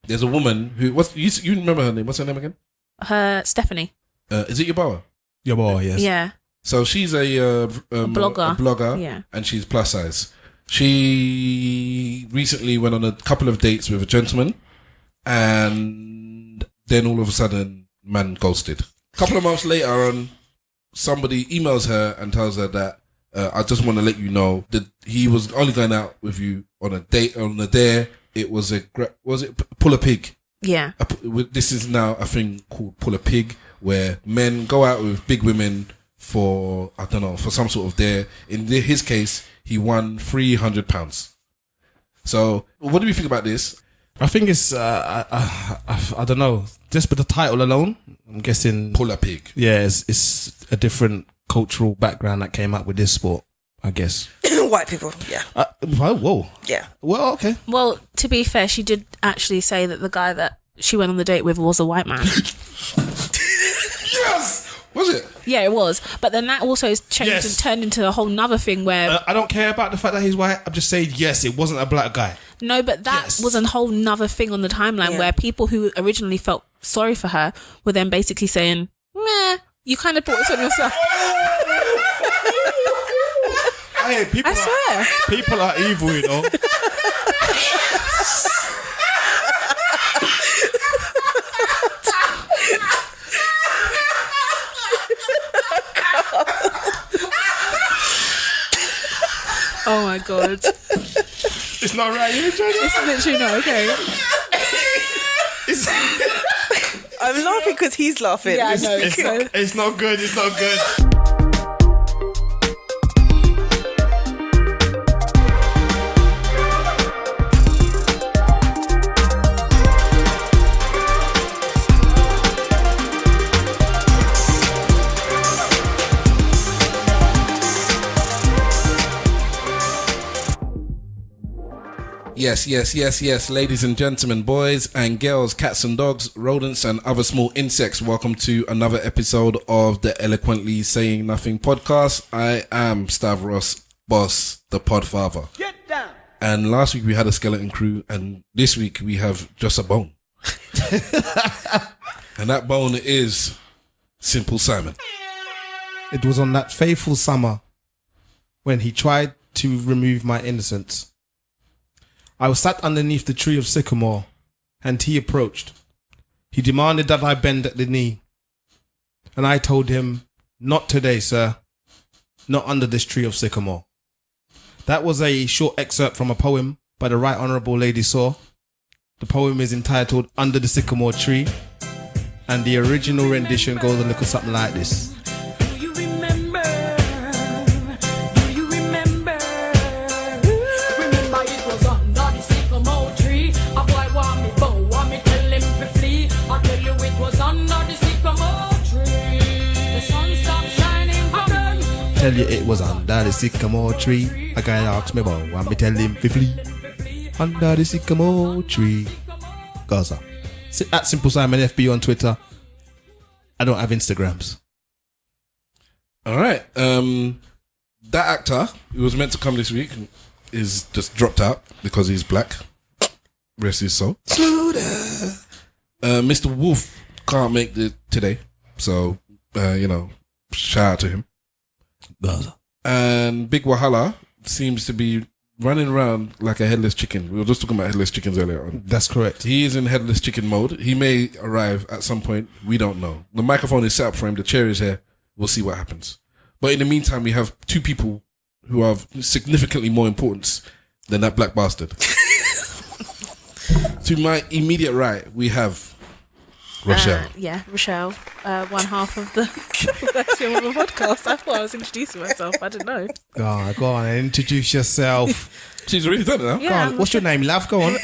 there's a woman who you remember her name? What's her name again? Stephanie. Is it your boy? Your boy, yes. Yeah. So she's a blogger, yeah, and she's plus size. She recently went on a couple of dates with a gentleman, and then all of a sudden, man ghosted. A couple of months later on, somebody emails her and tells her that I just want to let you know that he was only going out with you on a date. On the dare, it was pull a pig? Yeah. This is now a thing called pull a pig, where men go out with big women for, I don't know, for some sort of dare. In his case, he won £300. So, what do we think about this? I think it's, I don't know, just with the title alone, I'm guessing... Pull a pig. Yeah, it's a different cultural background that came up with this sport, I guess. White people, yeah. Whoa. Yeah. Well, okay. Well, to be fair, she did actually say that the guy that she went on the date with was a white man. Yes! Was it? Yeah, it was. But then that also has changed Yes. and turned into a whole nother thing where... I don't care about the fact that he's white. I'm just saying, yes, it wasn't a black guy. No, but that was a whole nother thing on the timeline where people who originally felt sorry for her were then basically saying, meh, you kind of brought this on yourself. Hey, I swear. People are evil, you know. Oh my God. It's not right, you enjoying it? It's literally not okay. I'm laughing because he's laughing. Yeah, I know. It's not good. It's not good. Yes, ladies and gentlemen, boys and girls, cats and dogs, rodents and other small insects. Welcome to another episode of the Eloquently Saying Nothing podcast. I am Stavros Boss, the Podfather. Get down. And last week we had a skeleton crew, and this week we have just a bone. And that bone is Simple Simon. It was on that fateful summer when he tried to remove my innocence. I was sat underneath the tree of sycamore, and he approached. He demanded that I bend at the knee. And I told him, not today, sir. Not under this tree of sycamore. That was a short excerpt from a poem by the Right Honourable Lady Saw. The poem is entitled Under the Sycamore Tree, and the original rendition goes a little something like this. Tell you it was under the sycamore tree. A guy asked me about, want me tell him to flee. Under the sycamore tree. Gaza. At Simple Simon FB on Twitter. I don't have Instagrams. Alright, that actor who was meant to come this week is just dropped out because he's black. Rest his soul. Mr. Wolf can't make it today, so shout out to him. Gaza. And Big Wahala seems to be running around like a headless chicken. We were just talking about headless chickens earlier on. That's correct. He is in headless chicken mode. He may arrive at some point. We don't know. The microphone is set up for him. The chair is here. We'll see what happens. But in the meantime, we have two people who are significantly more important than that black bastard. To my immediate right, we have Rochelle. Rochelle. One half of the podcast. I thought I was introducing myself. I didn't know. Go on, introduce yourself. She's already done it now. Yeah, Go on. What's your name, love? Go on.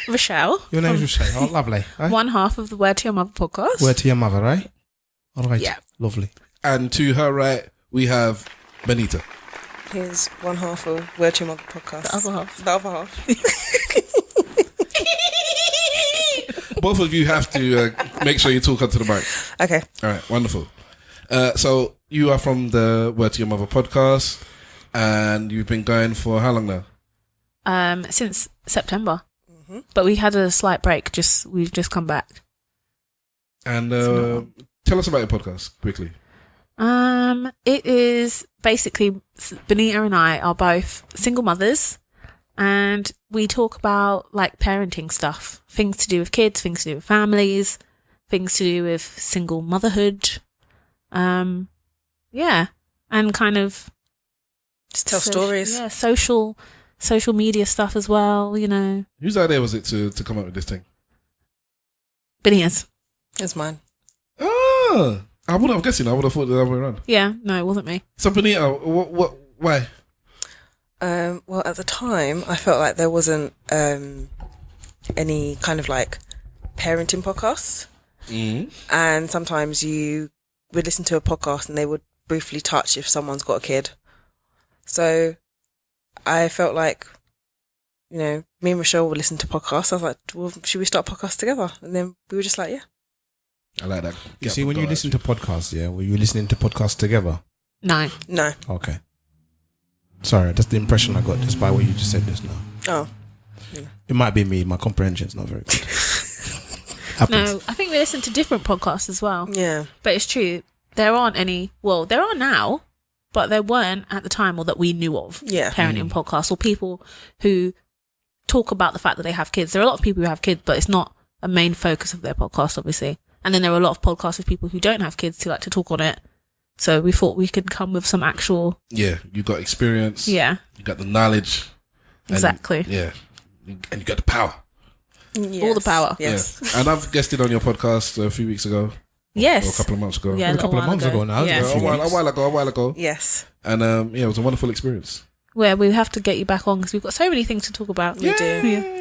Rochelle. Your name's Rochelle. Oh, lovely. Right? One half of the Word to Your Mother podcast. Word to your mother, right? All right. Yeah. Lovely. And to her right, we have Benita. Here's one half of Word to Your Mother podcast. The other half. The other half. Both of you have to make sure you talk onto the mic. Okay. All right, wonderful. So you are from the Word to Your Mother podcast, and you've been going for how long now? Since September. But we had a slight break. We've just come back. And tell us about your podcast quickly. It is basically Benita and I are both single mothers, and we talk about like parenting stuff, things to do with kids, things to do with families, things to do with single motherhood. Yeah, and kind of Just tell stories. Yeah, social media stuff as well. You know, Whose idea was it to come up with this thing? Benita's. It's mine. Oh, I would have thought the other way around. Yeah, no, it wasn't me. So Benita, why? Well, at the time, I felt like there wasn't any kind of like parenting podcasts. And sometimes you would listen to a podcast and they would briefly touch if someone's got a kid. So I felt like, you know, me and Rochelle would listen to podcasts. I was like, well, should we start a podcast together? And then we were just like, yeah. I like that. You see, when you listen to podcasts, were you listening to podcasts together? No. Okay. Sorry, that's the impression I got just by what you just said just now. Oh. It might be me. My comprehension's not very good. No, I think we listen to different podcasts as well. Yeah. But it's true. There aren't any. Well, there are now, but there weren't at the time, or that we knew of. Yeah. Parenting podcasts or people who talk about the fact that they have kids. There are a lot of people who have kids, but it's not a main focus of their podcast, obviously. And then there are a lot of podcasts with people who don't have kids who like to talk on it. So we thought we could come with some actual... Yeah, you got experience. Yeah. You got the knowledge. Exactly. Yeah. And you got the power. Yes. All the power. Yes. Yeah. And I've guested on your podcast a few weeks ago. Yes. Or a couple of months ago. Yeah, A couple of months ago now. Yeah. A while ago. Yes. And it was a wonderful experience. Where we have to get you back on because we've got so many things to talk about. We do. Yeah.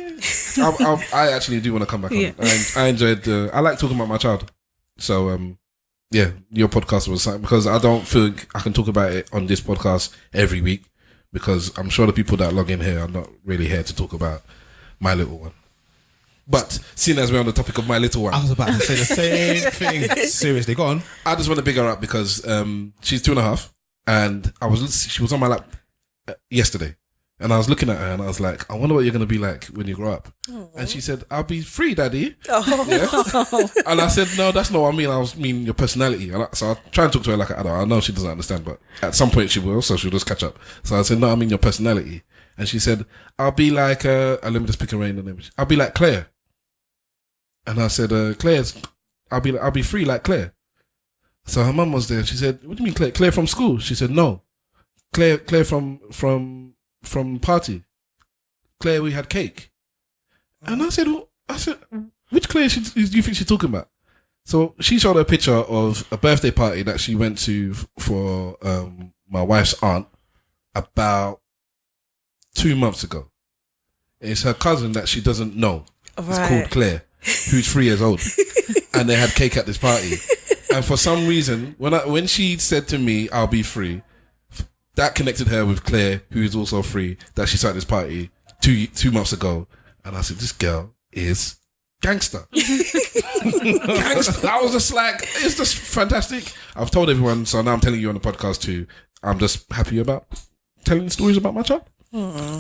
I actually do want to come back on. Yeah. I enjoyed. I like talking about my child. So your podcast was something, because I don't feel I can talk about it on this podcast every week, because I'm sure the people that log in here are not really here to talk about my little one. But seeing as we're on the topic of my little one, I was about to say the same thing. Seriously, go on. I just want to big her up because she's 2.5, and she was on my lap yesterday. And I was looking at her and I was like, I wonder what you're going to be like when you grow up. Aww. And she said, I'll be free, Daddy. Oh. Yeah? And I said, no, that's not what I mean. I mean your personality. So I'll try and talk to her like an adult. I know she doesn't understand, but at some point she will, so she'll just catch up. So I said, no, I mean your personality. And she said, I'll be like, let me just pick a random image. I'll be like Claire. And I said, I'll be free like Claire. So her mum was there. She said, what do you mean Claire? Claire from school? She said, no. Claire from party. Claire, we had cake. And I said, which Claire do you think she's talking about? So she showed a picture of a birthday party that she went to for my wife's aunt about 2 months ago. It's her cousin that she doesn't know. Right. It's called Claire, who's 3 years old. And they had cake at this party. And for some reason, when she said to me, I'll be free, that connected her with Claire, who is also free, that she started this party 2 months ago. And I said, this girl is gangster. Gangster. I was just like, it's just fantastic. I've told everyone, so now I'm telling you on the podcast too. I'm just happy about telling stories about my child.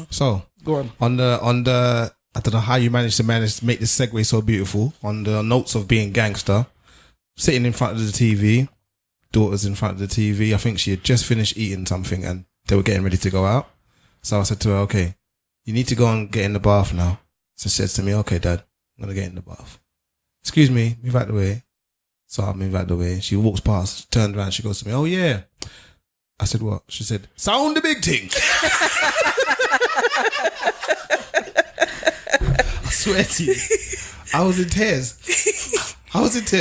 So, go on. On the, I don't know how you managed to make this segue so beautiful. On the notes of being gangster, sitting in front of the TV, daughter's in front of the TV. I think she had just finished eating something and they were getting ready to go out. So I said to her, okay, you need to go and get in the bath now. So she says to me, okay, Dad, I'm going to get in the bath. Excuse me, move out the way. So I move out the way. She walks past, turned around, she goes to me, oh yeah. I said, what? She said, sound the big thing. I swear to you, I was in tears.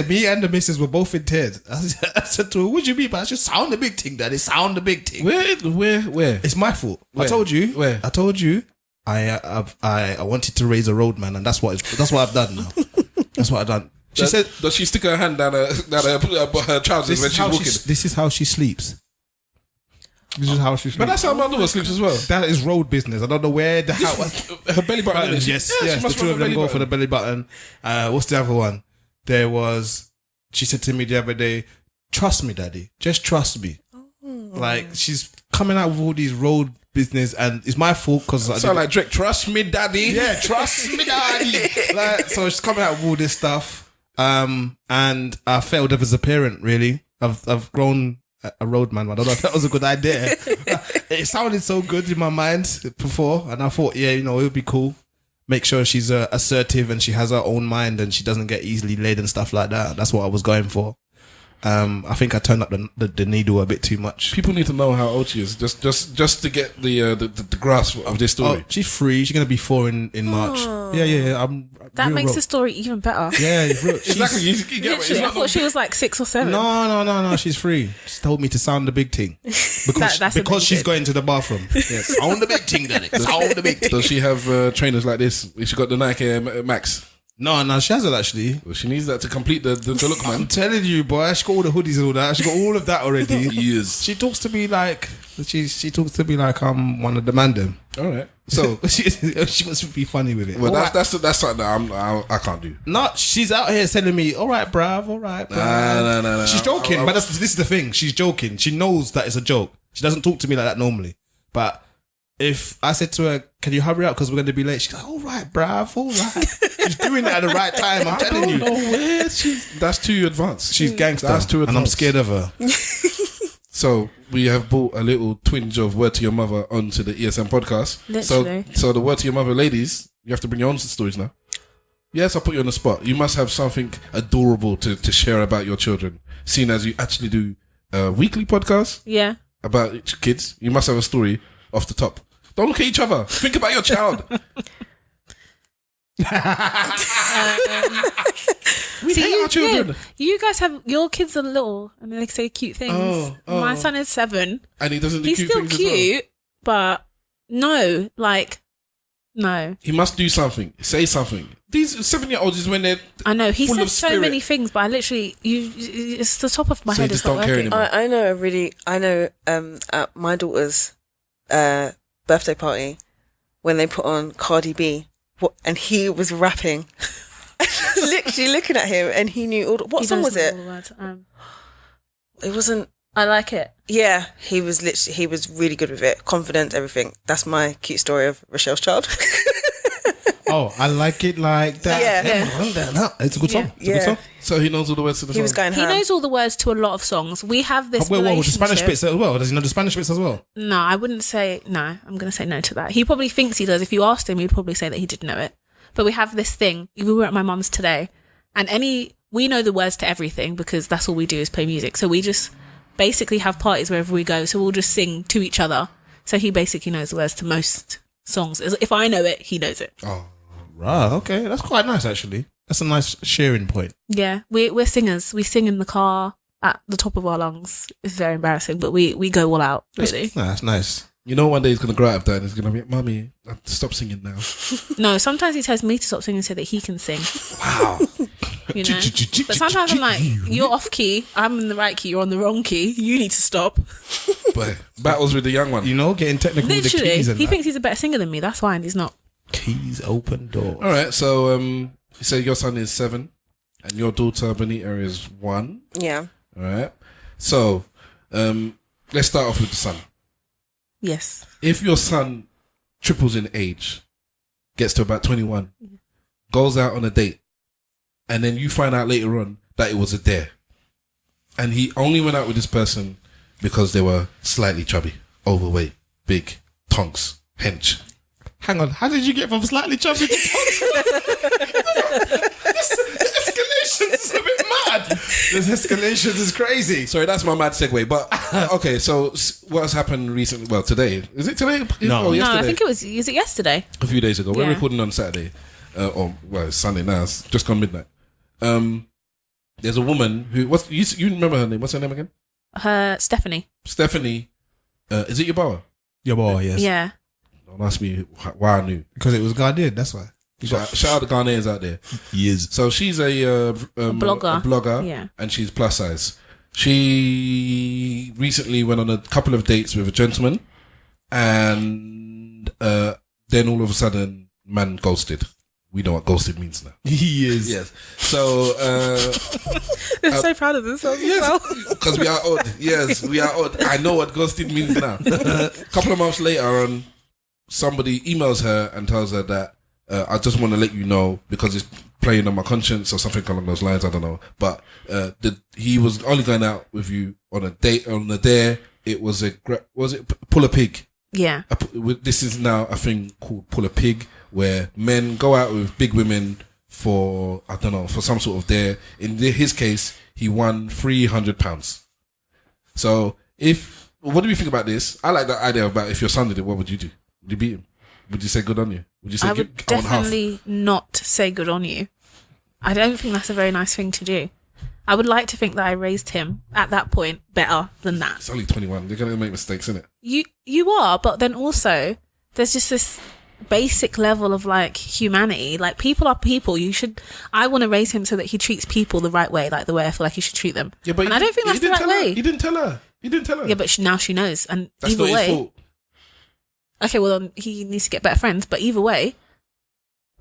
Me and the missus were both in tears. I said to her, what do you mean? But I said, sound the big thing, Daddy. Sound the big thing. Where? It's my fault. Where? I told you. Where? I told you. I wanted to raise a roadman, and that's what I've done now. That's what I've done. She said, does she stick her hand down her trousers when she's walking? This is how she sleeps. This is how she sleeps. But that's how my daughter sleeps as well. That is road business. I don't know where the how. Her belly button. Yes. Yeah, The two of them go for the belly button. What's the other one? She said to me the other day, trust me, Daddy. Just trust me. Like, she's coming out with all these road business, and it's my fault because I Sound like Drake. Trust me, daddy. yeah, trust me, daddy. Like, so she's coming out with all this stuff, and I failed as a parent. Really, I've grown a roadman. I don't know if that was a good idea. It sounded so good in my mind before, and I thought, yeah, you know, it would be cool. Make sure she's assertive and she has her own mind and she doesn't get easily led and stuff like that. That's what I was going for. I think I turned up the needle a bit too much. People need to know how old she is, just to get the grasp of this story. Oh, she's 3. She's gonna be 4 in March. Yeah. That makes the story even better. Yeah, Exactly. You get what- it's Literally, I not thought she was like 6 or 7. No. She's 3. She told me to sound the big thing That's because she's amazing. going to the bathroom. Yes, sound the big thing, Daddy. Sound the big thing. Does she have trainers like this? She got the Nike Air Max. No, she hasn't actually. Well, she needs that to complete the look, I'm man. telling you, boy. She got all the hoodies and all that. She got all of that already. Yes. She talks to me like I'm one of the man them. All right. So, she wants to be funny with it. well, All right. that's something that I can't do. No, she's out here telling me, all right, bruv, all right, bruv. No. She's joking, but this is the thing. She's joking. She knows that it's a joke. She doesn't talk to me like that normally. But if I said to her, can you hurry up because we're going to be late? She's like, all right, bruv, all right. She's doing it at the right time, I'm telling you. That's too advanced. She's gangster, That's too and I'm advanced. scared of her. So we have brought a little twinge of Word to Your Mother onto the ESN podcast. Literally. So the Word to Your Mother ladies, you have to bring your own stories now. Yes, I'll put you on the spot. You must have something adorable to share about your children, seeing as you actually do a weekly podcast Yeah. about kids. You must have a story off the top. Don't look at each other. Think about your child. We hate our children. You guys have your kids are little and they say cute things. Oh. My son is 7. And he doesn't do He's cute still things as well. cute, but no. He must do something. Say something. These 7-year-olds is when they're I know he full says of so spirit. many things, but I literally it's the top of my So you head. just It's not don't care working. anymore. I know at my daughter's birthday party when they put on Cardi B and he was rapping. Literally looking at him and he knew what He song knows was it? all the words. It wasn't. I like it. Yeah, he was really good with it. Confident, everything. That's my cute story of Rochelle's child. Oh, I like it like that. Yeah. It's a good song. It's a good Yeah. song. So he knows all the words to the He song. was going He ham. knows all the words to a lot of songs. We have this Well, the relationship. Spanish bits as well. Does he know the Spanish bits as well? No, I wouldn't say no. I'm going to say no to that. He probably thinks he does. If you asked him, he'd probably say that he did know it. But we have this thing. We were at my mum's today, and we know the words to everything because that's all we do is play music. So we just basically have parties wherever we go. So we'll just sing to each other. So he basically knows the words to most songs. If I know it, he knows it. Oh, Right, okay. That's quite nice, actually. That's a nice sharing point. Yeah, we're singers. We sing in the car at the top of our lungs. It's very embarrassing, but we go all out, really. That's nice. you know, one day he's gonna grow out of that and he's gonna be, "Mummy, I have to stop singing now." No, sometimes he tells me to stop singing so that he can sing. Wow. You know? But sometimes I'm like, you're off key, I'm in the right key, you're on the wrong key, you need to stop. But battles with the young one. You know, getting technical with the Literally, keys and he that. thinks he's a better singer than me. That's fine, he's not. Keys open door. All right. So you say your son is 7 and your daughter Benita is 1. Yeah. All right. So let's start off with the son. Yes. If your son triples in age, gets to about 21, goes out on a date, and then you find out later on that it was a dare, and he only went out with this person because they were slightly chubby, overweight, big, tonks, hench. Hang on, how did you get from slightly chubby to This escalation is a bit mad. This escalation is crazy. Sorry, that's my mad segue. But okay, so what's happened recently? Well, today. Is it today? No. Oh, yesterday. No, I think is it yesterday? A few days ago. We're Yeah. recording on Saturday. It's Sunday now. It's just gone midnight. There's a woman who, you remember her name? What's her name again? Stephanie. Stephanie. Is it your boy? Your boy, yes. Yeah. Don't ask me why I knew. Because it was Guardian, that's why. Shout out the Ghanaians out there. Years. So she's a blogger. a blogger, Yeah. and she's plus size. She recently went on a couple of dates with a gentleman, and then all of a sudden, man ghosted. we know what ghosted means now. He is. Yes. So, They're so proud of themselves. yes, because we are odd. Yes, we are odd. I know what ghosted means now. A couple of months later on, somebody emails her and tells her that I just want to let you know because it's playing on my conscience or something along those lines. I don't know. But he was only going out with you on a date, on the day. It was pull a pig? Yeah. This is now a thing called pull a pig, where men go out with big women for, I don't know, for some sort of dare. In his case, he won £300. So what do you think about this? I like that idea about if your son did it, what would you do? Would you beat him? Would you say good on you? Would you say I would definitely not say good on you. I don't think that's a very nice thing to do. I would like to think that I raised him at that point better than that. It's only 21. They're going to make mistakes, innit? You are, but then also there's just this basic level of like humanity. Like, people are people. I want to raise him so that he treats people the right way, like the way I feel like he should treat them. Yeah, but and I don't think that's the right way. You didn't tell her. Yeah, but now she knows. And that's either not way, his fault. Okay, well, then he needs to get better friends. But either way,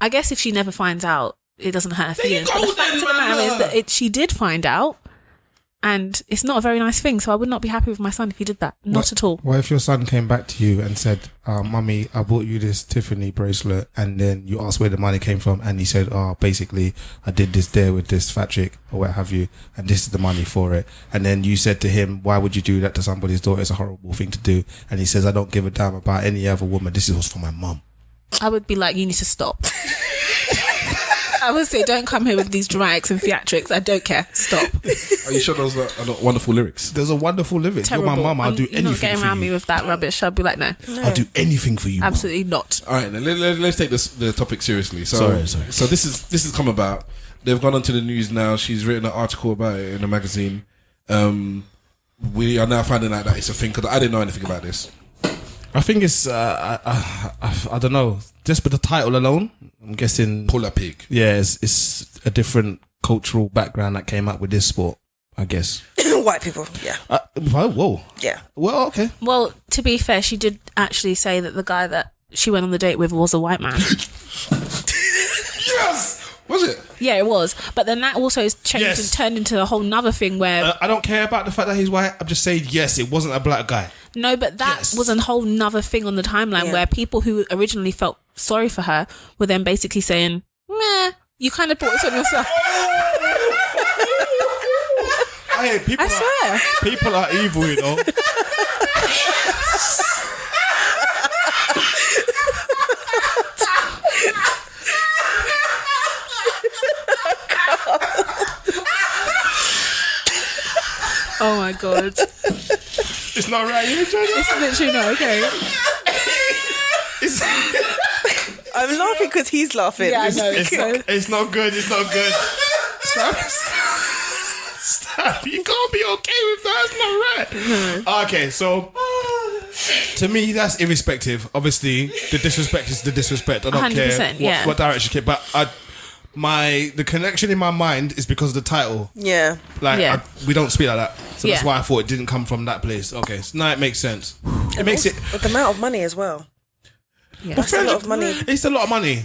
I guess if she never finds out, it doesn't hurt her feelings. But the fact of the matter is that she did find out, and it's not a very nice thing. So I would not be happy with my son if he did that. Not at all. What if your son came back to you and said, Mummy, I bought you this Tiffany bracelet, and then you asked where the money came from, and he said, basically, I did this there with this fat chick, or what have you, and this is the money for it. And then you said to him, why would you do that to somebody's daughter? It's a horrible thing to do. And he says, I don't give a damn about any other woman. This was for my mum. I would be like, you need to stop. I would say, don't come here with these dramatics and theatrics. I don't care. Stop. Are you sure those are not wonderful lyrics? Those are wonderful lyrics. Terrible. You're my mum. I'll do You're anything not getting for around you. me with that rubbish. I'll be like, no. I'll do anything for you. Absolutely not. All right, then let's take the topic seriously. So, Sorry. So this has come about. They've gone onto the news now. She's written an article about it in a magazine. We are now finding out that it's a thing because I didn't know anything about this. I think it's I don't know. Just with the title alone, I'm guessing Pull a pig. Yeah, it's a different cultural background that came up with this sport, I guess. White people, yeah. Whoa. Yeah. Well, okay. Well, to be fair, she did actually say that the guy that she went on the date with was a white man. Yes! Was it? Yeah, it was. But then that also has changed Yes. and turned into a whole nother thing where... I don't care about the fact that he's white. I'm just saying, yes, it wasn't a black guy. No, but that Yes. was a whole nother thing on the timeline Yeah. where people who originally felt sorry for her were then basically saying, meh, you kind of brought this on yourself. Hey, people I swear. People are evil, you know. Oh my God. It's not right. It's literally not okay. I'm laughing because he's laughing. Yeah, I know. It's not good. It's not good. Stop. You can't be okay with that. It's not right. Okay, so to me, that's irrespective. Obviously, the disrespect is the disrespect. I don't care 100%, what direction you care. But the connection in my mind is because of the title. Yeah. Yeah. We don't speak like that. So that's Yeah. why I thought it didn't come from that place. Okay, so now it makes sense. It makes it. With the amount of money as well. Yeah. That's a lot of money. It's a lot of money.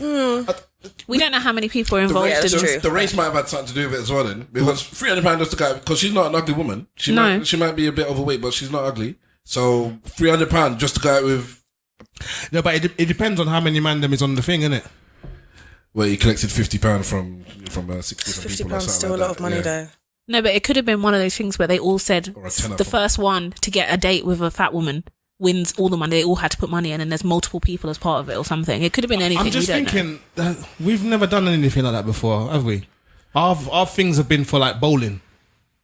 We don't know how many people are involved Yeah, in that's this. true. The race might have had something to do with it as well then. Because £300 just to go, because she's not an ugly woman. She might be a bit overweight, but she's not ugly. So £300 just to go out with... No, but it depends on how many mandem is on the thing, innit? Well, he collected £50 from 60 £50 people. Or something still like a lot that. of money though. No, but it could have been one of those things where they all said Or a tenner the for- first one to get a date with a fat woman wins all the money. They all had to put money in, and there's multiple people as part of it or something. It could have been anything. I'm just we don't know. thinking that we've never done anything like that before, have we? Our things have been for like bowling.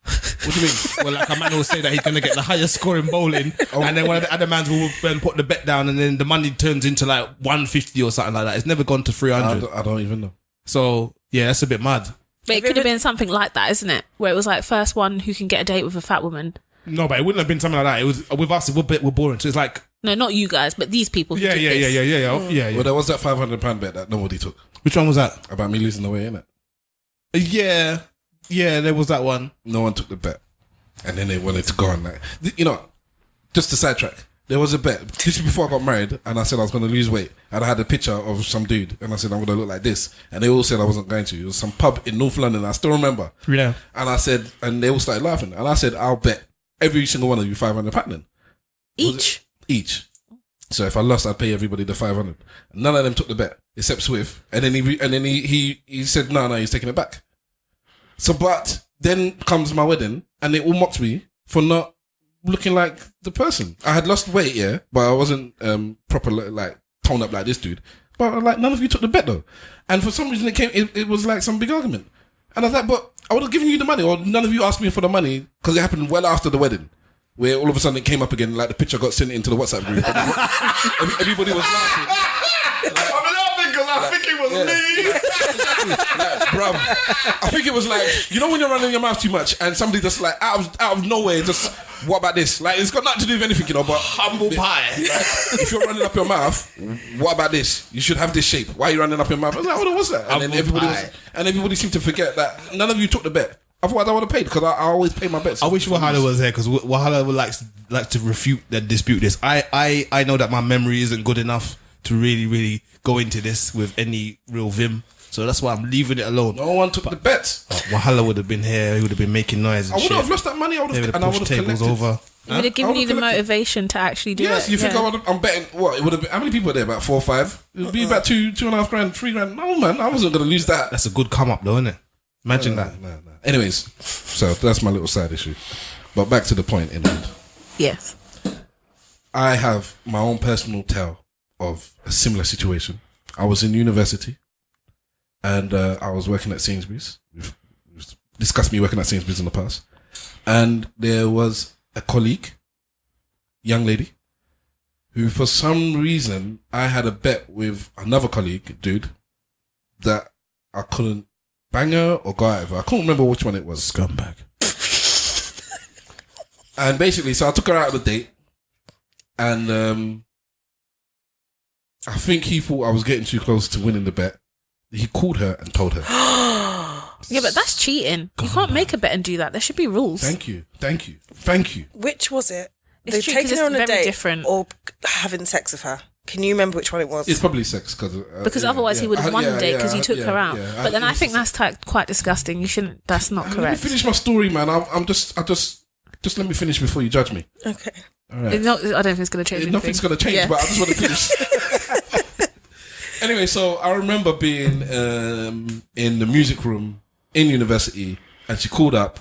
What do you mean? Well, like a man will say that he's going to get the highest score in bowling, and then one of the other mans will then put the bet down, and then the money turns into like 150 or something like that. It's never gone to 300. I don't even know. So yeah, that's a bit mad. But it could have been something like that, isn't it? Where it was like first one who can get a date with a fat woman. No, but it wouldn't have been something like that. It was with us. We're boring. So it's like No, not you guys, but these people. Who yeah. did this. Well, there was that £500 bet that nobody took. Which one was that? About me losing the way, innit? Yeah, there was that one. No one took the bet. And then they wanted to go on that. You know, just to sidetrack. there was a bet. This is before I got married, and I said I was going to lose weight. And I had a picture of some dude, and I said I'm going to look like this. And they all said I wasn't going to. It was some pub in North London. I still remember. Yeah. And I said, and they all started laughing. And I said, I'll bet every single one of you £500 then. Each. So if I lost, I'd pay everybody the 500. None of them took the bet except Swift. And then he said, no, he's taking it back. So, but then comes my wedding, and they all mocked me for not looking like the person. I had lost weight, yeah, but I wasn't proper like toned up like this dude. But like none of you took the bet though, and for some reason it was like some big argument. And I was like, but I would have given you the money, or none of you asked me for the money because it happened well after the wedding, where all of a sudden it came up again, like the picture got sent into the WhatsApp group. Everybody was laughing. I'm laughing because I think it was me. Exactly. Like, bruv, I think it was like, you know when you're running your mouth too much and somebody just like out of nowhere just, what about this? Like it's got nothing to do with anything, you know, but Humble pie. Like, if you're running up your mouth, what about this? You should have this shape. Why are you running up your mouth? I was like, what was that? And then everybody seemed to forget that none of you took the bet. Otherwise I would have paid because I always pay my bets. I wish Wahala was here because Wahala would like to refute that, dispute this. I know that my memory isn't good enough to really go into this with any real vim. So that's why I'm leaving it alone. No one took the bets. Wahala would have been here. He would have been making noise and I would shit. have lost that money. I would have pushed tables collected. over. It would have given you the motivation to actually do it. Yes, you think I'm betting, what, it would have been, how many people were there? About 4 or 5? It would be about 2.5 grand, 3 grand. No, man, I wasn't going to lose that. That's a good come up though, isn't it? Imagine that. No. Anyways, so that's my little side issue. But back to the point in end. Yes. I have my own personal tale of a similar situation. I was in university and I was working at Sainsbury's. We've discussed me working at Sainsbury's in the past. And there was a colleague, young lady, who for some reason I had a bet with another colleague, dude, that I couldn't bang her or go out of her. I couldn't remember which one it was. Scumbag. And basically, so I took her out of the date, and I think he thought I was getting too close to winning the bet. He called her and told her. Yeah, but that's cheating. You can't make a bet and do that. There should be rules. Thank you. Which was it? It's They've true, 'cause taken her on it's a very date different. or having sex with her. Can you remember which one it was? It's probably sex Because otherwise he would have won the date because you took her out. Yeah. But then I think that's quite disgusting. You shouldn't. That's not Let me correct. finish my story, man. Just let me finish before you judge me. Okay. All right. I don't think it's going to change anything. Nothing's going to change, but I just want to finish. Anyway, so I remember being in the music room in university, and she called up,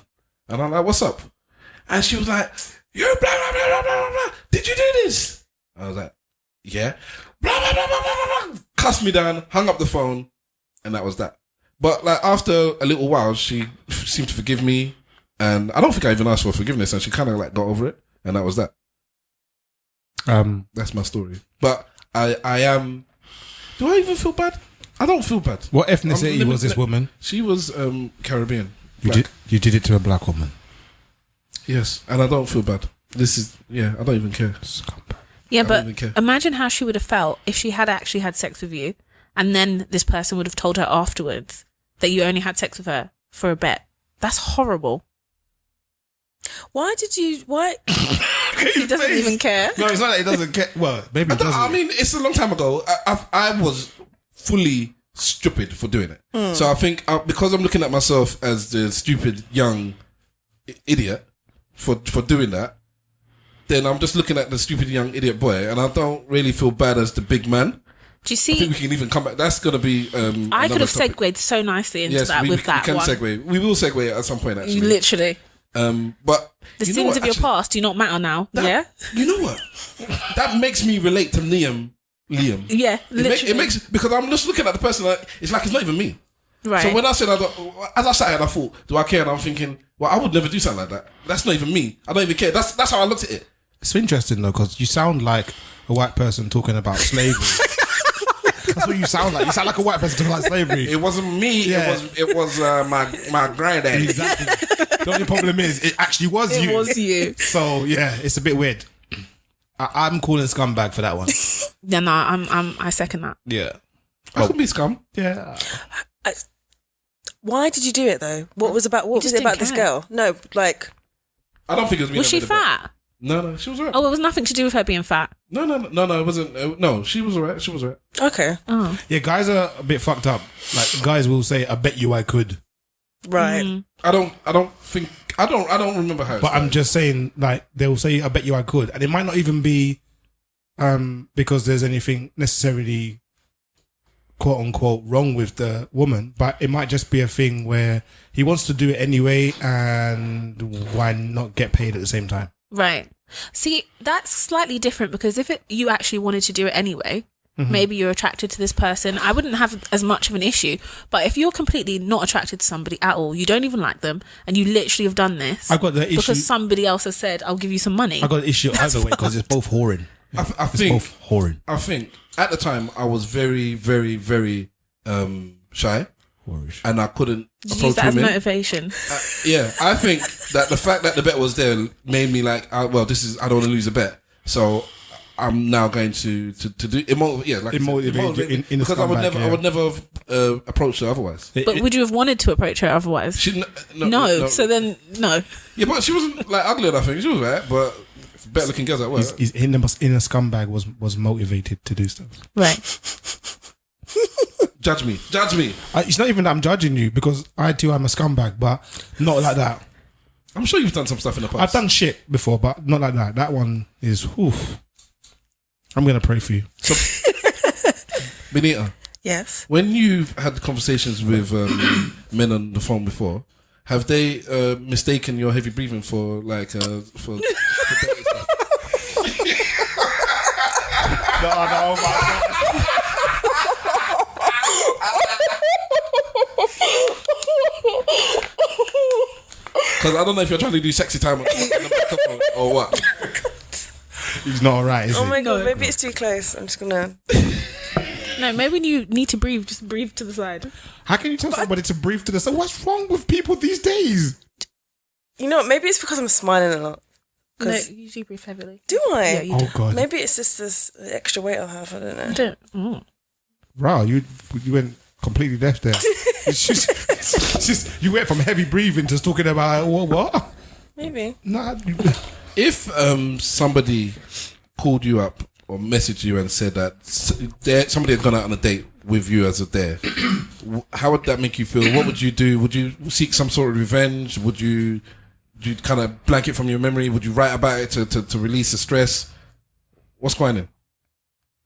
and I'm like, "What's up?" And she was like, "You blah blah blah blah blah blah. Did you do this?" I was like, "Yeah." Blah blah blah blah blah blah. Cussed me down, hung up the phone, and that was that. But like after a little while, she seemed to forgive me, and I don't think I even asked for forgiveness, and she kind of like got over it, and that was that. That's my story. But I am. Do I even feel bad? I don't feel bad. What ethnicity was this woman? She was Caribbean. You did it to a black woman. Yes, and I don't feel bad. I don't even care. Yeah, I don't but even care. imagine how she would have felt if she had actually had sex with you, and then this person would have told her afterwards that you only had sex with her for a bet. That's horrible. Why? He doesn't even care. No, it's not that he doesn't care. Well, maybe he doesn't. I mean, it's a long time ago. I was fully stupid for doing it. So I think because I'm looking at myself as the stupid young idiot for doing that, then I'm just looking at the stupid young idiot boy, and I don't really feel bad as the big man. Do you I see? think we can even come back. That's going to be. I could have topic. segued so nicely into that we with that can one. segue. We will segue at some point, actually. Literally. But The you know sins what, of your actually, past do not matter now. Yeah? You know what? That makes me relate to Liam. Yeah, literally. It makes because I'm just looking at the person. It's like it's not even me. Right. So when I said, as I sat and I thought, do I care? And I'm thinking, well, I would never do something like that. That's not even me. I don't even care. That's how I looked at it. It's interesting though, because you sound like a white person talking about slavery. That's what you sound like. You sound like a white person talking about slavery. It wasn't me. Yeah. It was my granddad. Exactly. The only problem is, it actually was you. It was you. So yeah, it's a bit weird. I'm calling scumbag for that one. Yeah, no, I second that. Yeah. I could be scum. Yeah. Why did you do it though? What was it about just this didn't girl? care. No, like I don't think it was me. Was that she made the bet. fat? No, she was alright. Oh, it was nothing to do with her being fat. No, it wasn't. No, she was alright. She was alright. Okay. Oh. Yeah, guys are a bit fucked up. Like, guys will say, I bet you I could. Right. I don't remember how. But I'm just saying, like, they'll say, I bet you I could. And it might not even be because there's anything necessarily, quote unquote, wrong with the woman. But it might just be a thing where he wants to do it anyway, and why not get paid at the same time? Right. See, that's slightly different because if you actually wanted to do it anyway, maybe you're attracted to this person, I wouldn't have as much of an issue. But if you're completely not attracted to somebody at all, you don't even like them, and you literally have done this I've got the issue because somebody else has said, I'll give you some money. I got an issue either way because it's both whoring. I It's think both whoring. I think at the time I was very, very, very shy, and I couldn't Use approach that as women. motivation. Yeah, I think that the fact that the bet was there made me like, I don't want to lose a bet, so I'm now going to do it. It motivated you in a because I scumbag, would never have approached her otherwise. But would you have wanted to approach her otherwise? She, No. So then, no. Yeah, but she wasn't like ugly enough. She was right, but better looking girls at work. He's in a scumbag was motivated to do stuff. Right. Judge me. It's not even that I'm judging you because I too am a scumbag, but not like that. I'm sure you've done some stuff in the past. I've done shit before, but not like that. That one is, oof. I'm going to pray for you. So, Benita, Yes. when you've had conversations with men on the phone before, have they mistaken your heavy breathing for like for dirty stuff? No, Because I don't know if you're trying to do sexy time on the microphone or what. he's not alright, is Oh he? my god, maybe it's too close. I'm just gonna. No, maybe when you need to breathe, just breathe to the side. How can you tell somebody to breathe to the side? What's wrong with people these days? You know, maybe it's because I'm smiling a lot. No, 'Cause- you do breathe heavily. Do I? Yeah, you Oh God. Maybe it's just this extra weight I have. I don't know. I don't. Mm. Wow, you went completely deaf there. It's just you went from heavy breathing to talking about what? Maybe. Nah. If somebody called you up or messaged you and said that somebody had gone out on a date with you as a dare, how would that make you feel? What would you do? Would you seek some sort of revenge? Would you kind of blank it from your memory? Would you write about it to release the stress? What's going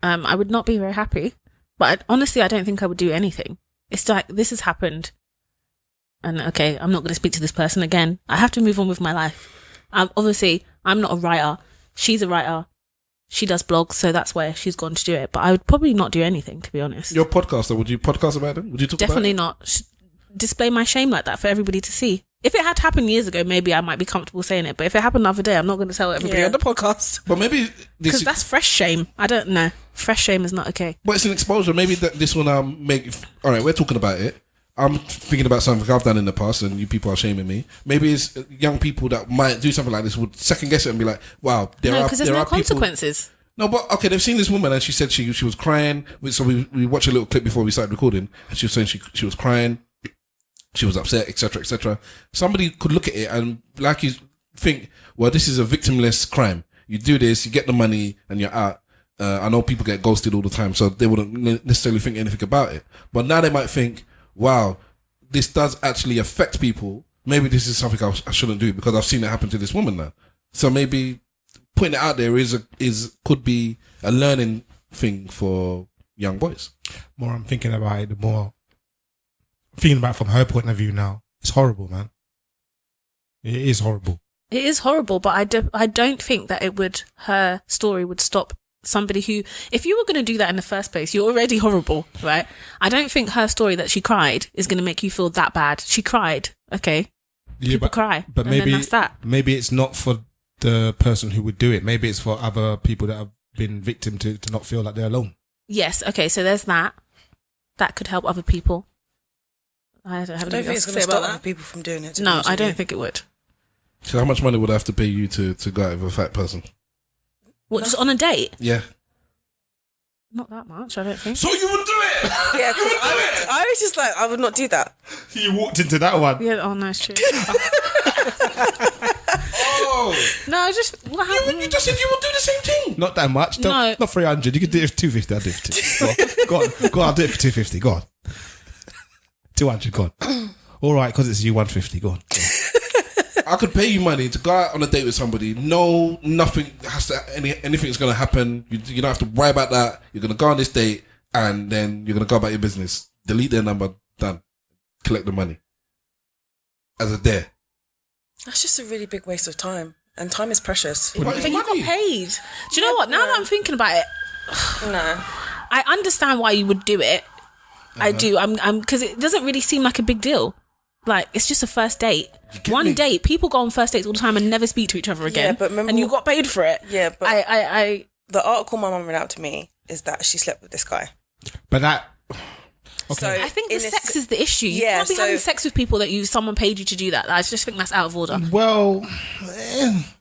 on? I would not be very happy, but honestly, I don't think I would do anything. It's like this has happened, and okay, I'm not going to speak to this person again. I have to move on with my life. Obviously, I'm not a writer. She's a writer. She does blogs, so that's where she's gone to do it. But I would probably not do anything, to be honest. You're a podcaster. Would you podcast about them? Would you talk Definitely about not display my shame like that for everybody to see. If it had happened years ago, maybe I might be comfortable saying it. But if it happened the other day, I'm not going to tell everybody on the podcast. But maybe Because that's fresh shame. I don't know. Fresh shame is not okay. But it's an exposure. Maybe this will now make. All right, we're talking about it. I'm thinking about something I've done in the past, and you people are shaming me. Maybe it's young people that might do something like this would second guess it and be like, "Wow, No, because there's no people- consequences. No, but okay, they've seen this woman and she said she was crying. So we watched a little clip before we started recording, and she was saying she was crying, she was upset, etc., etc. Somebody could look at it and like you think, well, this is a victimless crime. You do this, you get the money, and you're out. I know people get ghosted all the time, so they wouldn't necessarily think anything about it. But now they might think, wow, this does actually affect people. Maybe this is something I shouldn't do because I've seen it happen to this woman now. So maybe putting it out there could be a learning thing for young boys. More I'm thinking about it, the more I'm thinking about it from her point of view now. It's horrible, man. It is horrible. It is horrible, but I don't think that her story would stop somebody who, if you were going to do that in the first place, you're already horrible, right? I don't think her story that she cried is going to make you feel that bad. She cried, okay? People cry, but and maybe then that's that. Maybe it's not for the person who would do it. Maybe it's for other people that have been victim to not feel like they're alone. Yes, okay, so there's that. That could help other people. I don't have I don't anything think else it's to going say to about stop that. people from doing it. to be No, honest I with don't you. think it would. So how much money would I have to pay you to go out with a fat person? What, just on a date? Yeah. Not that much, I don't think. So you would do it? Yeah, 'cause I was just like, I would not do that. You walked into that one. Yeah, oh no, it's true. No, just what happened? You just said you would do the same thing. Not that much. No. Not 300. You can do it for 250. I'll do it for 250. Go on. Go on. I'll do it for 250. Go on. 200. Go on. All right, because it's you 150. Go on. I could pay you money to go out on a date with somebody. No, nothing has to. Anything's going to happen. You don't have to worry about that. You're going to go on this date, and then you're going to go about your business. Delete their number. Done. Collect the money. As a dare. That's just a really big waste of time. And time is precious. But you got paid. Do you know what? Now that I'm thinking about it, No. I understand why you would do it. I do. I'm because it doesn't really seem like a big deal. Like, it's just a first date. One date. People go on first dates all the time and never speak to each other again. Yeah, but remember, and you got paid for it. Yeah, but I the article my mum read out to me is that she slept with this guy. But that... Okay. So I think the sex is the issue. You can't be having sex with people that someone paid you to do that. I just think that's out of order. Well,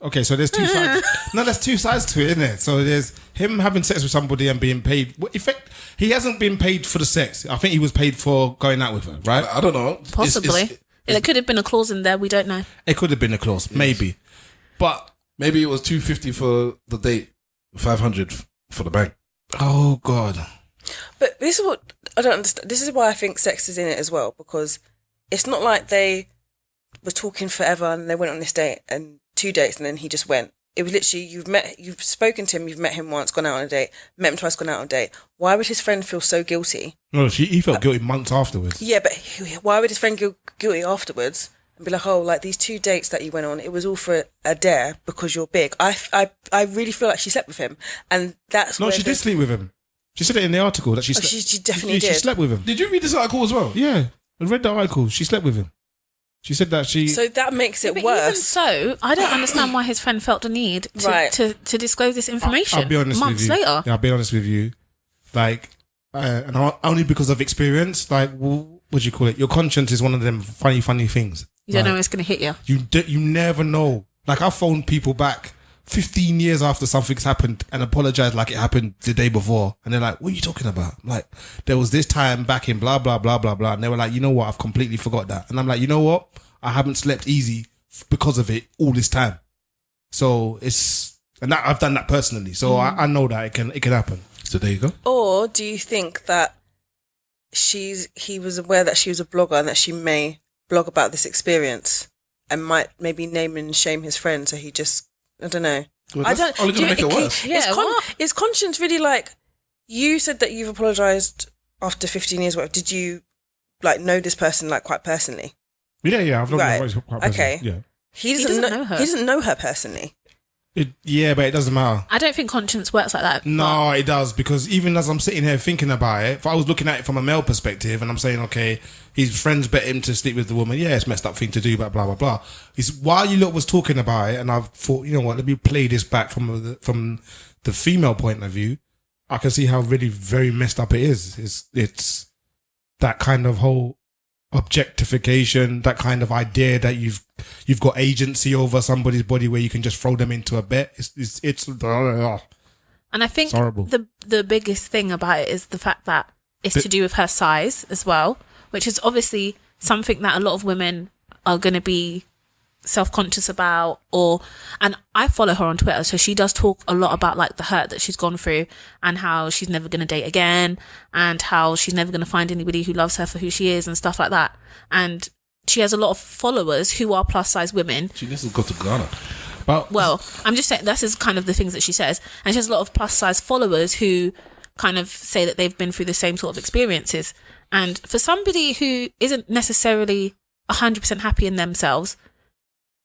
okay, so there's two sides. No, there's two sides to it, isn't it? So there's him having sex with somebody and being paid. In fact, he hasn't been paid for the sex. I think he was paid for going out with her, right? I don't know. Possibly. There could have been a clause in there. We don't know. It could have been a clause, maybe. But maybe it was 250 for the date, 500 for the bank. Oh, God. But this is what I don't understand. This is why I think sex is in it as well, because it's not like they were talking forever and they went on this date and 2 dates and then he just went. It was literally you've spoken to him, you've met him once, gone out on a date, met him twice, gone out on a date. Why would his friend feel so guilty? No, he felt guilty months afterwards. Yeah, but why would his friend feel guilty afterwards and be like, oh, like these 2 dates that you went on, it was all for a dare because you're big. I really feel like she slept with him, and that's no, she did sleep with him. She said it in the article that she slept. She definitely did. She slept with him. Did you read this article as well? Yeah, I read the article. She slept with him. She said that she... So that makes it But worse. even so, I don't understand why his friend felt the need to disclose this information I'll be honest months with you. later. Yeah, I'll be honest with you. Like, and only because of experience, like, what do you call it? Your conscience is one of them funny things. You don't know when it's going to hit you. You never know. Like, I phoned people back 15 years after something's happened and apologized like it happened the day before. And they're like, what are you talking about? I'm like, there was this time back in blah, blah, blah, blah, blah. And they were like, you know what? I've completely forgot that. And I'm like, you know what? I haven't slept easy because of it all this time. So I've done that personally. So I know that it can happen. So there you go. Or do you think that he was aware that she was a blogger and that she may blog about this experience and might maybe name and shame his friend? So he just, I don't know. Well, that's only going to make it worse. Is conscience really like, you said that you've apologised after 15 years, whatever. Did you like know this person like quite personally? Yeah, I've known her quite personally. Okay. Yeah. He doesn't know her. He doesn't know her personally. But it doesn't matter. I don't think conscience works like that. No, it does, because even as I'm sitting here thinking about it, if I was looking at it from a male perspective and I'm saying, okay, his friends bet him to sleep with the woman, yeah, it's a messed up thing to do, but blah, blah, blah. It's while you lot was talking about it and I've thought, you know what, let me play this back from the female point of view, I can see how really very messed up it is. It's that kind of whole objectification, that kind of idea that you've got agency over somebody's body where you can just throw them into a bet. It's and I think horrible. The biggest thing about it is the fact that it's to do with her size as well, which is obviously something that a lot of women are going to be self-conscious about. And I follow her on Twitter, so she does talk a lot about like the hurt that she's gone through and how she's never going to date again and how she's never going to find anybody who loves her for who she is and stuff like that. And she has a lot of followers who are plus size women. She needs to go to Ghana. Well, I'm just saying, this is kind of the things that she says. And she has a lot of plus size followers who kind of say that they've been through the same sort of experiences. And for somebody who isn't necessarily 100% happy in themselves,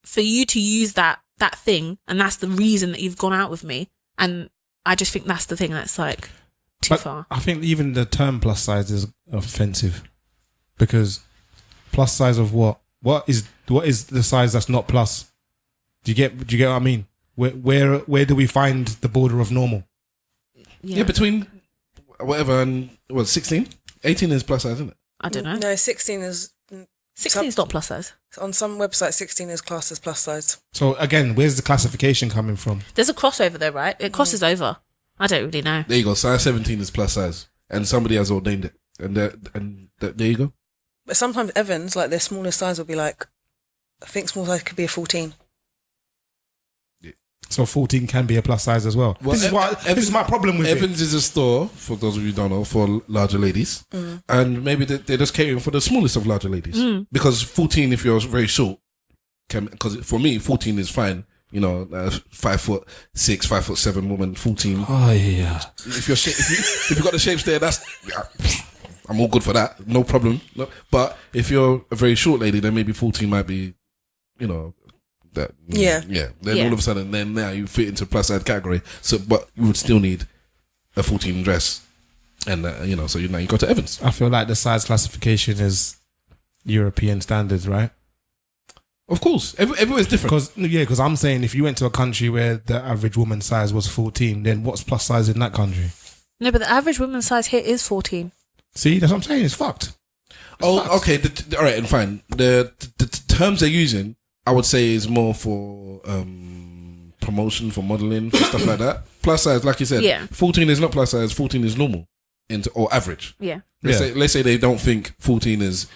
for you to use that thing, and that's the reason that you've gone out with me, and I just think that's the thing that's like too far. I think even the term plus size is offensive, because plus size of what? What is the size that's not plus? Do you get what I mean? Where do we find the border of normal? Yeah, between whatever and 16, 18 is plus size, isn't it? I don't know. No, 16 is. 16 is not plus size. On some websites, 16 is classed as plus size. So again, where's the classification coming from? There's a crossover though, right? It crosses over. I don't really know. There you go. Size 17 is plus size, and somebody has ordained it, and there you go. But sometimes Evans, like their smallest size, will be like, I think small size could be a 14. So 14 can be a plus size as well. Well, This is my problem with Evans is a store, for those of you who don't know, for larger ladies. And maybe they're just catering for the smallest of larger ladies. Because 14, if you're very short, because for me, 14 is fine. You know, 5'6", 5'7" woman, 14. Oh yeah. If you've got the shapes there, I'm all good for that. No problem. No, but if you're a very short lady, then maybe 14 might be, you know, that. Yeah. Then all of a sudden, then now you fit into plus size category. So, but you would still need a 14 dress, and you know, so now you go to Evans. I feel like the size classification is European standards, right? Of course, everywhere's different. Because I'm saying if you went to a country where the average woman's size was 14, then what's plus size in that country? No, but the average woman's size here is 14. See, that's what I'm saying. It's fucked. Okay. All right, and fine. The terms they're using, I would say, is more for promotion, for modeling, for stuff like that. Plus size, like you said, 14 is not plus size. 14 is normal, or average. Yeah. Let's say they don't think 14 is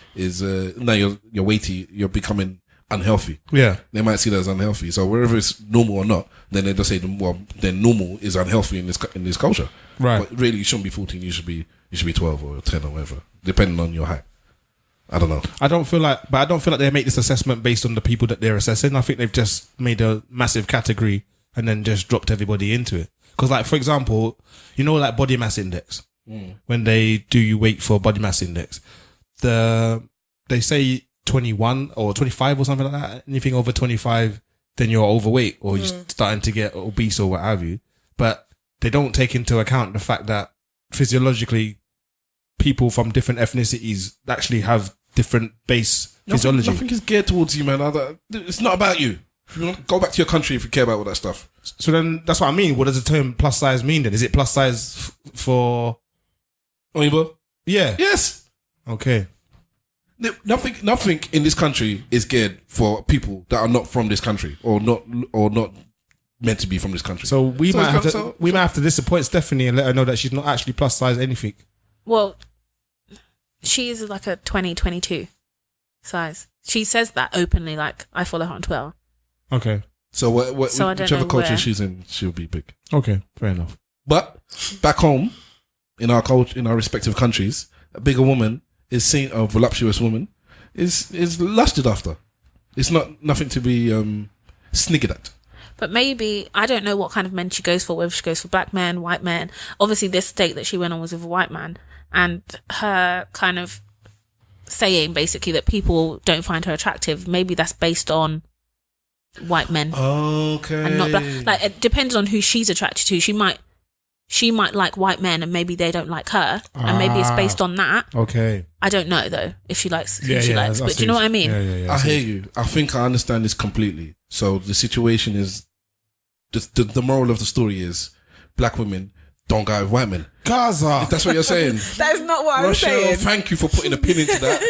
now you're weighty, you're becoming unhealthy. Yeah. They might see that as unhealthy. So wherever it's normal or not, then they just say, well, then normal is unhealthy in this culture. Right. But really, you shouldn't be 14. You should be 12 or 10 or whatever, depending on your height. I don't know. I don't feel like they make this assessment based on the people that they're assessing. I think they've just made a massive category and then just dropped everybody into it. Because, like, for example, you know, like body mass index, when they do you weight for body mass index, they say 21 or 25 or something like that. Anything over 25, then you're overweight or you're starting to get obese or what have you. But they don't take into account the fact that physiologically, people from different ethnicities actually have different base physiology. Nothing is geared towards you, man. It's not about you. Go back to your country if you care about all that stuff. So then, that's what I mean. What does the term plus size mean then? Is it plus size for... Oyibo? Yeah. Yes. Okay. Nothing in this country is geared for people that are not from this country or not meant to be from this country. So we might have to disappoint Stephanie and let her know that she's not actually plus size anything. Well, she is like a 2022 size. She says that openly, like, I follow her on Twitter. Okay. So whichever culture where. she's in, she'll be big. Okay, fair enough. But back home, in our culture, in our respective countries, a bigger woman is seen, a voluptuous woman is lusted after. It's nothing to be sniggered at. But maybe, I don't know what kind of men she goes for, whether she goes for black men, white men. Obviously, this date that she went on was with a white man. And her kind of saying, basically, that people don't find her attractive, maybe that's based on white men. Okay. And not black. Like, it depends on who she's attracted to. She might like white men and maybe they don't like her. And maybe it's based on that. Okay. I don't know, though, if she likes who she likes. But do you know what I mean? I hear you. I think I understand this completely. So the situation is, the moral of the story is, black women don't go with white men. Gaza. If that's what you're saying. That is not what I'm saying. Rochelle, thank you for putting a pin into that.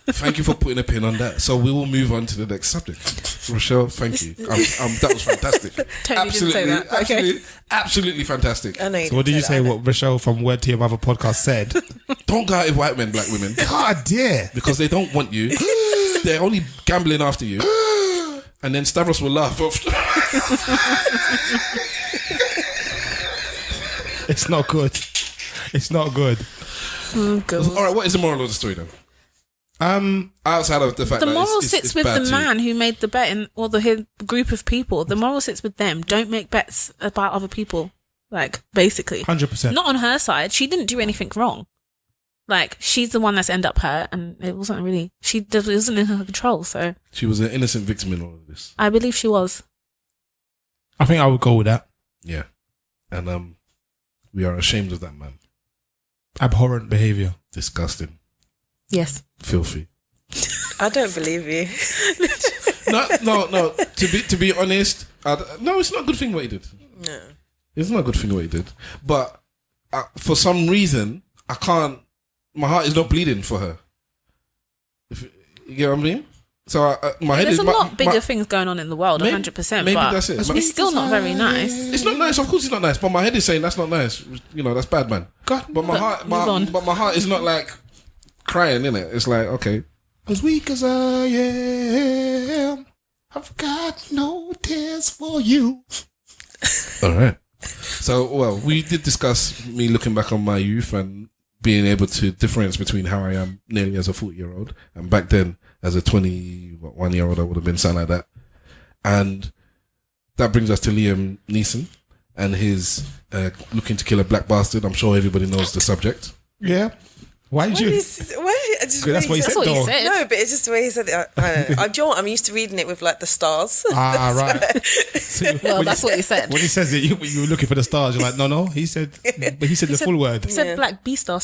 Thank you for putting a pin on that. So we will move on to the next subject. Rochelle, thank you. That was fantastic. Totally didn't say that. Okay. Absolutely fantastic. I know you So what did you say? that. What Rochelle from Word to Your Mother podcast said? Don't go out with white men, black women. God dear. Because they don't want you. They're only gambling after you. And then Stavros will laugh. It's not good. It's not good. Oh, God. All right, what is the moral of the story then? Outside of the fact The that moral it's sits with bad the to- man who made the bet, or the group of people. The moral sits with them. Don't make bets about other people. Like, basically. 100%. Not on her side. She didn't do anything wrong. Like, she's the one that's ended up hurt, and it wasn't really... It wasn't in her control, so... She was an innocent victim in all of this. I believe she was. I think I would go with that. Yeah. And we are ashamed of that man. Abhorrent behaviour. Disgusting. Yes. Filthy. I don't believe you. No. To be honest, no, it's not a good thing what he did. No. It's not a good thing what he did. But for some reason, I can't... My heart is not bleeding for her. You get what I mean? So my head There's is... a lot bigger things going on in the world, 100%. Maybe but that's it. It's still not very nice. It's not nice. Of course, it's not nice. But my head is saying that's not nice. You know, that's bad, man. God, but my heart is not like crying, innit? It's like, okay, as weak as I am, I've got no tears for you. All right. So, well, we did discuss me looking back on my youth and being able to difference between how I am nearly as a 40-year-old and back then as a 21-year-old, I would have been something like that. And that brings us to Liam Neeson and his looking to kill a black bastard. I'm sure everybody knows the subject. Yeah. Why did you? That's what he said. you said. No, but it's just the way he said it. I don't know. Do you know what? I'm used to reading it with like the stars. Ah, right. So, Well, that's what he said. When he says it, you were looking for the stars. You're like, no. He said the full word. He said black B-star.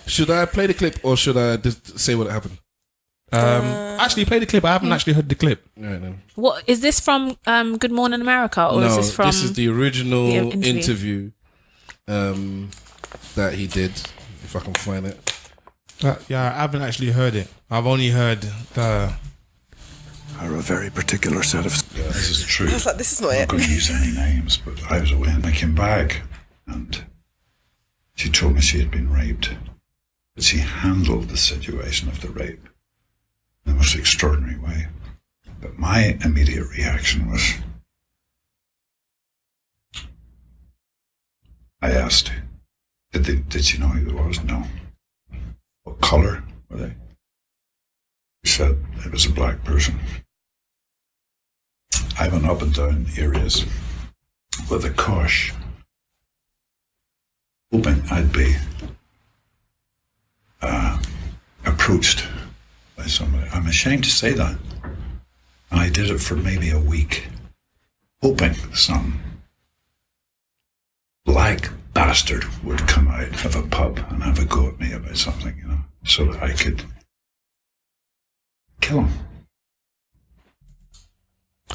Should I play the clip or should I just say what happened? Actually, play the clip. I haven't actually heard the clip. Right, then. What is this from? Good Morning America, or is this from? This is the original the interview that he did. If I can find it. Yeah, I haven't actually heard it. I've only heard the. Are a very particular set of. Yeah, this is true. I was like, this is not I'm it. not going to use any names, but I was away and I came back and she told me she had been raped, but she handled the situation of the rape in the most extraordinary way. But my immediate reaction was, I asked, did she know who it was? No. What colour were they? She said it was a black person. I went up and down areas with a cosh, hoping I'd be approached by somebody. I'm ashamed to say that. And I did it for maybe a week, hoping some black bastard would come out of a pub and have a go at me about something, so that I could kill him.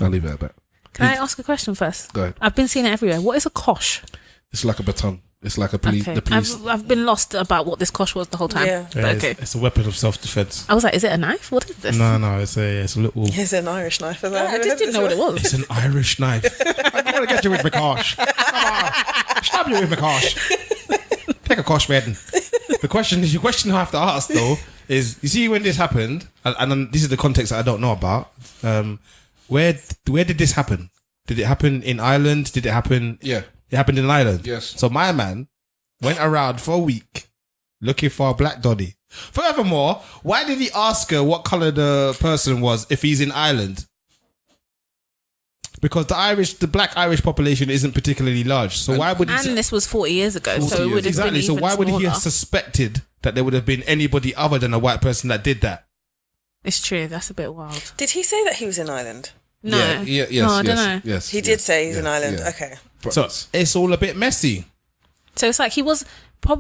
I'll leave it at that. Can I ask a question first? Go ahead. I've been seeing it everywhere. What is a kosh? It's like a baton. It's like the police. I've been lost about what this kosh was the whole time. Yeah. But okay. It's a weapon of self-defense. I was like, is it a knife? What is this? No, it's a little. It's an Irish knife. I just didn't know what it was. It's an Irish knife. I'm gonna get you with my kosh. Come on, stab you with my kosh. Take a kosh, man. The question I have to ask though is, you see, when this happened, and this is the context that I don't know about. Where did this happen? Did it happen in Ireland? Did it happen? Yeah. It happened in Ireland. Yes. So my man went around for a week looking for a black doddy. Furthermore, why did he ask her what colour the person was if he's in Ireland? Because the black Irish population isn't particularly large. So why would he? And this was 40 years ago, so it would have exactly. been So even why would he smaller. have suspected that there would have been anybody other than a white person that did that? It's true. That's a bit wild. Did he say that he was in Ireland? No. Yes, no, I don't know. Yes. He did say he's in Ireland. yeah. Okay. So it's all a bit messy. So it's like he was.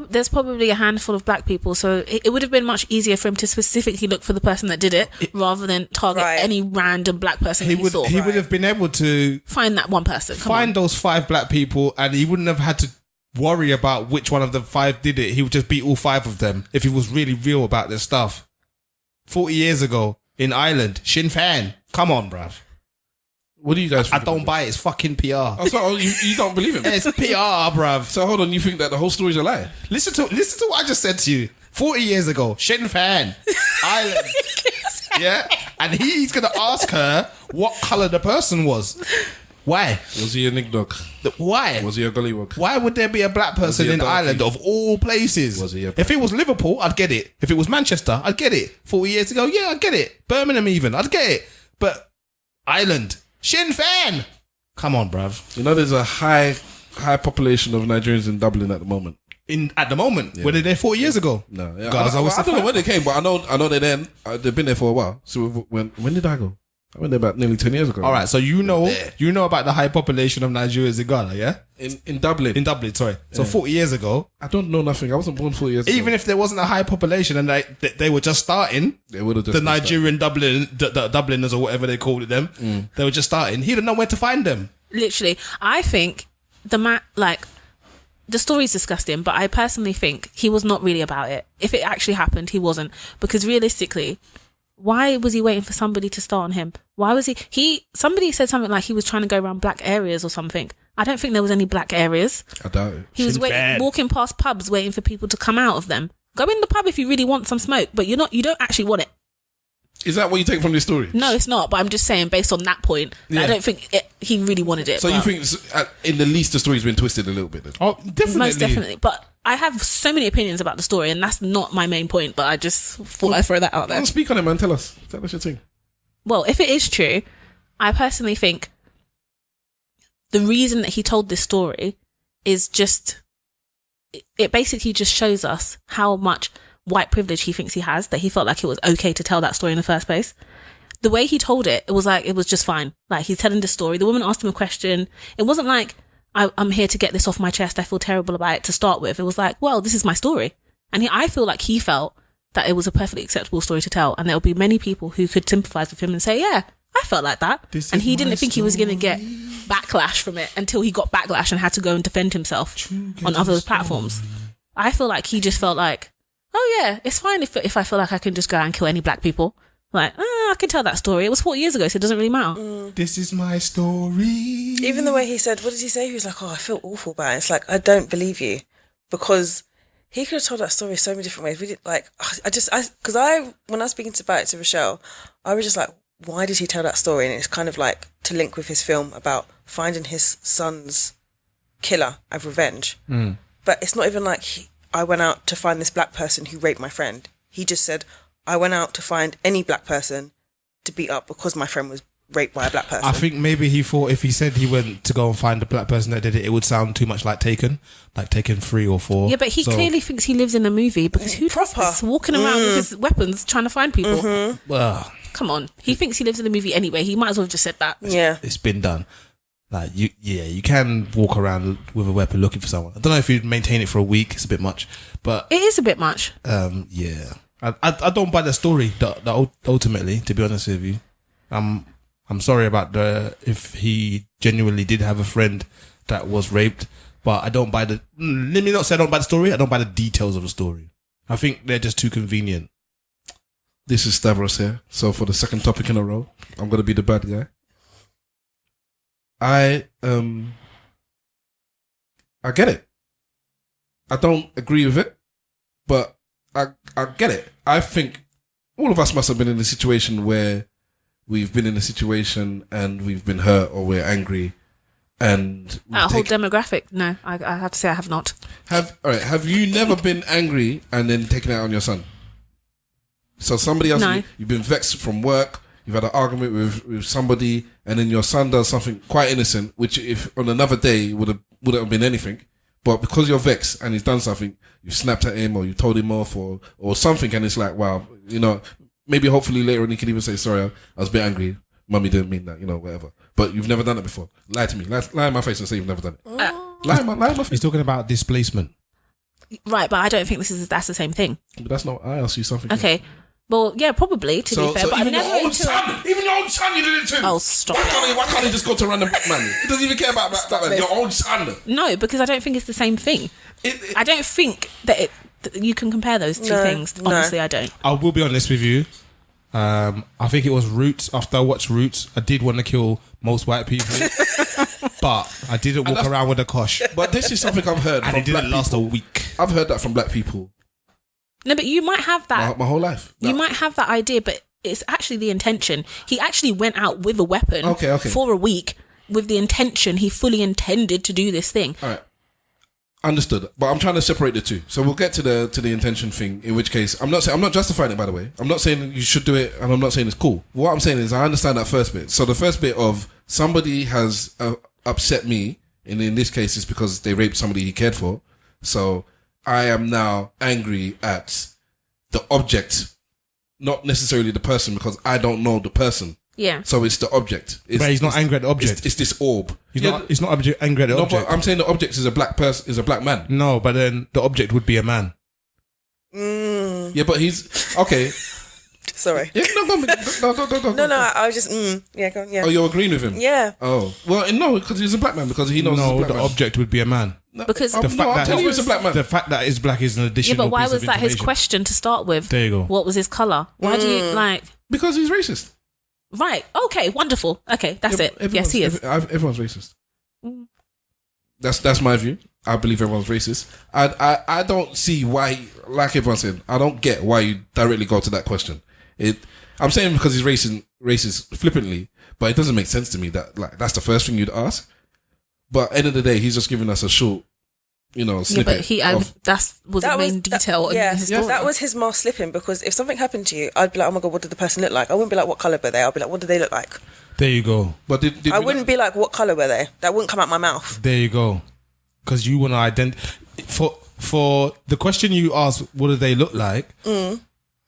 There's probably a handful of black people, so it would have been much easier for him to specifically look for the person that did it, rather than target Right. any random black person He he saw. would have been able to Find that one person. Come find on. those 5 black people, and he wouldn't have had to worry about which one of the 5 did it. He would just beat all 5 of them if he was really real about this stuff. 40 years ago in Ireland, Sinn Féin. Come on, bruv. What do you guys think? I don't buy it. It's fucking PR. Oh, so you don't believe him? It's PR, bruv. So hold on, you think that the whole story's a lie? Listen to what I just said to you. 40 years ago, Sinn Féin, Ireland. Yeah? And he's going to ask her what colour the person was. Why? Was he a nickdog? Why? Was he a gollywog? Why would there be a black person he a in darkie? Ireland of all places? Was he a If it was Liverpool, I'd get it. If it was Manchester, I'd get it. 40 years ago, yeah, I'd get it. Birmingham even, I'd get it. But Ireland, Sinn Féin. Come on, bruv. You know, there's a high population of Nigerians in Dublin at the moment. At the moment, were they there 40 years ago? No, yeah. Guys, I don't know when they came, but I know they're then. They've been there for a while. So when did I go? I went there about nearly 10 years ago. All right, so you know about the high population of Nigerians in Ghana, yeah? In Dublin. In Dublin, sorry. So 40 years ago, I don't know nothing. I wasn't born 40 years ago. even if there wasn't a high population and they were just starting, They would have just the been Nigerian Dubliners or whatever they called them, they were just starting. He didn't know where to find them. Literally, I think the story's disgusting, but I personally think he was not really about it. If it actually happened, he wasn't. Because realistically, why was he waiting for somebody to start on him? Why was somebody said something like he was trying to go around black areas or something. I don't think there was any black areas. I doubt it. He was walking past pubs waiting for people to come out of them. Go in the pub if you really want some smoke, but you don't actually want it. Is that what you take from this story? No, it's not. But I'm just saying, based on that point, Yeah. I don't think he really wanted it. So you but- think, in the least, the story's been twisted a little bit? Then? Oh, definitely. Most definitely. But I have so many opinions about the story, and that's not my main point. But I just thought I'd throw that out there. Well, speak on it, man. Tell us your thing. Well, if it is true, I personally think the reason that he told this story is just, it basically just shows us how much white privilege he thinks he has, that he felt like it was okay to tell that story in the first place. The way he told it, it was like, it was just fine. Like, he's telling the story. The woman asked him a question. It wasn't like, I'm here to get this off my chest. I feel terrible about it to start with. It was like, well, this is my story. And I feel like he felt that it was a perfectly acceptable story to tell. And there will be many people who could sympathize with him and say, yeah, I felt like that. And he didn't think he was going to get backlash from it until he got backlash and had to go and defend himself on other platforms. I feel like he just felt like, oh yeah, it's fine if I feel like I can just go out and kill any black people. Like, I can tell that story. It was 4 years ago, so it doesn't really matter. This is my story. Even the way he said, what did he say? He was like, oh, I feel awful about it. It's like, I don't believe you. Because he could have told that story so many different ways. We did, like, when I was speaking about it to Rochelle, I was just like, why did he tell that story? And it's kind of like to link with his film about finding his son's killer of revenge. But it's not even like I went out to find this black person who raped my friend. He just said, I went out to find any black person to beat up because my friend was raped by a black person. I think maybe he thought if he said he went to go and find the black person that did it, it would sound too much like Taken 3 or 4. Yeah, but he clearly thinks he lives in a movie, because who does this? Walking around with his weapons trying to find people. Well, Come on. He thinks he lives in the movie anyway. He might as well have just said that. Yeah. it's been done. Like you can walk around with a weapon looking for someone. I don't know if you'd maintain it for a week. It's a bit much, but It is a bit much. yeah. I don't buy the story. Ultimately, to be honest with you, I'm sorry about if he genuinely did have a friend that was raped, but I don't buy the. Let me not say I don't buy the story. I don't buy the details of the story. I think they're just too convenient. This is Stavros here. So for the second topic in a row, I'm gonna be the bad guy. I get it. I don't agree with it, but I get it. I think all of us must have been in a situation where we've been in a situation and we've been hurt or we're angry, and That whole demographic, no, I have to say I have not. Have you never been angry and then taken it out on your son? So somebody else, No. you've been vexed from work, you've had an argument with somebody, and then your son does something quite innocent, which if on another day wouldn't have been anything, but because you're vexed and he's done something, you snapped at him or you told him off or something, and it's like, wow, maybe hopefully later on he can even say, sorry, I was a bit angry, mummy didn't mean that, whatever. But you've never done it before. Lie to me, lie in my face and say you've never done it. Lie in my face. He's talking about displacement. Right, but I don't think that's the same thing. But that's not. I asked you something. Okay. Well, yeah, probably, to be fair. But I've even never your own into son, even your own son, you did it too. Oh, stop Why can't he just go to a random black man? He doesn't even care about black man. Your own son. No, because I don't think it's the same thing. I don't think that you can compare those two things. Honestly, I don't. I will be honest with you. I think it was Roots. After I watched Roots, I did want to kill most white people, but I didn't walk around with a kosh. But this is something I've heard, And from it didn't black last people. a week. I've heard that from black people No, but you might have that. my whole life. You might have that idea, but it's actually the intention. He actually went out with a weapon Okay. for a week with the intention. He fully intended to do this thing. All right. Understood, but I'm trying to separate the two. So we'll get to the intention thing. In which case, I'm not justifying it. By the way, I'm not saying you should do it, and I'm not saying it's cool. What I'm saying is, I understand that first bit. So the first bit of somebody has upset me, and in this case, it's because they raped somebody he cared for. So I am now angry at the object, not necessarily the person, because I don't know the person. Yeah. So it's the object. But he's not angry at the object. It's this orb. He's not angry at the No, object. but I'm saying the object is a black person, is a black man. No, but then the object would be a man. Yeah, but he's okay. Sorry. Yeah, no. No, I was just, yeah, go on, yeah. Oh, you're agreeing with him? Yeah. Oh, well, no, because he's a black man. Because he knows he's a No, black the man. object would be a man. Because I'm telling you, it's a black man. The fact that it's black is an yeah, additional but why piece was of that his information. question to start with? There you go. What was his color? Why do you like? Because he's racist. Right. Okay. Wonderful. Okay, that's it. Yes, he is. Everyone's racist. That's my view. I believe everyone's racist. I don't see why, like everyone said, I don't get why you directly go to that question. I'm saying because he's racist flippantly, but it doesn't make sense to me that like that's the first thing you'd ask. But end of the day, he's just giving us a short, snippet. Yeah, but that was the main detail. Yeah, in his story. that was his mask slipping, because if something happened to you, I'd be like, oh my God, what did the person look like? I wouldn't be like, what colour were they? I'd be like, what did they look like? There you go. But did I wouldn't be like, what colour were they? That wouldn't come out my mouth. There you go. Because you want to identify. For the question you asked, what do they look like?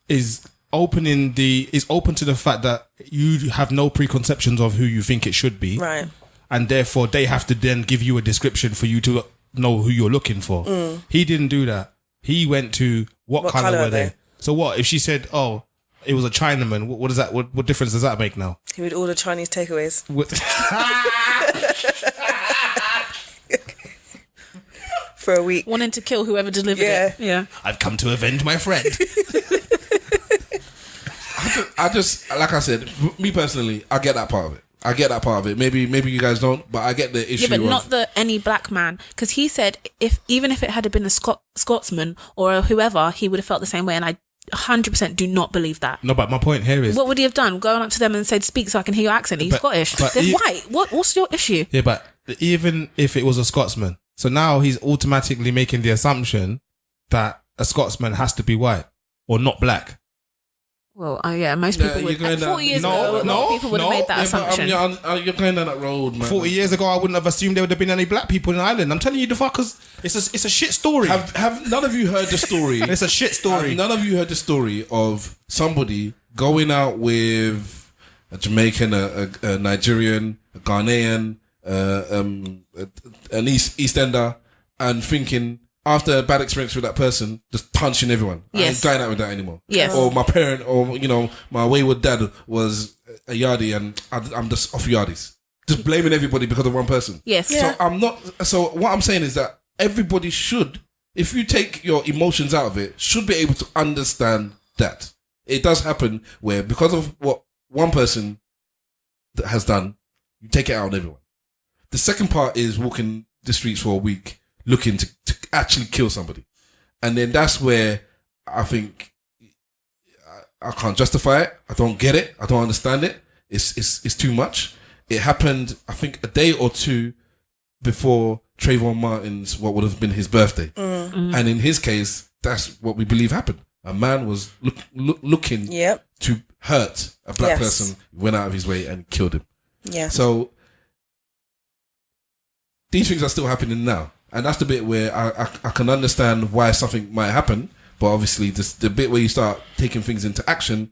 Is open to the fact that you have no preconceptions of who you think it should be. Right. And therefore they have to then give you a description for you to know who you're looking for. He didn't do that. He went to what colour were they? So what if she said, oh, it was a Chinaman? What does that? What difference does that make now? He would order Chinese takeaways. For a week. Wanting to kill whoever delivered it. Yeah. I've come to avenge my friend. I just like I said, me personally, I get that part of it. Maybe you guys don't, but I get the issue. Yeah, but not any black man, because he said even if it had been a Scotsman or whoever, he would have felt the same way, and I 100% do not believe that. No, but my point here is, what would he have done? Going up to them and said, "Speak so I can hear your accent." Are you Scottish? They're white. What's your issue? Yeah, but even if it was a Scotsman, so now he's automatically making the assumption that a Scotsman has to be white or not black. Well, yeah, most people would. 40 years ago, a lot of people would have made that assumption. You're going down that road, man. 40 years ago, I wouldn't have assumed there would have been any black people in Ireland. I'm telling you, the fuckers, it's a shit story. Have none of you heard the story? It's a shit story. Have none of you heard the story of somebody going out with a Jamaican, a Nigerian, a Ghanaian, an East Ender, and thinking, after a bad experience with that person, just punching everyone. Yes. I ain't going out with that anymore. Yes. Or my parent, or my wayward dad was a yardie, and I'm just off yardies. Just blaming everybody because of one person. Yes. Yeah. So what I'm saying is that everybody should, if you take your emotions out of it, should be able to understand that it does happen where because of what one person has done, you take it out on everyone. The second part is walking the streets for a week looking to actually kill somebody. And then that's where I think I can't justify it. I don't get it. I don't understand it. It's too much. It happened, I think, a day or two before Trayvon Martin's, what would have been his birthday. And in his case, that's what we believe happened. A man was looking to hurt a black person, went out of his way and killed him. Yeah. So these things are still happening now. And that's the bit where I can understand why something might happen, but obviously the bit where you start taking things into action,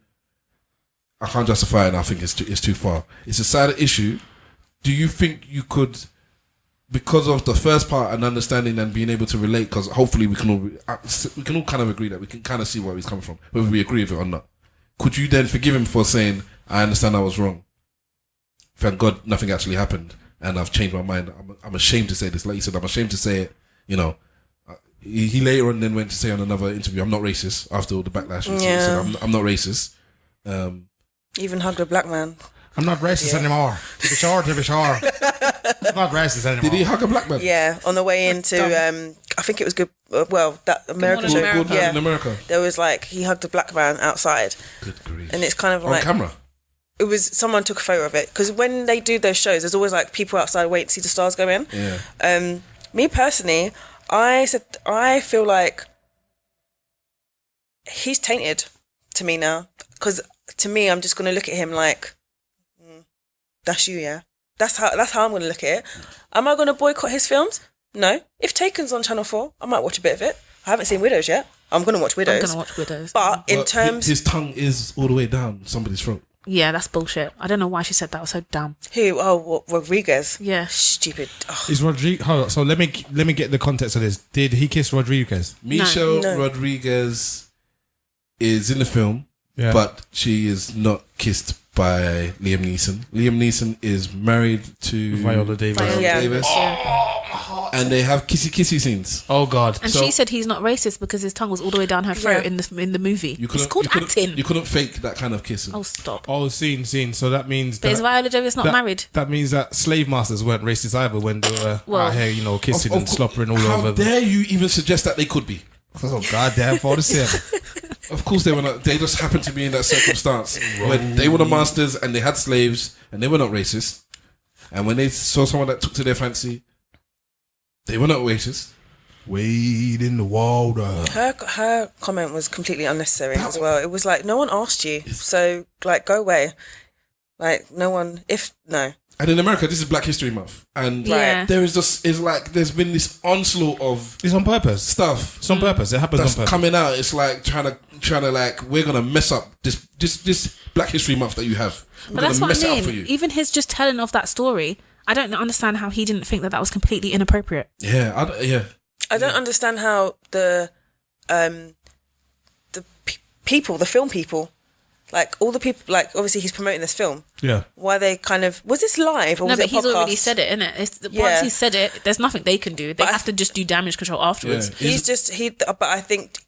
I can't justify it, and I think it's too far. It's a sad issue. Do you think you could, because of the first part and understanding and being able to relate, because hopefully we can all kind of agree that we can kind of see where he's coming from, whether we agree with it or not. Could you then forgive him for saying, I understand I was wrong. Thank God nothing actually happened. And I've changed my mind. I'm ashamed to say this. Like you said, I'm ashamed to say it. He later on then went to say on another interview, I'm not racist, after all the backlash. He said, I'm not racist. Even hugged a black man. I'm not racist anymore. To be sure. I'm not racist anymore. Did he hug a black man? Yeah, on the way into, I think it was good. That American show. Good in America. There was he hugged a black man outside. Good grief. And it's kind of on camera. It was, someone took a photo of it, because when they do those shows, there's always people outside waiting to see the stars go in. Yeah. Me personally, I feel like he's tainted to me now, because to me, I'm just going to look at him like, that's you, yeah. That's how I'm going to look at it. Am I going to boycott his films? No. If Taken's on Channel 4, I might watch a bit of it. I haven't seen Widows yet. I'm going to watch Widows. But in terms, his tongue is all the way down somebody's throat. Yeah, that's bullshit. I don't know why she said that. It was so dumb. Who? Oh, what, Rodriguez? Yeah. Stupid. Oh. Is Rodriguez? Hold on. So let me get the context of this. Did he kiss Rodriguez? Michelle Rodriguez is in the film, but she is not kissed by Liam Neeson. Liam Neeson is married to Viola Davis. And they have kissy scenes. Oh God! And she said he's not racist because his tongue was all the way down her throat in the movie. It's called acting. You couldn't fake that kind of kissing. Oh, stop. Oh, scene. So that means but is Viola Davis not married? That means that slave masters weren't racist either when they were out here, kissing and sloppering all over. How dare you even suggest that they could be? Oh goddamn! For the same. Of course they were not. They just happened to be in that circumstance where they were the masters and they had slaves and they were not racist. And when they saw someone that took to their fancy, they were not racist. Wade in the water. Her comment was completely unnecessary as well. It was like, no one asked you, so like go away. Like no one. No. And in America, this is Black History Month, and Yeah. there is just it's like there's been this onslaught of It's on purpose. stuff It's on purpose. It happens that's on purpose. coming out. It's like trying to like we're gonna mess up this Black History Month that you have. We're But that's gonna what mess it I up for mean. you. Even his just telling of that story, I don't understand how he didn't think that was completely inappropriate. Yeah, I don't understand how the film people, like all the people, like obviously he's promoting this film. Yeah. Why they kind of was this live or No, was but it a he's podcast? already said it, innit? Yeah. Once he said it, there's nothing they can do. They But have to just do damage control afterwards. Yeah. But I think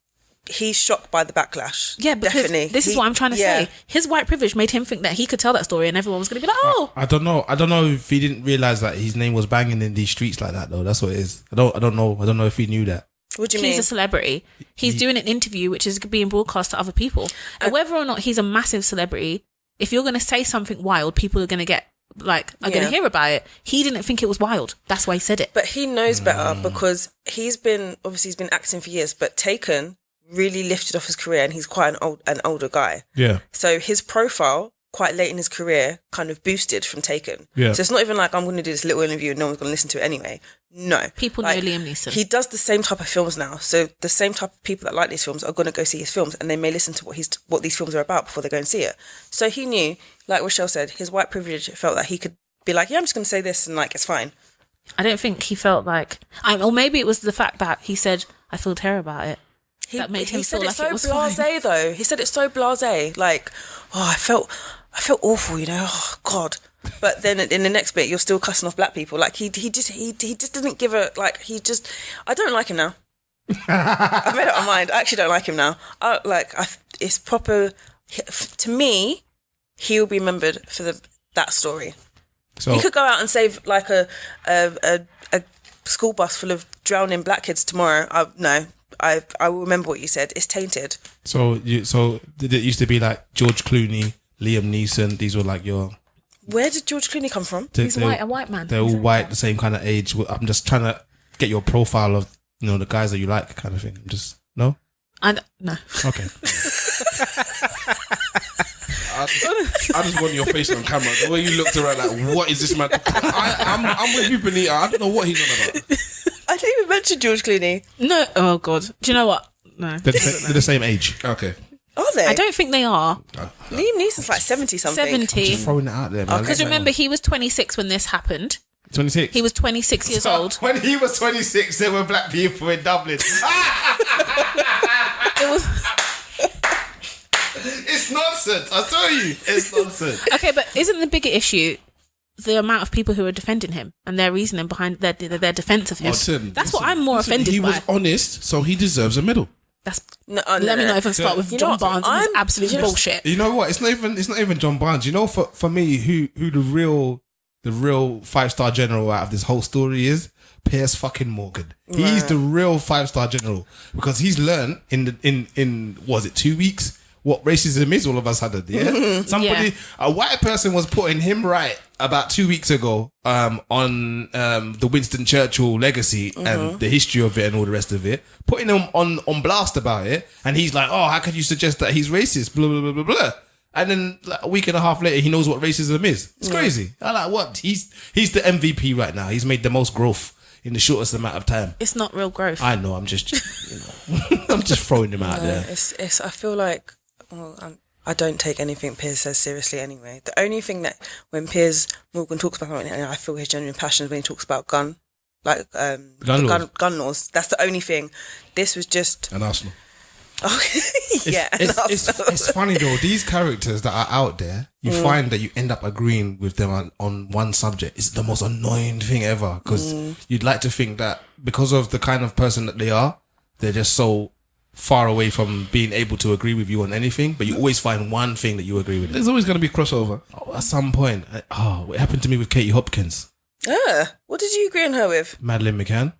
he's shocked by the backlash. Yeah, because definitely. this is what I'm trying to say. His white privilege made him think that he could tell that story and everyone was going to be like, oh. I don't know. I don't know if he didn't realize that his name was banging in these streets like that though. That's what it is. I don't know. I don't know if he knew that. What do you He's mean? a celebrity. He's doing an interview which is being broadcast to other people. And whether or not he's a massive celebrity, if you're going to say something wild, people are going to going to hear about it. He didn't think it was wild. That's why he said it. But he knows better because he's been acting for years, but Taken really lifted off his career and he's quite an older guy. Yeah. So his profile quite late in his career kind of boosted from Taken. Yeah. So it's not even like I'm going to do this little interview and no one's going to listen to it anyway. No. People know Liam Neeson. He does the same type of films now. So the same type of people that like these films are going to go see his films and they may listen to what these films are about before they go and see it. So he knew, like Rochelle said, his white privilege felt that he could be like, yeah, I'm just going to say this and like, it's fine. I don't think he felt like... or maybe it was the fact that he said, I feel terrible about it. That made him feel like it was fine. He said it so blasé though. He said it so blasé. Like, oh, I felt awful, you know. Oh God. But then in the next bit, you're still cussing off black people. Like he just didn't give a like. I don't like him now. I've made up my mind. I actually don't like him now. It's proper. To me, he will be remembered for that story. So He could go out and save like a school bus full of drowning black kids tomorrow. I will remember what you said. It's tainted. So did it used to be like George Clooney, Liam Neeson? These were like your. Where did George Clooney come from? He's a white man. They're all white, the same kind of age. I'm just trying to get your profile of the guys that you like, kind of thing. No. No. Okay. I just want your face on camera. The way you looked around, like, what is this man? I'm with you, Benita. I don't know what he's on about. I didn't even mention George Clooney. No. Oh, God. Do you know what? No. They're the same age. Okay. Are they? I don't think they are. Liam Neeson's like 70-something. 70. Just throwing it out there, man. Because remember, he was 26 when this happened. 26. He was 26 years old. When he was 26, there were black people in Dublin. It's nonsense. I tell you, it's nonsense. Okay, but isn't the bigger issue the amount of people who are defending him and their reasoning behind their defense of him? That's what I'm more offended He by. was honest, so he deserves a medal. Let me not even start with John Barnes and his absolute bullshit. You know what? It's not even John Barnes. You know, for me, who the real 5-star general out of this whole story is Piers fucking Morgan. He's the real 5-star general because he's learned in was it 2 weeks what racism is all of a sudden. Yeah, a white person was putting him right about 2 weeks ago on the Winston Churchill legacy and the history of it and all the rest of it, putting him on blast about it, and he's like, oh, how could you suggest that he's racist? Blah blah blah blah blah. And then like, a week and a half later, he knows what racism is. It's crazy. I like what he's the MVP right now. He's made the most growth in the shortest amount of time. It's not real growth. I know. I'm just, I'm just throwing him out there. It's. I feel like, I don't take anything Piers says seriously anyway. The only thing that when Piers Morgan talks about something, I feel his genuine passion when he talks about gun laws. That's the only thing. This was just And Arsenal. It's funny though. These characters that are out there, you find that you end up agreeing with them on one subject. It's the most annoying thing ever because you'd like to think that because of the kind of person that they are, they're just so far away from being able to agree with you on anything. But you always find one thing that you agree with. There's always going to be crossover. At some point, what happened to me with Katie Hopkins? What did you agree on her with? Madeleine McCann.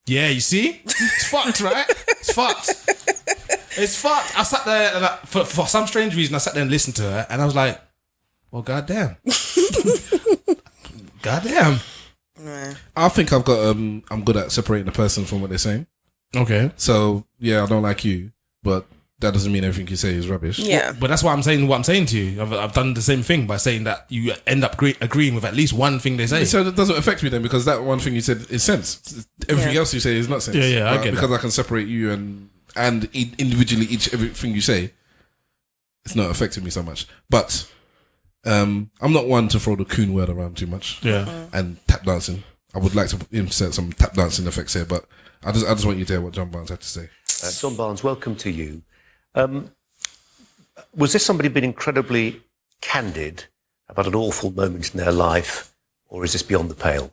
Yeah, you see? It's fucked, right? It's fucked. It's fucked. I sat there and for some strange reason, I sat there and listened to her, and I was like, "Well, goddamn, goddamn." I think I've got. I'm good at separating the person from what they're saying. Okay, So yeah, I don't like you, but that doesn't mean everything you say is rubbish. Yeah. but that's why I'm saying what I'm saying to you. I've done the same thing by saying that you end up agreeing with at least one thing they say. So that doesn't affect me then, because that one thing you said is sense. Everything Yeah. else you say is not sense. Yeah, I But get because that. I can separate you and individually everything you say, it's not affecting me so much. But I'm not one to throw the coon word around too much. Yeah. And tap dancing. I would like to insert some tap dancing effects here, but I just want you to hear what John Barnes had to say. John Barnes, welcome to you. Was this somebody being incredibly candid about an awful moment in their life, or is this beyond the pale?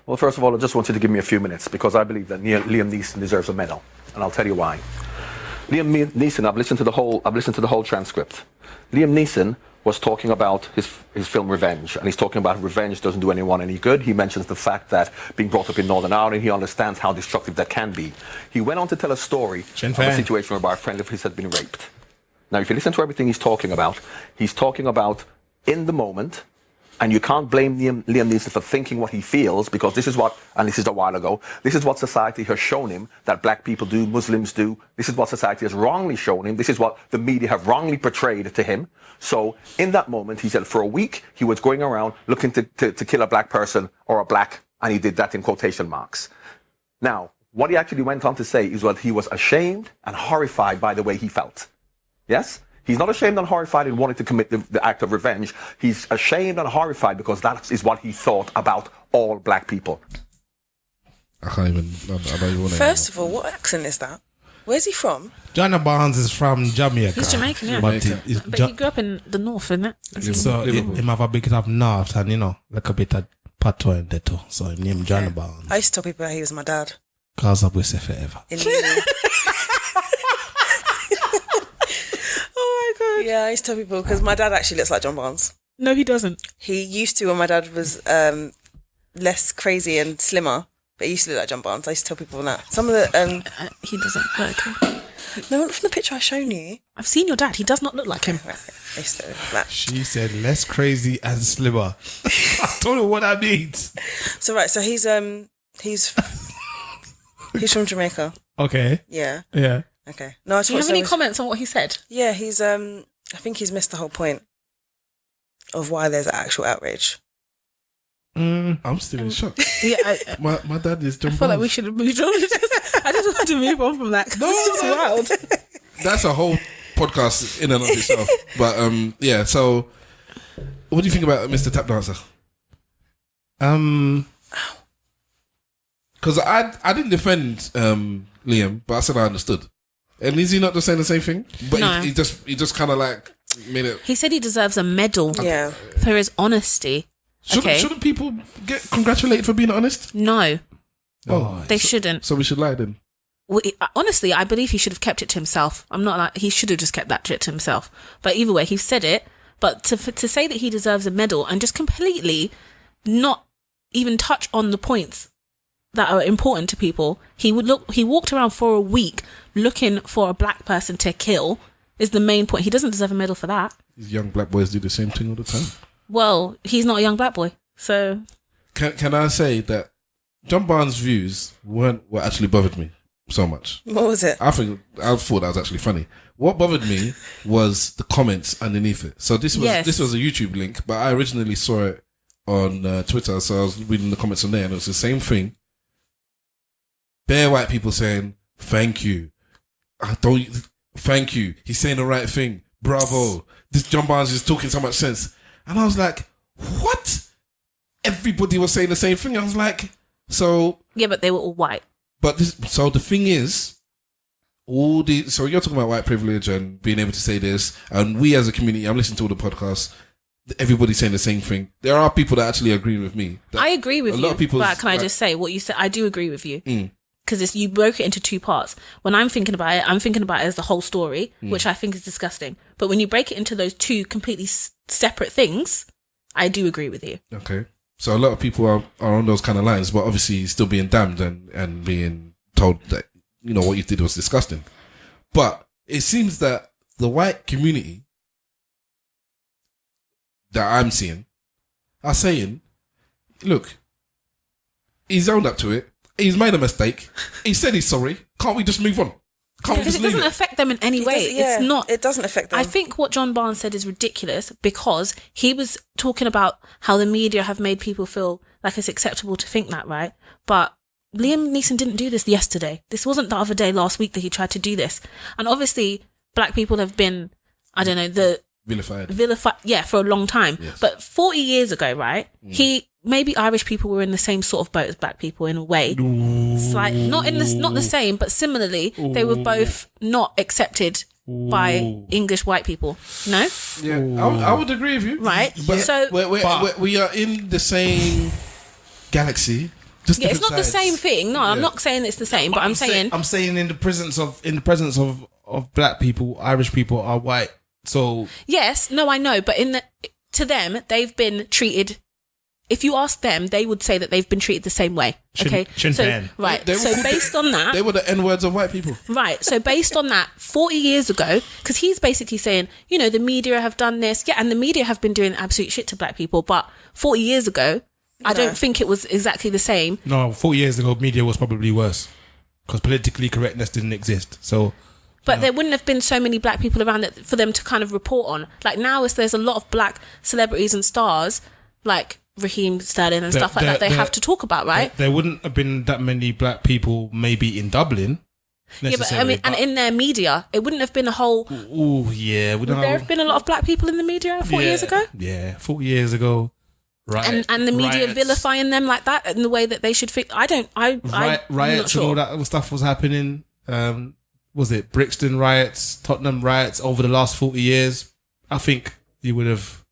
Well, first of all, I just want you to give me a few minutes, because I believe that Liam Neeson deserves a medal, and I'll tell you why. Liam Neeson, I've listened to the whole transcript. Liam Neeson was talking about his film Revenge, and he's talking about revenge doesn't do anyone any good. He mentions the fact that being brought up in Northern Ireland, he understands how destructive that can be. He went on to tell a story of a situation whereby a friend of his had been raped. Now, if you listen to everything he's talking about in the moment, and you can't blame Liam Neeson for thinking what he feels, because this is what, and this is a while ago, this is what society has shown him that black people do, Muslims do. This is what society has wrongly shown him. This is what the media have wrongly portrayed to him. So in that moment, he said for a week, he was going around looking to kill a black person or a black, and he did that in quotation marks. Now, what he actually went on to say is that he was ashamed and horrified by the way he felt. Yes? He's not ashamed and horrified in wanting to commit the act of revenge. He's ashamed and horrified because that is what he thought about all black people. I don't even want to. First of all, what accent is that? Where's he from? John Barnes is from Jamaica. He's Jamaican, yeah. But But he grew up in the north, isn't it? so he have a bit of north and, like a bit of patois in there too. So his name John Barnes. I used to tell people that he was my dad. Cause of we say forever. In uni. Oh my god. Yeah, I used to tell people, because my dad actually looks like John Barnes. No, he doesn't. He used to when my dad was less crazy and slimmer, but he used to look like John Barnes. I used to tell people that. Some of the He doesn't look. no, from the picture I shown you. I've seen your dad. He does not look like him. Right, I used to that. She said less crazy and slimmer. I don't know what that means. So right, so he's from Jamaica. Okay. Yeah. Yeah. Okay. No, I just Do you want have to any comments on what he said? Yeah, he's I think he's missed the whole point of why there's actual outrage. I'm still in shock. Yeah, My dad is John I feel like we Barnes. should have moved on. I just want to move on from that. No, it's wild. That's a whole podcast in and of itself. But yeah. So, what do you think about Mr. Tap Dancer? Because I didn't defend Liam, but I said I understood. And is he not just saying the same thing? But No. he just kind of like made it. He said he deserves a medal Yeah. for his honesty. Shouldn't people get congratulated for being honest? No, Oh, they shouldn't. so we should lie then. Honestly, I believe he should have kept it to himself. I'm not like he should have just kept that shit to himself. But either way, he said it. But to say that he deserves a medal and just completely not even touch on the points that are important to people, he walked around for a week looking for a black person to kill is the main point. He doesn't deserve a medal for that. These young black boys do the same thing all the time. Well, he's not a young black boy, so Can I say that John Barnes' views weren't what actually bothered me so much. What was it? I thought that was actually funny. What bothered me was the comments underneath it. So this was a YouTube link, but I originally saw it on Twitter, so I was reading the comments on there, and it was the same thing. Bare white people saying, "Thank you, thank you. He's saying the right thing. Bravo. This John Barnes is talking so much sense." And I was like, "What?" Everybody was saying the same thing. I was like, "So yeah, but they were all white." But so the thing is, so you're talking about white privilege and being able to say this, and we as a community, I'm listening to all the podcasts, everybody's saying the same thing. There are people that actually agree with me. I agree with you. A lot of people. But can I just say what you said? I do agree with you. Because you broke it into two parts. When I'm thinking about it as the whole story, which I think is disgusting. But when you break it into those two completely separate things, I do agree with you. Okay. So a lot of people are on those kind of lines, but obviously still being damned and being told that, what you did was disgusting. But it seems that the white community that I'm seeing are saying, look, he's owned up to it. He's made a mistake. He said he's sorry. Can't we just move on? Can't we Because just it leave doesn't it? affect them in any way. It's not. It doesn't affect them. I think what John Barnes said is ridiculous because he was talking about how the media have made people feel like it's acceptable to think that, right? But Liam Neeson didn't do this yesterday. This wasn't the other day last week that he tried to do this. And obviously, black people have been, I don't know, vilified, yeah, for a long time. Yes. But 40 years ago, right? Maybe Irish people were in the same sort of boat as black people in a way. It's like not the same, but similarly, they were both not accepted by English white people. No? Yeah, I would agree with you. Right. But So we are in the same galaxy. Just yeah, it's not different the sides. same thing. No, I'm not saying it's the same, but I'm saying I'm saying in the presence of black people, Irish people are white. So yes, no, I know, but to them, they've been treated. If you ask them, they would say that they've been treated the same way. Okay, right. They were So called based on that, they were the N-words of white people. right. So based on that, 40 years ago, because he's basically saying, you know, the media have done this, yeah, and the media have been doing absolute shit to black people, but 40 years ago, I don't think it was exactly the same. no, 40 years ago, media was probably worse because politically correctness didn't exist. So. But there wouldn't have been so many black people around for them to kind of report on. Like now, there's a lot of black celebrities and stars, like Raheem Sterling and stuff like that. They have to talk about, right? There wouldn't have been that many black people maybe in Dublin. Yeah, but I mean, and in their media, it wouldn't have been a whole. Oh yeah, Would there have been a lot of black people in the media 40 years ago? Yeah, 40 years ago. Right. And the media vilifying them like that in the way that they should think. I'm not riots sure. and all that other stuff was happening. Was it Brixton riots, Tottenham riots over the last 40 years? I think you would have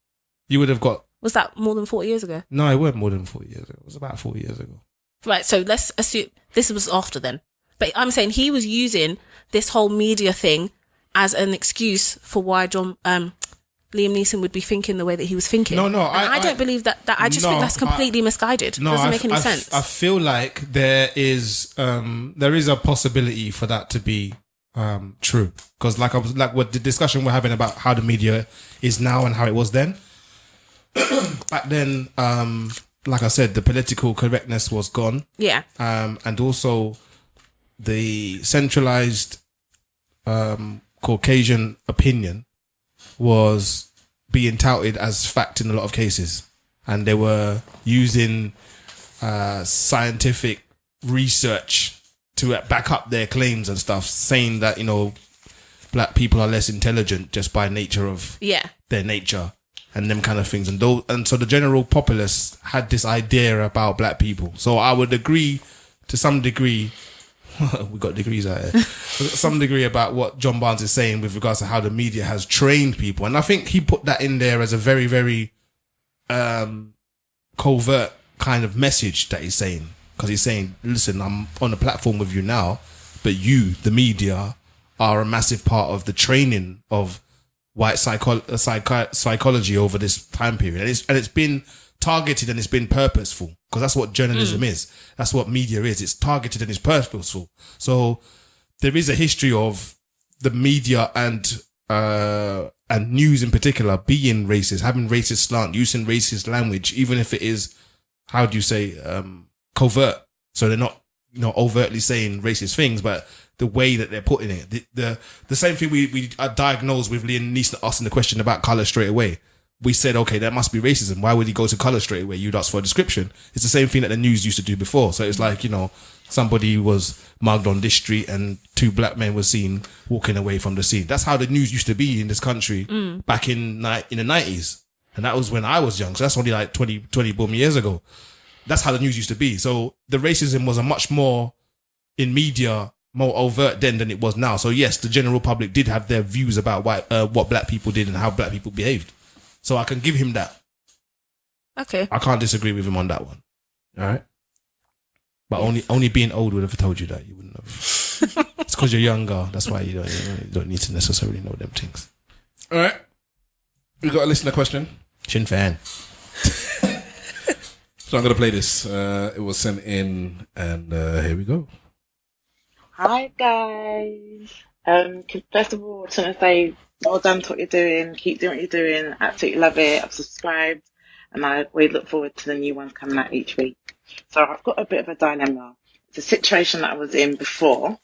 got. Was that more than 40 years ago? No, it weren't more than 40 years ago. It was about 40 years ago. Right, so let's assume this was after then. But I'm saying he was using this whole media thing as an excuse for why Liam Neeson would be thinking the way that he was thinking. No, I don't believe that. I just think that's completely misguided. No, doesn't make any sense. I feel like there is a possibility for that to be true, because like what the discussion we're having about how the media is now and how it was then. Back then, like I said, the political correctness was gone. Yeah. And also the centralized Caucasian opinion was being touted as fact in a lot of cases, and they were using scientific research to back up their claims and stuff, saying that, you know, black people are less intelligent just by nature of their nature and them kind of things. And so the general populace had this idea about black people. So I would agree to some degree, we got degrees out here, some degree about what John Barnes is saying with regards to how the media has trained people. And I think he put that in there as a very, very covert kind of message that he's saying. Because he's saying, listen, I'm on a platform with you now, but you, the media, are a massive part of the training of white psychology over this time period. And it's been targeted and it's been purposeful, because that's what journalism is. That's what media is. It's targeted and it's purposeful. So there is a history of the media and news in particular being racist, having racist slant, using racist language, even if it is, how do you say, covert. So they're not, you know, overtly saying racist things, but the way that they're putting it, the same thing we are diagnosed with Liam Neeson asking the question about colour straight away. We said, okay, that must be racism. Why would he go to colour straight away? You'd ask for a description. It's the same thing that the news used to do before. So it's like, you know, somebody was mugged on this street and 2 black men were seen walking away from the scene. That's how the news used to be in this country back in the 90s. And that was when I was young. So that's only like 20 boom years ago. That's how the news used to be. So the racism was a much more in media, more overt then than it was now. So yes, the general public did have their views about what black people did and how black people behaved. So I can give him that. Okay. I can't disagree with him on that one. All right. But only being old would have told you that. You wouldn't have. It's because you're younger. That's why you don't need to necessarily know them things. All right. We got a listener question. Sinn Féin. So I'm going to play this. It was sent in, and here we go. Hi guys. First of all, I just want to say, well done to what you're doing. Keep doing what you're doing. Absolutely love it. I've subscribed, and I always look forward to the new ones coming out each week. So I've got a bit of a dilemma. It's a situation that I was in before,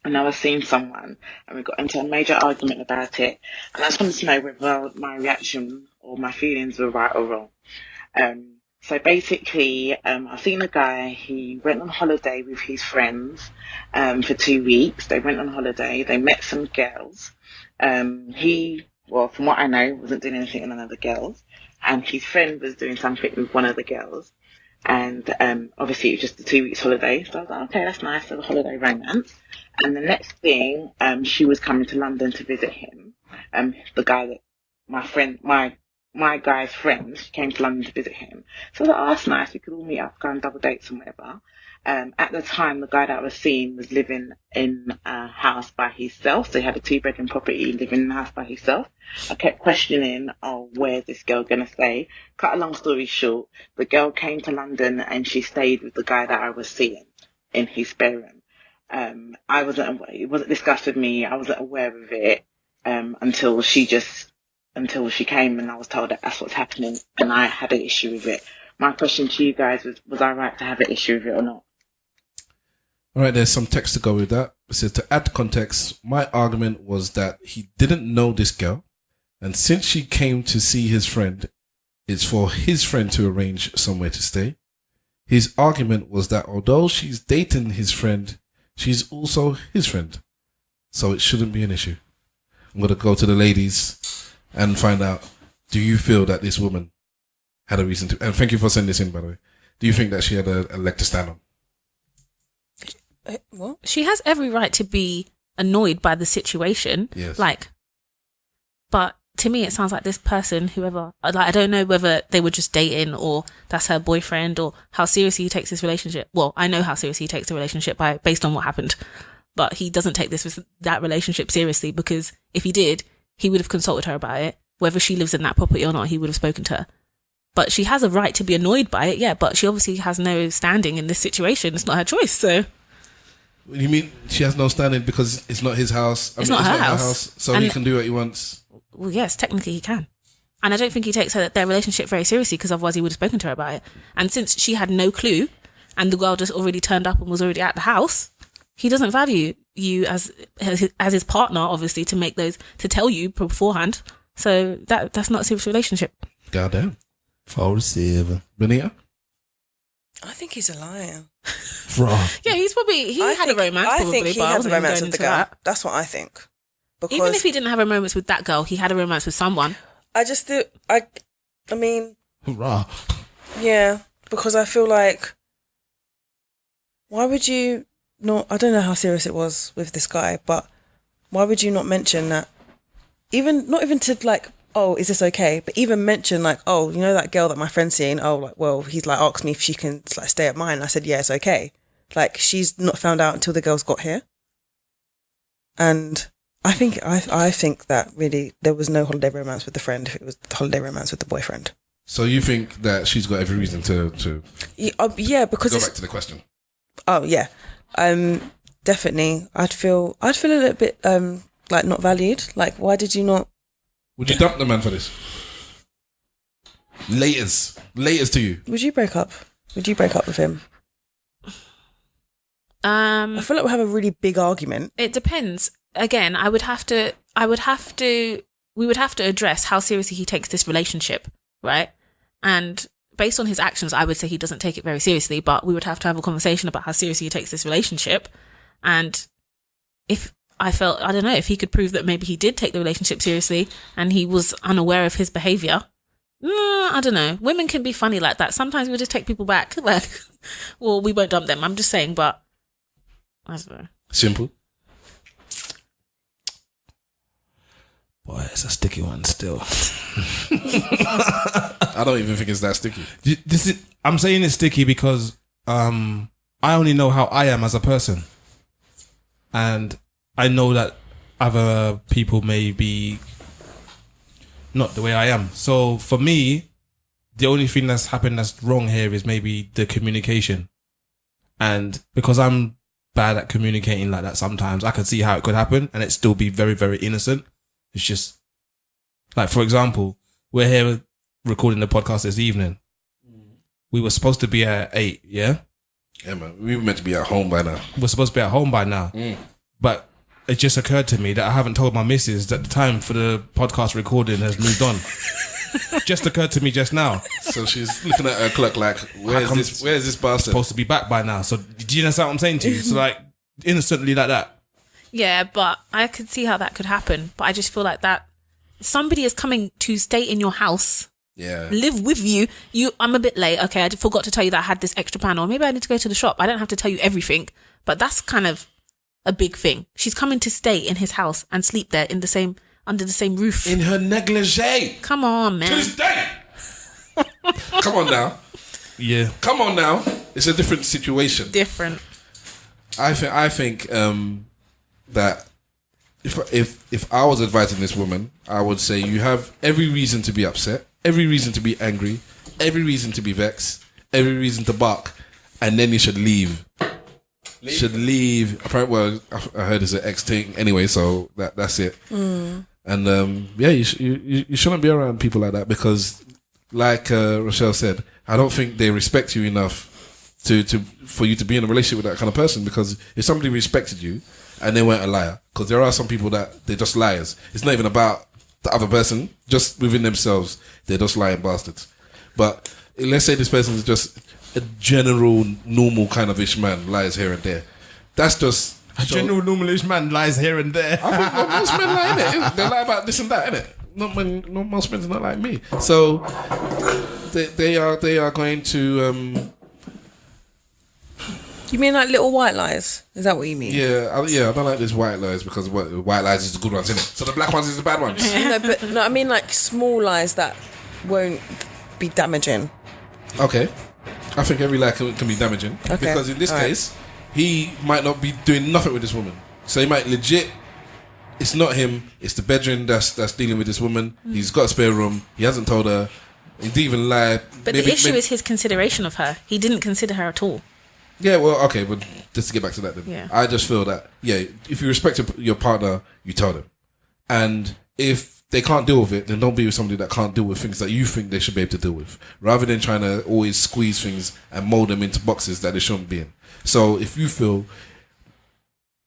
and I was seeing someone, and we got into a major argument about it. And I just wanted to know whether my reaction or my feelings were right or wrong. So basically, I've seen a guy, he went on holiday with his friends for 2 weeks. They went on holiday, they met some girls. Well, from what I know, wasn't doing anything with none of the girls. And his friend was doing something with one of the girls. And obviously it was just a 2 weeks holiday. So I was like, okay, that's nice, so the holiday romance. And the next thing, she was coming to London to visit him. The guy that my guy's friend, she came to London to visit him. So I was like, oh, that's nice. We could all meet up, go on double dates and whatever. At the time, the guy that I was seeing was living in a house by himself. So he had a 2-bedroom property, living in a house by himself. I kept questioning, oh, where's this girl going to stay? Cut a long story short, the girl came to London and she stayed with the guy that I was seeing in his spare room. It wasn't discussed with me. I wasn't aware of it until she came and I was told that that's what's happening, and I had an issue with it. My question to you guys was I right to have an issue with it or not? All right, there's some text to go with that. It says, to add context, my argument was that he didn't know this girl, and since she came to see his friend, it's for his friend to arrange somewhere to stay. His argument was that although she's dating his friend, she's also his friend, so it shouldn't be an issue. I'm going to go to the ladies and find out, do you feel that this woman had a reason to, and thank you for sending this in, by the way, do you think that she had a leg to stand on? What? She has every right to be annoyed by the situation. Yes. But to me, it sounds like this person, whoever, I don't know whether they were just dating or that's her boyfriend or how seriously he takes this relationship. Well, I know how seriously he takes the relationship based on what happened, but he doesn't take that relationship seriously, because if he did, he would have consulted her about it. Whether she lives in that property or not, he would have spoken to her. But she has a right to be annoyed by it, yeah, but she obviously has no standing in this situation. It's not her choice, so. You mean she has no standing because it's not his house? It's not her house. So he can do what he wants? Well, yes, technically he can. And I don't think he takes their relationship very seriously, because otherwise he would have spoken to her about it. And since she had no clue and the girl just already turned up and was already at the house, he doesn't value you as his partner, obviously, to tell you beforehand. So that's not a serious relationship. Goddamn. 47. Benita? I think he's a liar. Yeah, he had a romance. I probably, think he but I had a wasn't romance going with the into girl. that. That's what I think. Because Even if he didn't have a romance with that girl, he had a romance with someone. I just do. I mean, Hurrah. yeah, because I feel like, why would you not? I don't know how serious it was with this guy, but why would you not mention that? Not even to like, oh, is this okay? But even mention like, oh, you know that girl that my friend's seeing? Oh, like, well, he's like asked me if she can like stay at mine. I said, yeah, it's okay. Like, she's not found out until the girls got here. And I think that really there was no holiday romance with the friend if it was the holiday romance with the boyfriend. So you think that she's got every reason to yeah, because go back to the question. Oh yeah, definitely. I'd feel a little bit like not valued. Like, why did you not? Would you dump the man for this? Laters to you. Would you break up? Would you break up with him? I feel like we'll have a really big argument. It depends. Again, we would have to address how seriously he takes this relationship, right? And based on his actions, I would say he doesn't take it very seriously, but we would have to have a conversation about how seriously he takes this relationship. And if I don't know, if he could prove that maybe he did take the relationship seriously and he was unaware of his behavior, I don't know. Women can be funny like that. Sometimes we just take people back. Like, well, we won't dump them. I'm just saying, but I don't know. Simple. Boy, it's a sticky one still. I don't even think it's that sticky. I'm saying it's sticky because I only know how I am as a person. And I know that other people may be not the way I am. So for me, the only thing that's happened that's wrong here is maybe the communication. And because I'm bad at communicating like that sometimes. I can see how it could happen and it still be very, very innocent. It's just like, for example, we're here recording the podcast this evening. We were supposed to be at 8, yeah? Yeah, man. We were meant to be at home by now. We're supposed to be at home by now. But it just occurred to me that I haven't told my missus that the time for the podcast recording has moved on. Just occurred to me just now. So she's looking at her clock like, where's this bastard? Supposed to be back by now. So do you understand what I'm saying to you? So like, innocently like that. Yeah, but I could see how that could happen. But I just feel like that somebody is coming to stay in your house. Yeah. Live with you. I'm a bit late. Okay, I forgot to tell you that I had this extra pan, or maybe I need to go to the shop. I don't have to tell you everything, but that's kind of a big thing. She's coming to stay in his house and sleep there under the same roof. In her negligee. Come on, man. To this day. Come on now. Yeah. Come on now. It's a different situation. Different. I think that if I was advising this woman, I would say you have every reason to be upset, every reason to be angry, every reason to be vexed, every reason to bark, and then you should leave. Should leave. Apparently, well, I heard it's an ex thing anyway, so that's it. And you shouldn't be around people like that because, like Rochelle said, I don't think they respect you enough for you to be in a relationship with that kind of person. Because if somebody respected you and they weren't a liar, because there are some people that they're just liars. It's not even about the other person, just within themselves, they're just lying bastards. But let's say this person is just a general, normal kind of ish man, lies here and there. That's just a general, normalish man lies here and there. I think most men lie, innit? They lie about this and that, innit? Most men are not like me. So they are going to. You mean like little white lies? Is that what you mean? Yeah, I don't like these white lies because white lies is the good ones, innit? So the black ones is the bad ones. No, I mean like small lies that won't be damaging. Okay. I think every lie can be damaging. Okay. Because in this case, he might not be doing nothing with this woman. So he might legit, it's not him, it's the bedroom that's dealing with this woman. He's got a spare room, he hasn't told her, he didn't even lie. But the issue is his consideration of her. He didn't consider her at all. Yeah, well, okay, but just to get back to that then. Yeah. I just feel that, if you respect your partner, you tell them. And if they can't deal with it, then don't be with somebody that can't deal with things that you think they should be able to deal with. Rather than trying to always squeeze things and mold them into boxes that they shouldn't be in. So if you feel,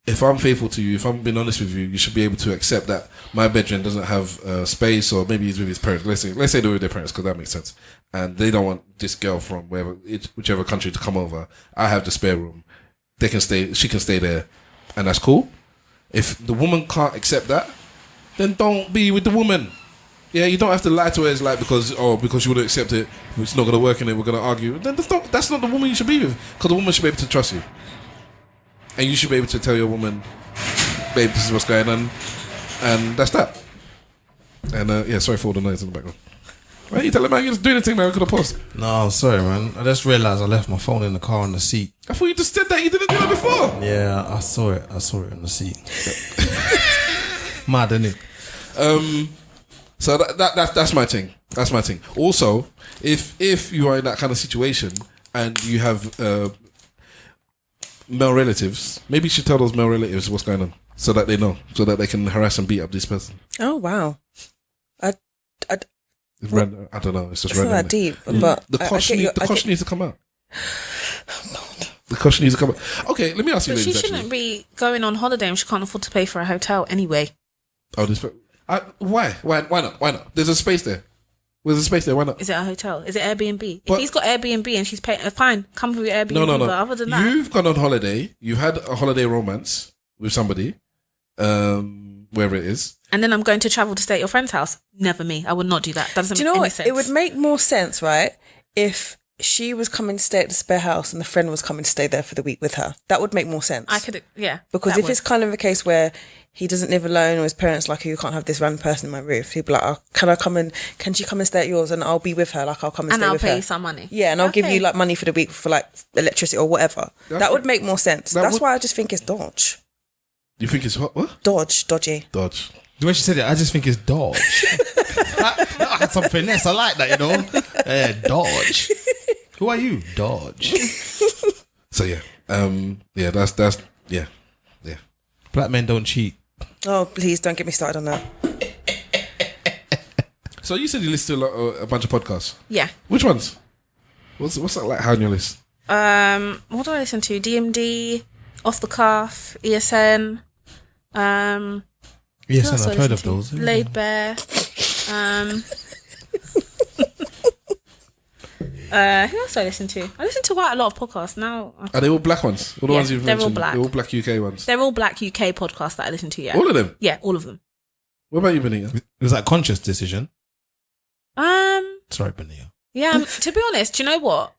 if I'm faithful to you, if I'm being honest with you, you should be able to accept that my bedroom doesn't have space, or maybe he's with his parents. Let's say they're with their parents, because that makes sense. And they don't want this girl from whichever country to come over. I have the spare room. She can stay there, and that's cool. If the woman can't accept that, then don't be with the woman. Yeah, you don't have to lie to her. It's like because you wouldn't accept it, it's not going to work in it, we're going to argue. Then that's not the woman you should be with, because the woman should be able to trust you. And you should be able to tell your woman, babe, this is what's going on. And that's that. And sorry for all the noise in the background. Why are you telling me you're just doing anything, man? I could have paused. No, I'm sorry, man. I just realised I left my phone in the car on the seat. I thought you just said that. You didn't do that before. Yeah, I saw it. I saw it on the seat. Mad, isn't it? So that's my thing. That's my thing. Also, if you are in that kind of situation and you have male relatives, maybe you should tell those male relatives what's going on, so that they know, so that they can harass and beat up this person. Oh wow! I don't know. It's just it's not that deep, but the caution needs to come out. The caution needs to come out. Okay, let me ask you. But ladies, she shouldn't be going on holiday and she can't afford to pay for a hotel anyway. Oh, why? Why not? There's a space there. There's a space there. Why not? Is it a hotel? Is it Airbnb? If he's got Airbnb and she's paying, fine, come with your Airbnb. No. But other than that, you've gone on holiday. You've had a holiday romance with somebody, wherever it is. And then I'm going to travel to stay at your friend's house. Never me. I would not do that. That doesn't make any sense. It would make more sense, right? If she was coming to stay at the spare house and the friend was coming to stay there for the week with her. That would make more sense. I could, yeah. Because if it's kind of a case where he doesn't live alone or his parents like, you can't have this random person in my roof, he'd be like, can she come and stay at yours and I'll be with her, like I'll come and stay with her. And I'll pay you some money. Yeah, and I'll give you like money for the week for like electricity or whatever. That would make more sense. That's why I just think it's dodge. You think it's what? Dodgy. Dodge. The way she said it, I just think it's dodge. I had some finesse. I like that, you know. Dodge. Who are you? Dodge. So yeah, that's Yeah. Yeah. Black men don't cheat. Oh, please don't get me started on that. So you said you listen to a bunch of podcasts. Yeah. Which ones? What's that like high on your list? What do I listen to? DMD, Off the Cuff, ESN. Yes, Who and else do I I've heard listen of to? those. Laid Bear. Who else do I listen to? I listen to quite a lot of podcasts now. Are they all black ones? All the Yeah, ones you've they're all mentioned? black. They're all black UK ones. They're all black UK podcasts that I listen to. Yeah, All of them? Yeah, all of them. What about you, Benita? Was that a conscious decision? Um, Sorry, Benita. yeah. To be honest, do you know what?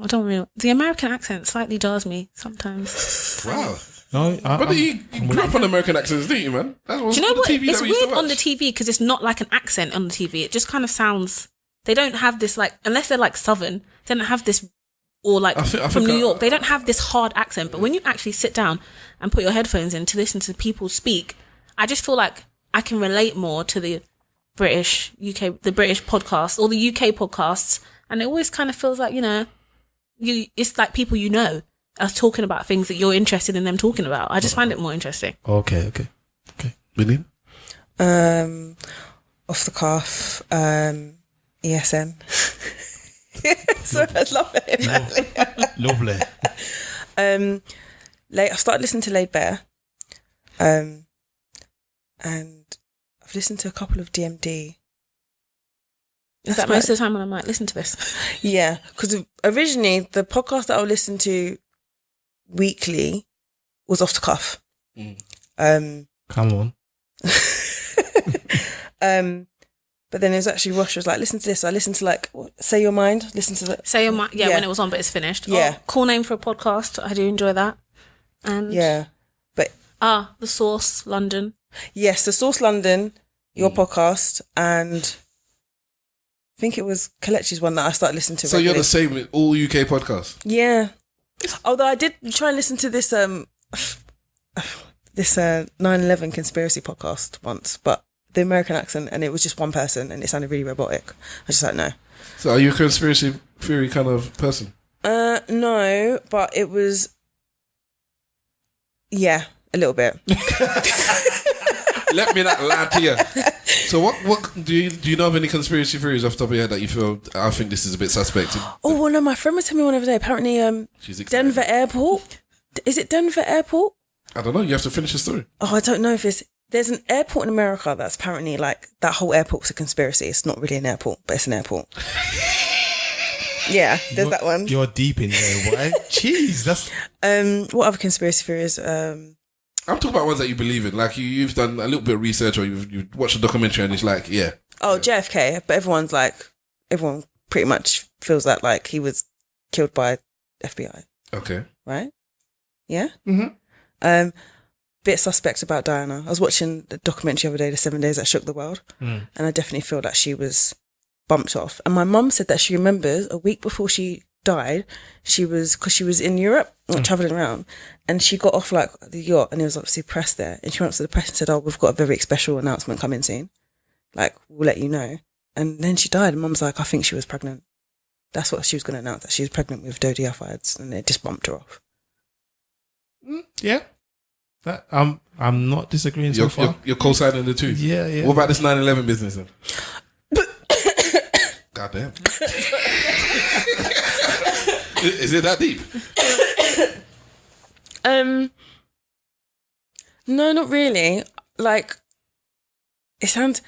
I don't really. The American accent slightly jars me sometimes. Wow. No, But you grew up on American accents, didn't you, man? That's Do you know on the what? TV It's that we used to weird on the watch. TV because it's not like an accent on the TV. It just kind of sounds. They don't have this like, unless they're like Southern, they don't have this, or like I think from New York, they don't have this hard accent. But when you actually sit down and put your headphones in to listen to people speak, I just feel like I can relate more to the British podcasts or the UK podcasts, and it always kind of feels like it's like people are talking about things that you're interested in them talking about. I just find it more interesting. Okay. Benita? Off the cuff, ESN. So I love it. Lovely. I started listening to Laid Bear, and I've listened to a couple of DMD. Is that most of the time when I might listen to this? Yeah, because originally the podcast that I would listen to weekly was Off the Cuff. Come on. But then it was actually Rosh was like, listen to this. I listened to Say Your Mind. Listen to that. Say Your Mind. Yeah, when it was on, but it's finished. Yeah. Oh, cool name for a podcast. I do enjoy that. And Yeah, but The Source London. yes, the Source London, your podcast, and I think it was Kalechi's one that I started listening to. So you're regularly. the same with all UK podcasts? Yeah. Although I did try and listen to this 9/11 conspiracy podcast once, but the American accent, and it was just one person, and it sounded really robotic. I just like no. So are you a conspiracy theory kind of person? No, but it was. Yeah, a little bit. Let me not lie to you. So what do you know of any conspiracy theories off the top of your head that you feel, I think this is a bit suspect? Oh well, no, my friend was telling me one other day. Apparently, She's excited. Denver Airport. Is it Denver Airport? I don't know. You have to finish the story. Oh, I don't know if there's an airport in America that's apparently like that whole airport's a conspiracy. It's not really an airport, but it's an airport. Yeah, there's that one. You're deep in there, boy. Jeez, that's. What other conspiracy theories? I'm talking about ones that you believe in. Like you've done a little bit of research, or you've watched a documentary, and it's like, yeah. Oh, JFK. But everyone pretty much feels that like he was killed by FBI, Okay. right? Yeah. Mm-hmm. Bit suspect about Diana. I was watching the documentary the other day, The 7 Days That Shook the World, and I definitely feel that she was bumped off. And my mum said that she remembers a week before she died, because she was in Europe, travelling around, and she got off like the yacht, and there was obviously press there, and she went up to the press and said, "Oh, we've got a very special announcement coming soon. Like, we'll let you know." And then she died, and Mum's like, "I think she was pregnant." That's what she was going to announce, that she was pregnant with dodiaphides, and it just bumped her off. Yeah. That, I'm not disagreeing so far. You're co-signing the two. Yeah. What about this 9/11 business then? God damn. Is it that deep? No, not really. Like, it sounds,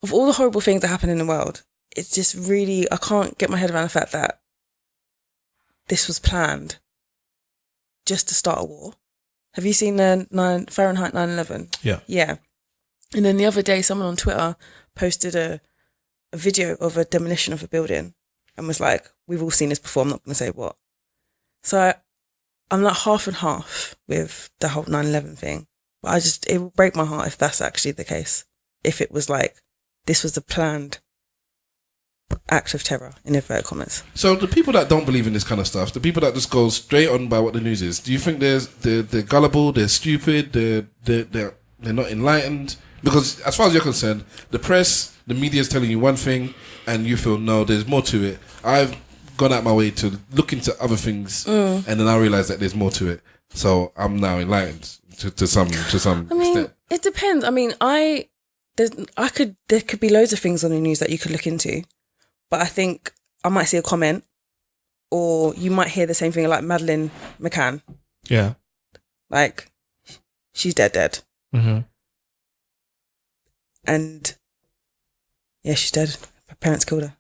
of all the horrible things that happen in the world, it's just really, I can't get my head around the fact that this was planned just to start a war. Have you seen the Fahrenheit 9/11? Yeah. Yeah. And then the other day, someone on Twitter posted a video of a demolition of a building and was like, "We've all seen this before, I'm not going to say what." So I'm like half and half with the whole 9/11 thing. But it will break my heart if that's actually the case. If it was like, this was a planned act of terror, in inverted commas. So the people that don't believe in this kind of stuff, the people that just go straight on by what the news is, do you think they're gullible, they're stupid, they're not enlightened? Because as far as you're concerned, the press, the media is telling you one thing, and you feel no, there's more to it. I've gone out my way to look into other things, and then I realized that there's more to it. So I'm now enlightened to some extent. It depends. I mean, there could be loads of things on the news that you could look into, but I think I might see a comment, or you might hear the same thing like Madeleine McCann. Yeah. Like, she's dead. Mm-hmm. And yeah, she's dead. Her parents killed her.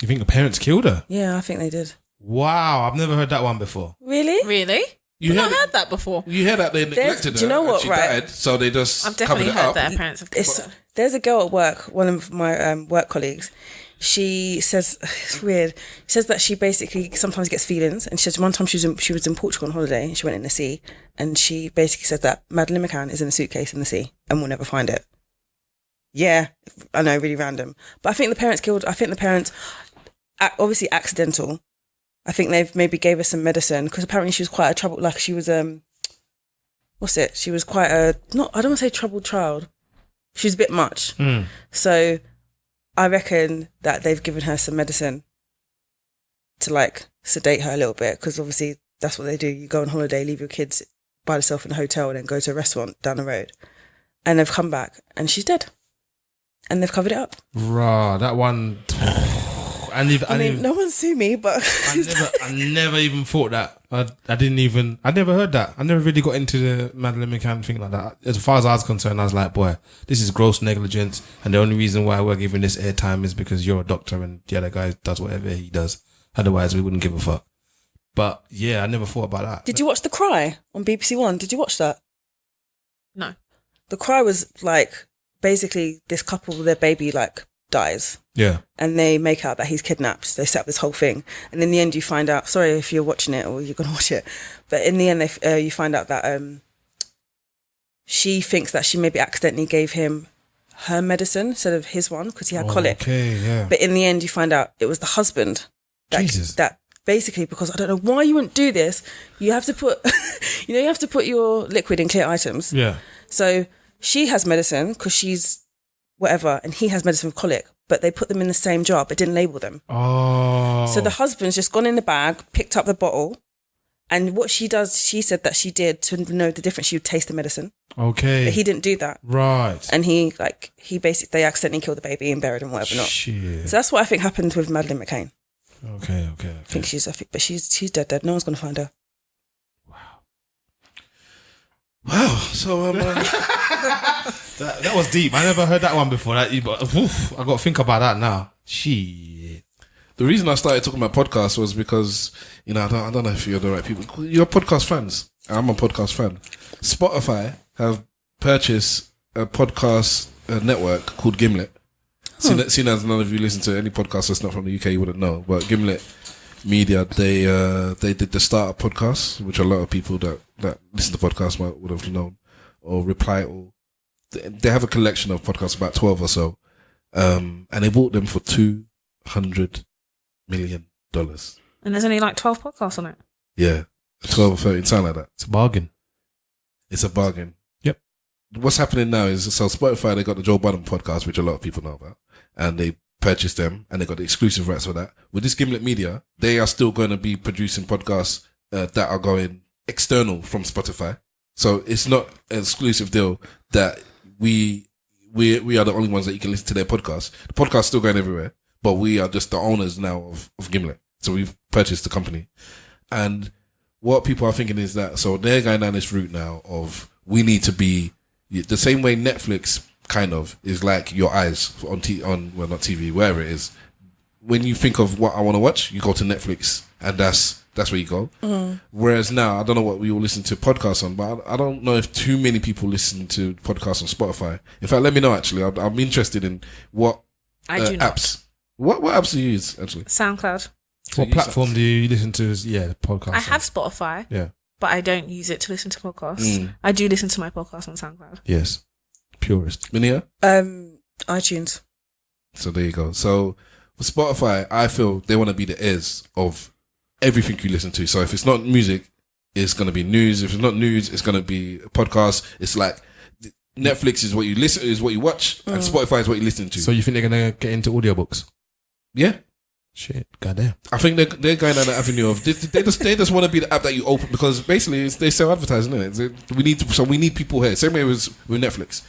You think the parents killed her? Yeah, I think they did. Wow, I've never heard that one before. Really? Really? You I've heard not heard that before. You hear that they neglected her. do you know and what, she right? died, so they just I've definitely covered it heard up. that her parents have killed her. There's a girl at work, one of my work colleagues. She says, it's weird. She says that she basically sometimes gets feelings. And she says one time she was in Portugal on holiday and she went in the sea. And she basically said that Madeleine McCann is in a suitcase in the sea and we'll never find it. Yeah, I know, really random. But I think the parents killed, obviously accidental. I think they've maybe gave her some medicine because apparently she was quite a troubled, like she was, she was quite I don't want to say troubled child. She was a bit much. So I reckon that they've given her some medicine to like sedate her a little bit because obviously that's what they do. You go on holiday, leave your kids by themselves in a hotel and then go to a restaurant down the road. And they've come back and she's dead. And they've covered it up. Rah, that one. I mean, no one sue me, but I never even thought that. I never heard that. I never really got into the Madeleine McCann thing like that. As far as I was concerned, I was like, boy, this is gross negligence. And the only reason why we're giving this airtime is because you're a doctor and the other guy does whatever he does. Otherwise, we wouldn't give a fuck. But yeah, I never thought about that. Did you watch The Cry on BBC One? Did you watch that? No. The Cry was like, basically this couple, their baby like dies. Yeah. And they make out that he's kidnapped. They set up this whole thing. And in the end you find out, sorry if you're watching it or you're going to watch it, but in the end you find out that she thinks that she maybe accidentally gave him her medicine instead of his one because he had colic. Okay, yeah. But in the end you find out it was the husband that basically, because I don't know why you wouldn't do this, you have to put you have to put your liquid in clear items. Yeah. So she has medicine because she's whatever, and he has medicine for colic, but they put them in the same jar but didn't label them. Oh. So the husband's just gone in the bag, picked up the bottle, and what she does, she said that she did to know the difference, she would taste the medicine. Okay. But he didn't do that. Right. And he basically, they accidentally killed the baby and buried him, whatever not. Shit. So that's what I think happened with Madeleine McCann. Okay. But she's dead. No one's going to find her. Wow. So that was deep. I never heard that one before. I got to think about that now. Shit. the reason I started talking about podcasts was because, I don't know if you're the right people. You're podcast fans. I'm a podcast fan. Spotify have purchased a podcast network called Gimlet. Seeing as none of you listen to any podcast that's not from the UK, you wouldn't know. But Gimlet Media, they did the Startup podcast, which a lot of people that listen to podcasts would have known, or Reply All. They have a collection of podcasts, about 12 or so, and they bought them for $200 million. And there's only like 12 podcasts on it. Yeah, 12 or 13, something like that. It's a bargain. It's a bargain. Yep. What's happening now is, so Spotify, they got the Joe Budden podcast, which a lot of people know about, and they purchased them, and they got the exclusive rights for that. With this Gimlet Media, they are still going to be producing podcasts that are going external from Spotify. So it's not an exclusive deal that we are the only ones that you can listen to their podcast. The podcast's still going everywhere, but we are just the owners now of Gimlet. So we've purchased the company. And what people are thinking is that, so they're going down this route now of, we need to be the same way Netflix kind of is like your eyes on not TV, wherever it is. When you think of what I want to watch, you go to Netflix, and that's where you go. Whereas now, I don't know what we all listen to podcasts on, but I don't know if too many people listen to podcasts on Spotify. In fact, let me know, actually. I'm interested in what apps. What apps do you use, actually? SoundCloud. What platform do you listen to? The podcast. I have Spotify. Yeah. But I don't use it to listen to podcasts. I do listen to my podcast on SoundCloud. Yes. Purist. Minia? iTunes. So there you go. So for Spotify, I feel they want to be the ears of everything you listen to. So if it's not music, it's going to be news. If it's not news, it's going to be a podcast. It's like Netflix is what you listen, is what you watch, and Spotify is what you listen to. So you think they're going to get into audiobooks? Yeah. Shit, goddamn. I think they're going down the avenue of they just want to be the app that you open because basically they sell advertising, innit? We need people here. Same way with Netflix.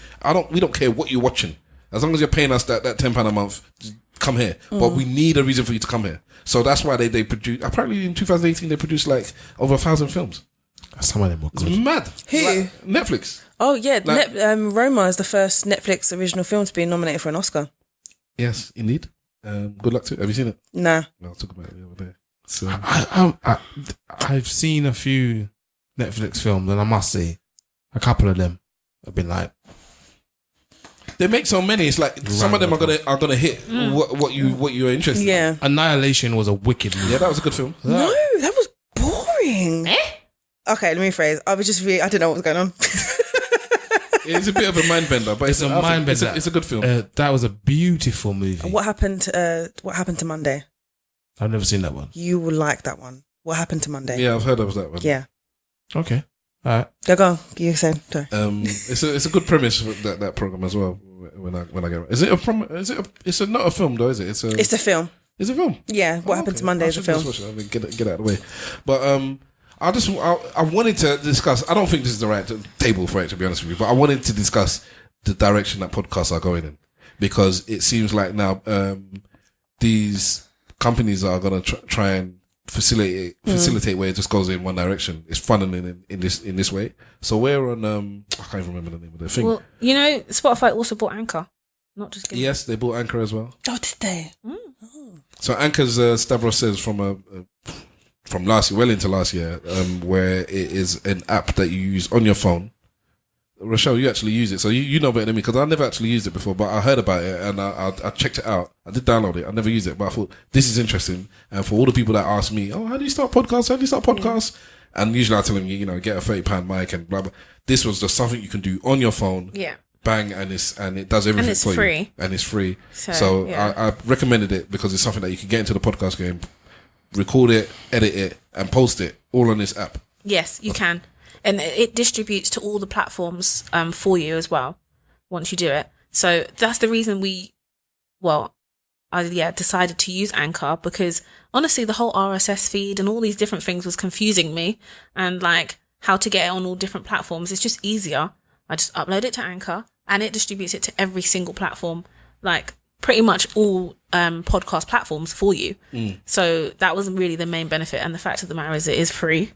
We don't care what you're watching as long as you're paying us that £10 a month. Just come here, but we need a reason for you to come here. So that's why they produce. Apparently in 2018 they produced like over 1,000 films. Some of them were good. It's mad. Who? Like, Netflix. Oh yeah, Like- Roma is the first Netflix original film to be nominated for an Oscar. Yes, indeed. Good luck to it. Have you seen it? Nah. No, I'll talk about it the other day. So I've seen a few Netflix films, and I must say, a couple of them have been like. they make so many. It's like some of them are gonna hit what you're interested in. Yeah. Annihilation was a wicked movie. Yeah, that was a good film. No, that was boring. Okay, let me rephrase. I didn't know what was going on. It's a bit of a mind bender, but it's a mind bender. It's a good film. That was a beautiful movie. What happened to Monday? I've never seen that one. You will like that one. What happened to Monday? Yeah, I've heard of that one. Yeah. Okay. All right. Go on. You say. Sorry. It's a good premise for that program as well. When I get it. Is it a it's not a film though, is it? It's a film. It's a film. Yeah. What happened to Monday is a film. I mean, get it out of the way. But I wanted to discuss. I don't think this is the right table for it, to be honest with you. But I wanted to discuss the direction that podcasts are going in, because it seems like now these companies are going to try and facilitate where it just goes in one direction. It's funneling in this way. So we're on. I can't even remember the name of the thing. Well, you know, Spotify also bought Anchor, not just Gimlet. Yes, they bought Anchor as well. Oh, did they? So Anchor's Stavros says from last year, well into last year, where it is an app that you use on your phone. Rochelle, you actually use it, so you know better than me, because I never actually used it before, but I heard about it and I checked it out. I did download it. I never used it, but I thought this is interesting. And for all the people that ask me, oh, how do you start podcasts? And usually I tell them, get a £30 mic and blah blah. This was just something you can do on your phone. Yeah. Bang, and it does everything and it's for free. you. And it's free. So yeah. I recommended it because it's something that you can get into the podcast game, record it, edit it, and post it all on this app. Yes, you can. And it distributes to all the platforms for you as well once you do it. So that's the reason I decided to use Anchor, because honestly, the whole RSS feed and all these different things was confusing me, and like how to get it on all different platforms. It's just easier. I just upload it to Anchor and it distributes it to every single platform, like pretty much all podcast platforms for you. So that was really the main benefit. And the fact of the matter is it is free.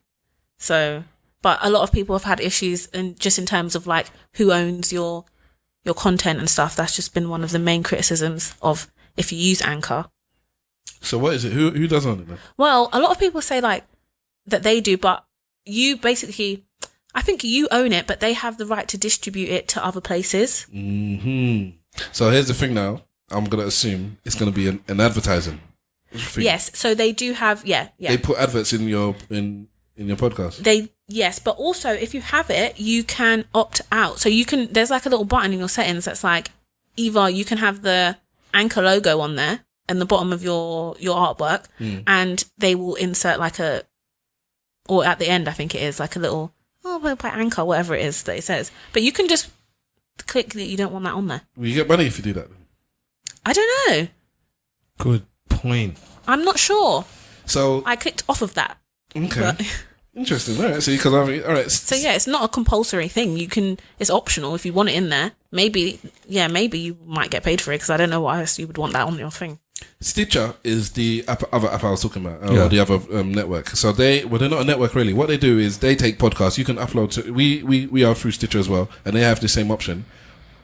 So, but a lot of people have had issues in terms of like who owns your content and stuff. That's just been one of the main criticisms of if you use Anchor. So what is it? Who does own it then? Well, a lot of people say like that they do, but you basically, I think you own it, but they have the right to distribute it to other places. Mm-hmm. So here's the thing now. I'm going to assume it's going to be an advertising thing. Yes. So they do have, yeah. They put adverts in your podcast. Yes, but also if you have it, you can opt out. So there's like a little button in your settings that's like, either you can have the Anchor logo on there in the bottom of your artwork, and they will insert like or at the end, I think it is like a little, by Anchor, whatever it is that it says. But you can just click that you don't want that on there. Will you get money if you do that? I don't know. Good point. I'm not sure. So I clicked off of that. Okay. But, interesting. All right. So all right. So yeah, it's not a compulsory thing. It's optional if you want it in there. Maybe you might get paid for it, because I don't know why else you would want that on your thing. Stitcher is the other app I was talking about, or the other network. So they're not a network really. What they do is they take podcasts. You can upload to. We are through Stitcher as well, and they have the same option,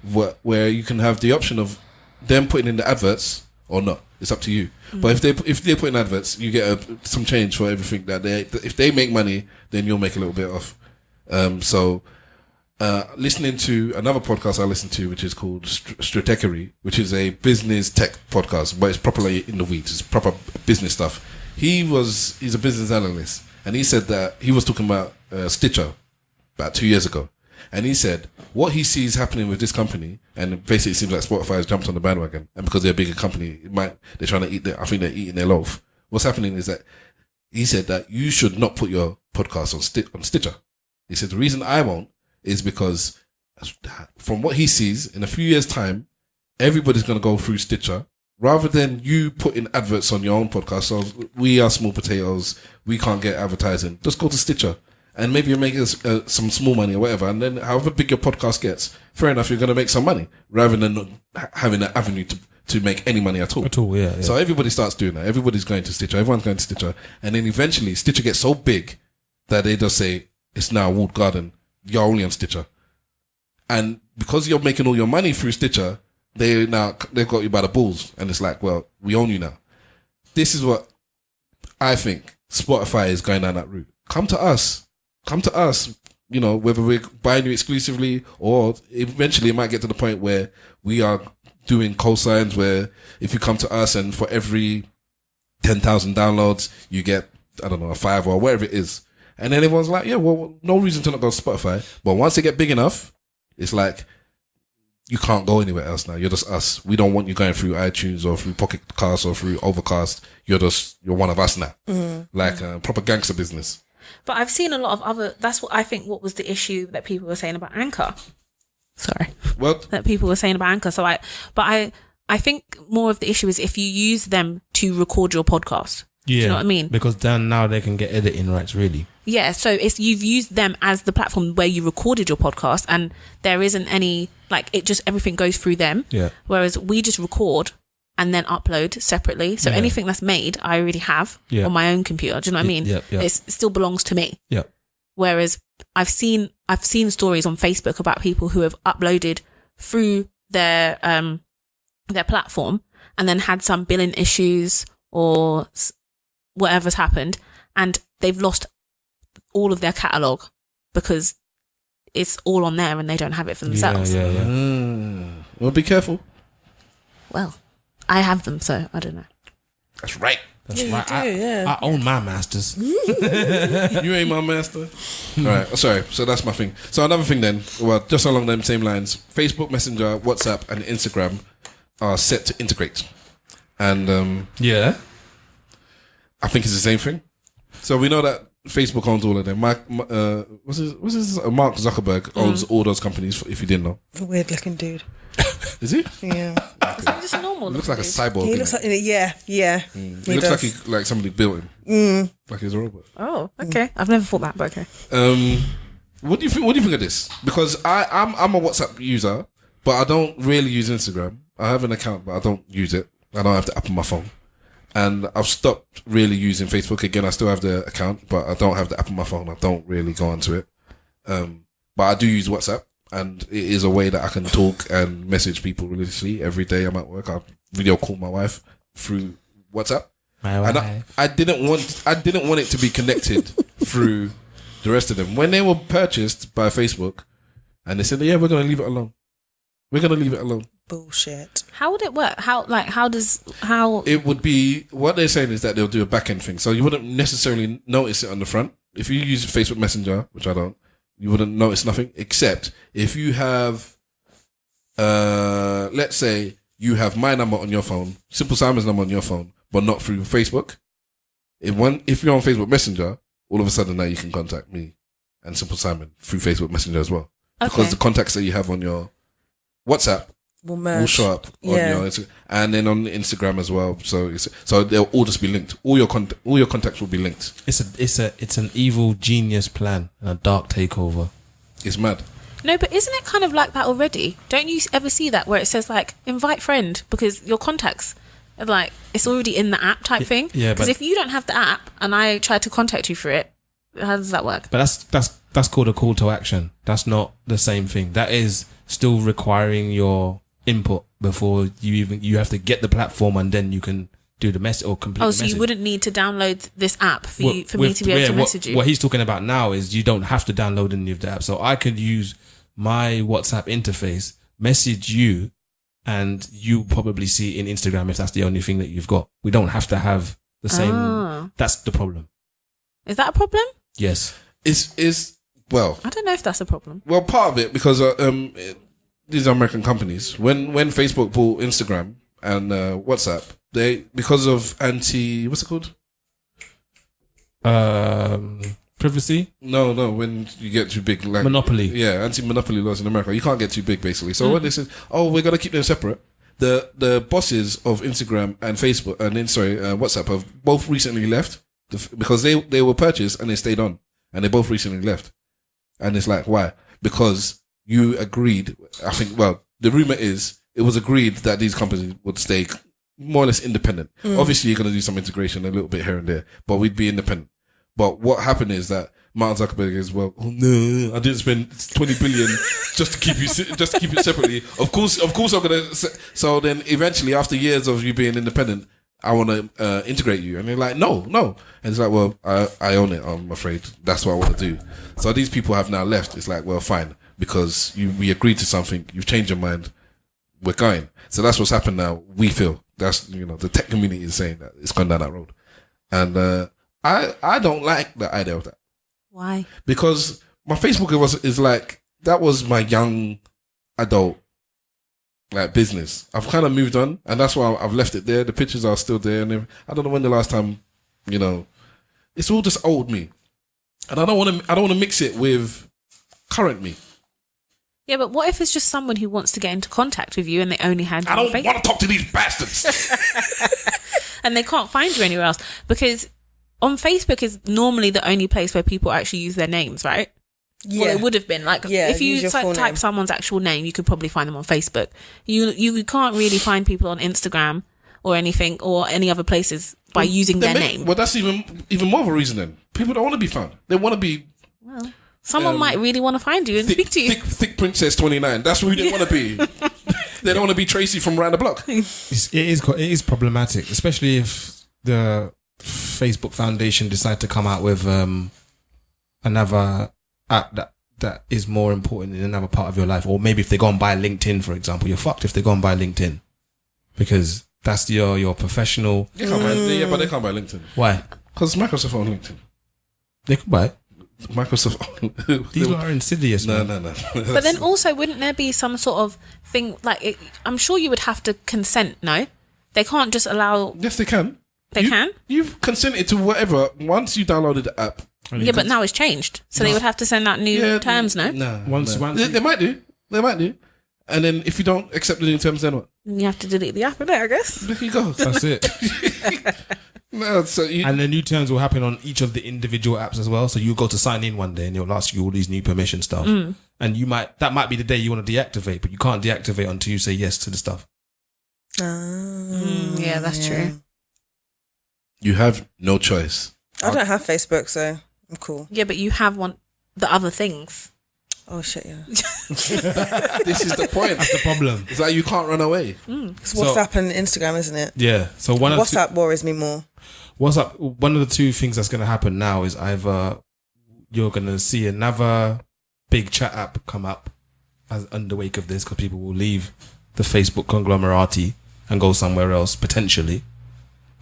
where you can have the option of them putting in the adverts or not. It's up to you. But if they put in adverts, you get some change for everything that if they make money, then you'll make a little bit off. Listening to another podcast I listen to, which is called Stratechery, which is a business tech podcast, but it's properly in the weeds. It's proper business stuff. He's a business analyst, and he said that he was talking about Stitcher about 2 years ago. And he said what he sees happening with this company, and basically it seems like Spotify has jumped on the bandwagon, and because they're a bigger company, they're trying to I think they're eating their loaf. What's happening is that he said that you should not put your podcast on Stitcher. He said the reason I won't is because from what he sees, in a few years' time, everybody's going to go through Stitcher rather than you putting adverts on your own podcast. So we are small potatoes. We can't get advertising. Just go to Stitcher. And maybe you make some small money or whatever. And then however big your podcast gets, fair enough, you're going to make some money. Rather than having an avenue to make any money at all. Yeah. So everybody starts doing that. Everybody's going to Stitcher. Everyone's going to Stitcher. And then eventually Stitcher gets so big that they just say, it's now Walled Garden. You're only on Stitcher. And because you're making all your money through Stitcher, they've got you by the balls. And it's like, well, we own you now. This is what I think Spotify is going down that route. Come to us. You know, whether we're buying you exclusively or eventually it might get to the point where we are doing cosigns where if you come to us and for every 10,000 downloads, you get, I don't know, a $5 or whatever it is. And then everyone's like, yeah, well, no reason to not go to Spotify. But once they get big enough, it's like, you can't go anywhere else now. You're just us. We don't want you going through iTunes or through Pocket Cast or through Overcast. You're one of us now. Mm-hmm. Like proper gangster business. But I've seen a lot of other, that's what I think what was the issue that people were saying about Anchor. Sorry. Well, that people were saying about Anchor. So I think more of the issue is if you use them to record your podcast. Yeah. Do you know what I mean? Because then now they can get editing rights, really. Yeah. So it's, you've used them as the platform where you recorded your podcast and there isn't any, like, it just, everything goes through them. Yeah. Whereas we just record and then upload separately. So anything that's made, I already have on my own computer. Do you know what I mean? It still belongs to me. Yeah. Whereas I've seen stories on Facebook about people who have uploaded through their platform and then had some billing issues or whatever's happened, and they've lost all of their catalogue because it's all on there and they don't have it for themselves. Well, be careful. Well, I have them, so I don't know. That's right. That's right. I own my masters. You ain't my master. All right. Sorry. So that's my thing. So another thing then, well, just along them same lines, Facebook Messenger, WhatsApp, and Instagram are set to integrate. And I think it's the same thing. So we know that Facebook owns all of them. Mark Zuckerberg owns all those companies, if you didn't know. A weird looking dude. Is he? Yeah. Is he just a normal? He looks like a cyborg. He looks like, yeah. He looks like somebody built him. Like he's a robot. Oh, okay. I've never thought that, but okay. What do you think of this? Because I'm a WhatsApp user, but I don't really use Instagram. I have an account, but I don't use it. I don't have the app on my phone. And I've stopped really using Facebook. Again, I still have the account, but I don't have the app on my phone. I don't really go onto it. But I do use WhatsApp, and it is a way that I can talk and message people religiously. Every day I'm at work, I video call my wife through WhatsApp. And I didn't want it to be connected through the rest of them. When they were purchased by Facebook, and they said, yeah, we're going to leave it alone. We're going to leave it alone. Bullshit. How would it work? How it would be, what they're saying is that they'll do a back end thing. So you wouldn't necessarily notice it on the front. If you use Facebook Messenger, which I don't, you wouldn't notice nothing, except if you have, let's say you have my number on your phone, Simple Simon's number on your phone, but not through Facebook. If you're on Facebook Messenger, all of a sudden now you can contact me and Simple Simon through Facebook Messenger as well. Okay. Because the contacts that you have on your WhatsApp will show up on your Instagram, and then on Instagram as well. So they'll all just be linked. All your contacts will be linked. It's an evil genius plan and a dark takeover. It's mad. No, but isn't it kind of like that already? Don't you ever see that where it says like invite friend because your contacts are like it's already in the app type thing? Yeah. Because if you don't have the app and I try to contact you for it, how does that work? But that's called a call to action. That's not the same thing. That is still requiring your input before you have to get the platform and then you can do the message or complete the message. So you wouldn't need to download this app for me to be able to message you? What he's talking about now is you don't have to download any of the app. So I could use my WhatsApp interface, message you, and you probably see it in Instagram if that's the only thing that you've got. We don't have to have the same. That's the problem. Is that a problem? Yes. Well, I don't know if that's a problem. Well, part of it because these are American companies. When Facebook bought Instagram and WhatsApp, because of what's it called? Privacy? No. When you get too big, like monopoly. Yeah, anti-monopoly laws in America. You can't get too big, basically. So when they said, "Oh, we're gonna keep them separate," the bosses of Instagram and Facebook and then WhatsApp have both recently left because they were purchased and they stayed on, and they both recently left. And it's like, why? Because you agreed. I think. Well, the rumor is it was agreed that these companies would stay more or less independent. Obviously, you're going to do some integration a little bit here and there, but we'd be independent. But what happened is that Martin Zuckerberg is, well, oh, no, I didn't spend 20 billion just to keep it separately. Of course I'm going to. So then eventually, after years of you being independent, I want to integrate you. And they're like, no. And it's like, well, I own it, I'm afraid. That's what I want to do. So these people have now left. It's like, well, fine, because we agreed to something. You've changed your mind. We're going. So that's what's happened now. We feel that's, the tech community is saying that it's gone down that road. And I don't like the idea of that. Why? Because my Facebook is like, that was my young adult like business. I've kind of moved on, and that's why I've left it there. The pictures are still there, and I don't know when the last time, it's all just old me, and I don't want to mix it with current me. Yeah, but what if it's just someone who wants to get into contact with you and they only had you I on don't want to talk to these bastards. and they can't find you anywhere else? Because on Facebook is normally the only place where people actually use their names, right? Yeah. Well, it would have been like if you use your full type name. someone's actual name, you could probably find them on Facebook. You can't really find people on Instagram or anything or any other places by using their name. Well, that's even more of a reason then. People don't want to be found. They want to be. Well, someone might really want to find you and speak to you. Thick Princess 29. That's who they want to be. They don't want to be Tracy from round the block. It is problematic, especially if the Facebook Foundation decide to come out with another app that is more important in another part of your life, or maybe if they go and buy LinkedIn, for example, you're fucked if they go and buy LinkedIn because that's your professional. They can't buy, but they can't buy LinkedIn. Why? Because Microsoft own LinkedIn. They can buy it. Microsoft. These are insidious. No. But then also, wouldn't there be some sort of thing I'm sure you would have to consent. No, they can't just allow. Yes, they can. They can. You've consented to whatever once you downloaded the app. Yeah, but now it's changed, so they would have to send out new terms. No, Once they might do. And then if you don't accept the new terms, then what? you have to delete the app, I guess. There you go. That's it. No, so And the new terms will happen on each of the individual apps as well. So you go to sign in one day and it'll ask you all these new permission stuff. And that might be the day you want to deactivate, but you can't deactivate until you say yes to the stuff. Yeah, that's true. you have no choice. I don't have Facebook, so I'm cool. Yeah, but you have the other things. Oh shit, yeah. This is the point. That's the problem. It's like you can't run away. It's WhatsApp and Instagram, isn't it? Yeah. So WhatsApp worries me more. One of the two things that's going to happen now is either you're going to see another big chat app come up as in the wake of this, because people will leave the Facebook conglomerate and go somewhere else potentially.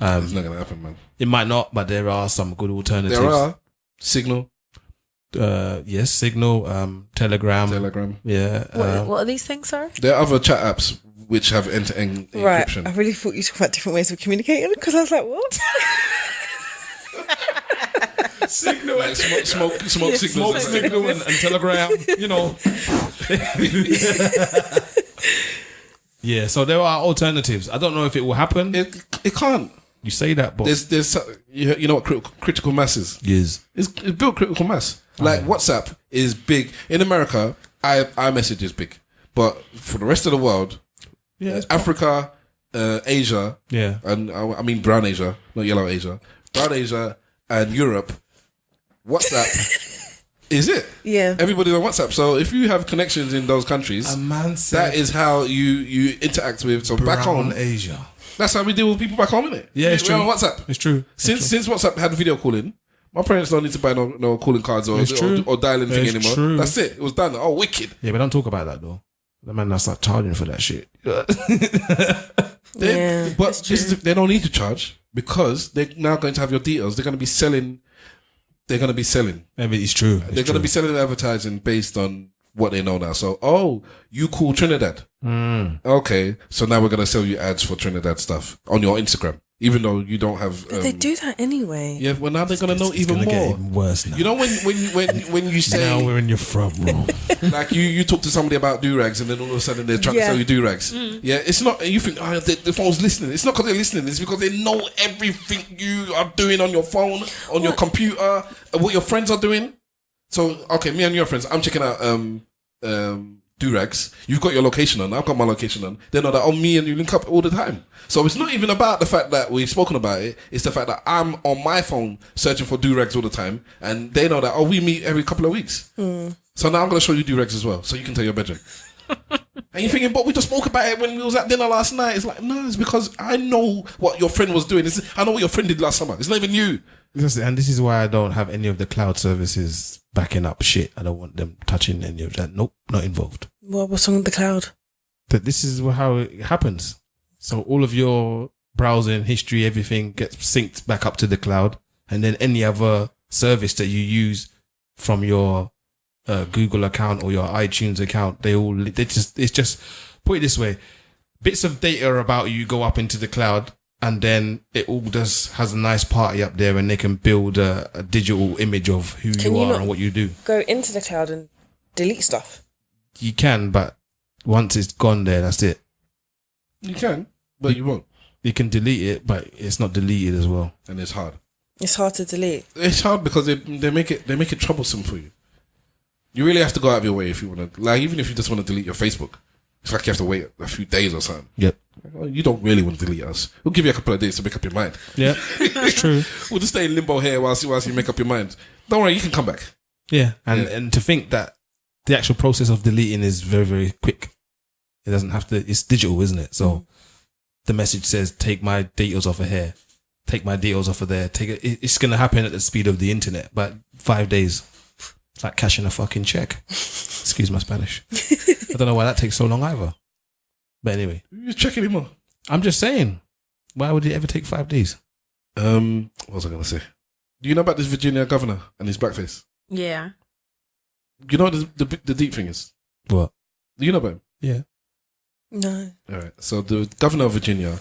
It's not going to happen, man. It might not, but there are some good alternatives. There are. Signal. Yes, Signal, Telegram. Yeah. What are these things, sorry? There are other chat apps which have end-to-end Right. encryption. I really thought you talked about different ways of communicating because I was like, what? Signal, like smoke signals. Signal and Telegram, Yeah, so there are alternatives. I don't know if it will happen. It can't. You say that, but There's you know what critical mass is? yes. It's built critical mass. Like WhatsApp is big in America. iMessage is big, but for the rest of the world, Africa, Asia, and I mean brown Asia, not yellow Asia, brown Asia and Europe, WhatsApp is it. Yeah. Everybody's on WhatsApp. So if you have connections in those countries, A man said that is how you interact with. So back home, Asia. that's how we deal with people back home, innit? Yeah, it's We're true. on WhatsApp. It's true. Since WhatsApp had video calling, my parents don't need to buy no calling cards or dialing thing It's anymore. true. That's it. It was done. Oh, wicked. Yeah, but don't talk about that though. The man not start charging for that shit. But they don't need to charge because they're now going to have your details. They're going to be selling. Maybe it's true. They're going to be selling advertising based on what they know now. So, you call Trinidad. Okay, so now we're going to sell you ads for Trinidad stuff on your Instagram. even though you don't have. They do that anyway. Yeah, well now they're gonna know It's even gonna more. get even worse now. You know when you say Now we're in your front room. like you talk to somebody about do-rags and then all of a sudden they're trying to sell you do-rags. Yeah, it's not. You think the phone's listening. It's not because they're listening. It's because they know everything you are doing on your phone, on your computer, what your friends are doing. So okay, me and your friends, I'm checking out do-rags. You've got your location on. I've got my location on. They know that me and you link up all the time. So it's not even about the fact that we've spoken about it. It's the fact that I'm on my phone searching for do-rags all the time, and they know that we meet every couple of weeks. So now I'm going to show you do-rags as well, so you can tell your bedroom. And you're thinking, but we just spoke about it when we was at dinner last night. It's like, no, it's because I know what your friend was doing. I know what your friend did last summer. It's not even you. And this is why I don't have any of the cloud services backing up shit. I don't want them touching any of that. Nope, not involved. What's wrong with the cloud? But this is how it happens. So all of your browsing history, everything gets synced back up to the cloud, and then any other service that you use from your Google account or your iTunes account, it's just put it this way: bits of data about you go up into the cloud, and then it all just has a nice party up there, and they can build a digital image of who you are and what you do. Go into the cloud and delete stuff. You can, but once it's gone there, that's it. You can, but you won't. You can delete it, but it's not deleted as well. And it's hard. It's hard to delete. It's hard because they make it troublesome for you. You really have to go out of your way if you want to. Like, even if you just want to delete your Facebook, it's like you have to wait a few days or something. Yep. Well, you don't really want to delete us. We'll give you a couple of days to make up your mind. Yeah, it's true. We'll just stay in limbo here whilst you make up your mind. Don't worry, you can come back. Yeah, and to think that the actual process of deleting is very, very quick. It doesn't have to. It's digital, isn't it? So the message says, "Take my details off of here. Take my details off of there. It's going to happen at the speed of the internet, but 5 days. It's like cashing a fucking check. Excuse my Spanish. I don't know why that takes so long either. But anyway, You're checking him on. I'm just saying, why would it ever take 5 days? What was I going to say? Do you know about this Virginia governor and his blackface? Yeah. You know what the deep thing is? What? Do you know about him? Yeah. No. All right. So the governor of Virginia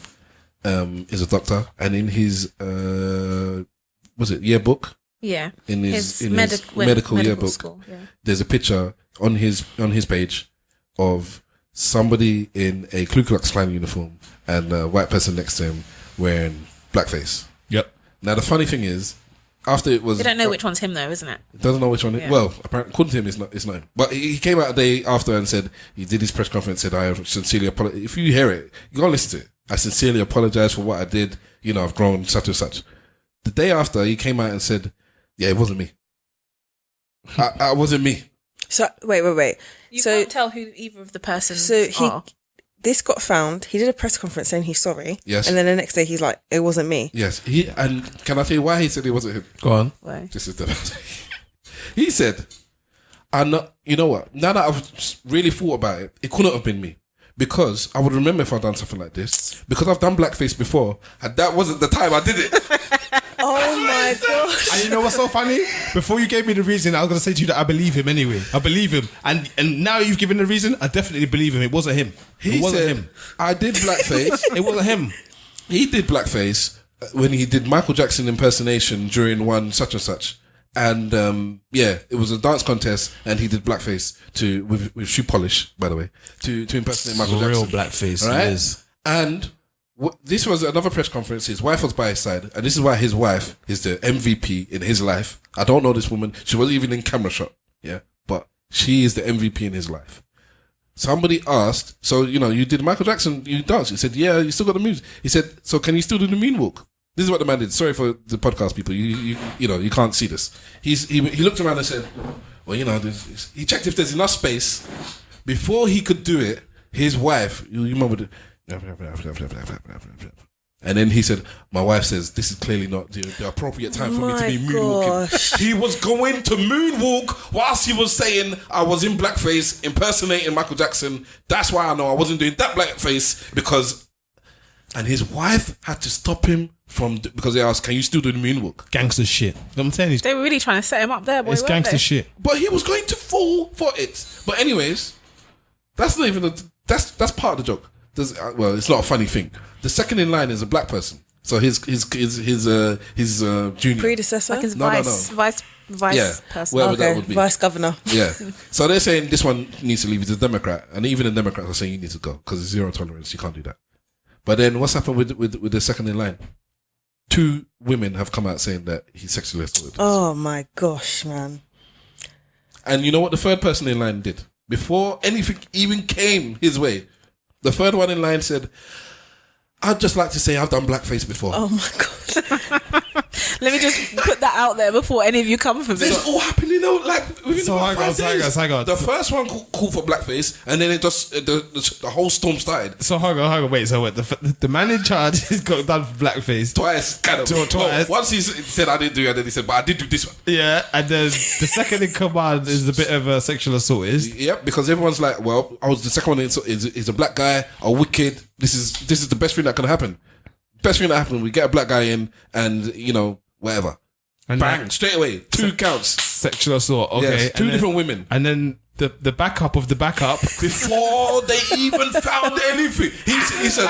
is a doctor, and in his yearbook? Yeah. In his medical yearbook, school, yeah. There's a picture on his page of somebody in a Ku Klux Klan uniform and a white person next to him wearing blackface. Yep. Now the funny thing is, after it was, They don't know which one's him though, isn't it? doesn't know which one. Yeah. Well, apparently, according to him, it's not. But he came out a day after and said he did his press conference. Said, "I sincerely apologize." If you hear it, you gotta listen to it. I sincerely apologize for what I did. You know, I've grown such and such. The day after, he came out and said, "Yeah, it wasn't me. I wasn't me." So wait. You So- can't tell who either of the persons So are. this got found. He did a press conference saying he's sorry. Yes. And then the next day he's like, "It wasn't me." Yes, and can I tell you why he said it wasn't him? Go on. Why? This is the he said, "I'm not. You know what? Now that I've really thought about it, it couldn't have been me because I would remember if I'd done something like this because I've done blackface before, and that wasn't the time I did it." Oh my god! And you know what's so funny? Before you gave me the reason, I was going to say to you that I believe him anyway. I believe him. And now you've given the reason, I definitely believe him. It wasn't him. He It wasn't said, him. "I did blackface." It wasn't him. He did blackface when he did Michael Jackson impersonation during one such and such. And it was a dance contest, and he did blackface with shoe polish, by the way, to impersonate Michael Real Jackson. blackface, Right? it is. And this was another press conference. His wife was by his side, and this is why his wife is the MVP in his life. I don't know this woman. She wasn't even in camera shot, yeah, but she is the MVP in his life. Somebody asked, so you did Michael Jackson, you danced. He said, "Yeah, you still got the moves." He said, "So can you still do the moonwalk?" This is what the man did. Sorry for the podcast people. You can't see this. He looked around and said, "Well, he checked if there's enough space before he could do it." His wife, you remember the. And then he said, "My wife says this is clearly not the appropriate time for me to be moonwalking." gosh. He was going to moonwalk whilst he was saying, "I was in blackface impersonating Michael Jackson. That's why I know I wasn't doing that blackface because." And his wife had to stop him because they asked, "Can you still do the moonwalk?" Gangster shit. I'm saying They were really trying to set him up there, boy. it's weren't gangster they? shit. But he was going to fall for it. But anyways, that's not even that's part of the joke. It's not a funny thing. The second in line is a black person, So his junior predecessor, Like his No. vice Yeah, person. whatever that would be. vice governor. Yeah. So they're saying this one needs to leave. He's a Democrat, and even the Democrats are saying you need to go because it's zero tolerance. You can't do that. But then what's happened with the second in line? 2 women have come out saying that he's sexually assaulted. Oh my gosh, man! And you know what the third person in line did? Before anything even came his way, the third one in line said, I'd just like to say I've done blackface before. Oh my god! Let me just put that out there before any of you come for me. This all happened, like within So about 5 days. hang on. The first one called for blackface, and then it just the whole storm started. So hang on, wait. So what? The man in charge has got done for blackface Twice, kind of. Twice. Well, once he said I didn't do it, and then he said, but I did do this one. Yeah, and then the second in command is a bit of a sexual assault. Yep, because everyone's like, well, I was the second one is a black guy, a wicked. This is the best thing that can happen. Best thing that happened, we get a black guy in, and whatever. And Bang, straight away, 2 counts. Sexual assault. Okay, Yes, 2 different women. And then the backup of the backup. Before they even found anything, he said,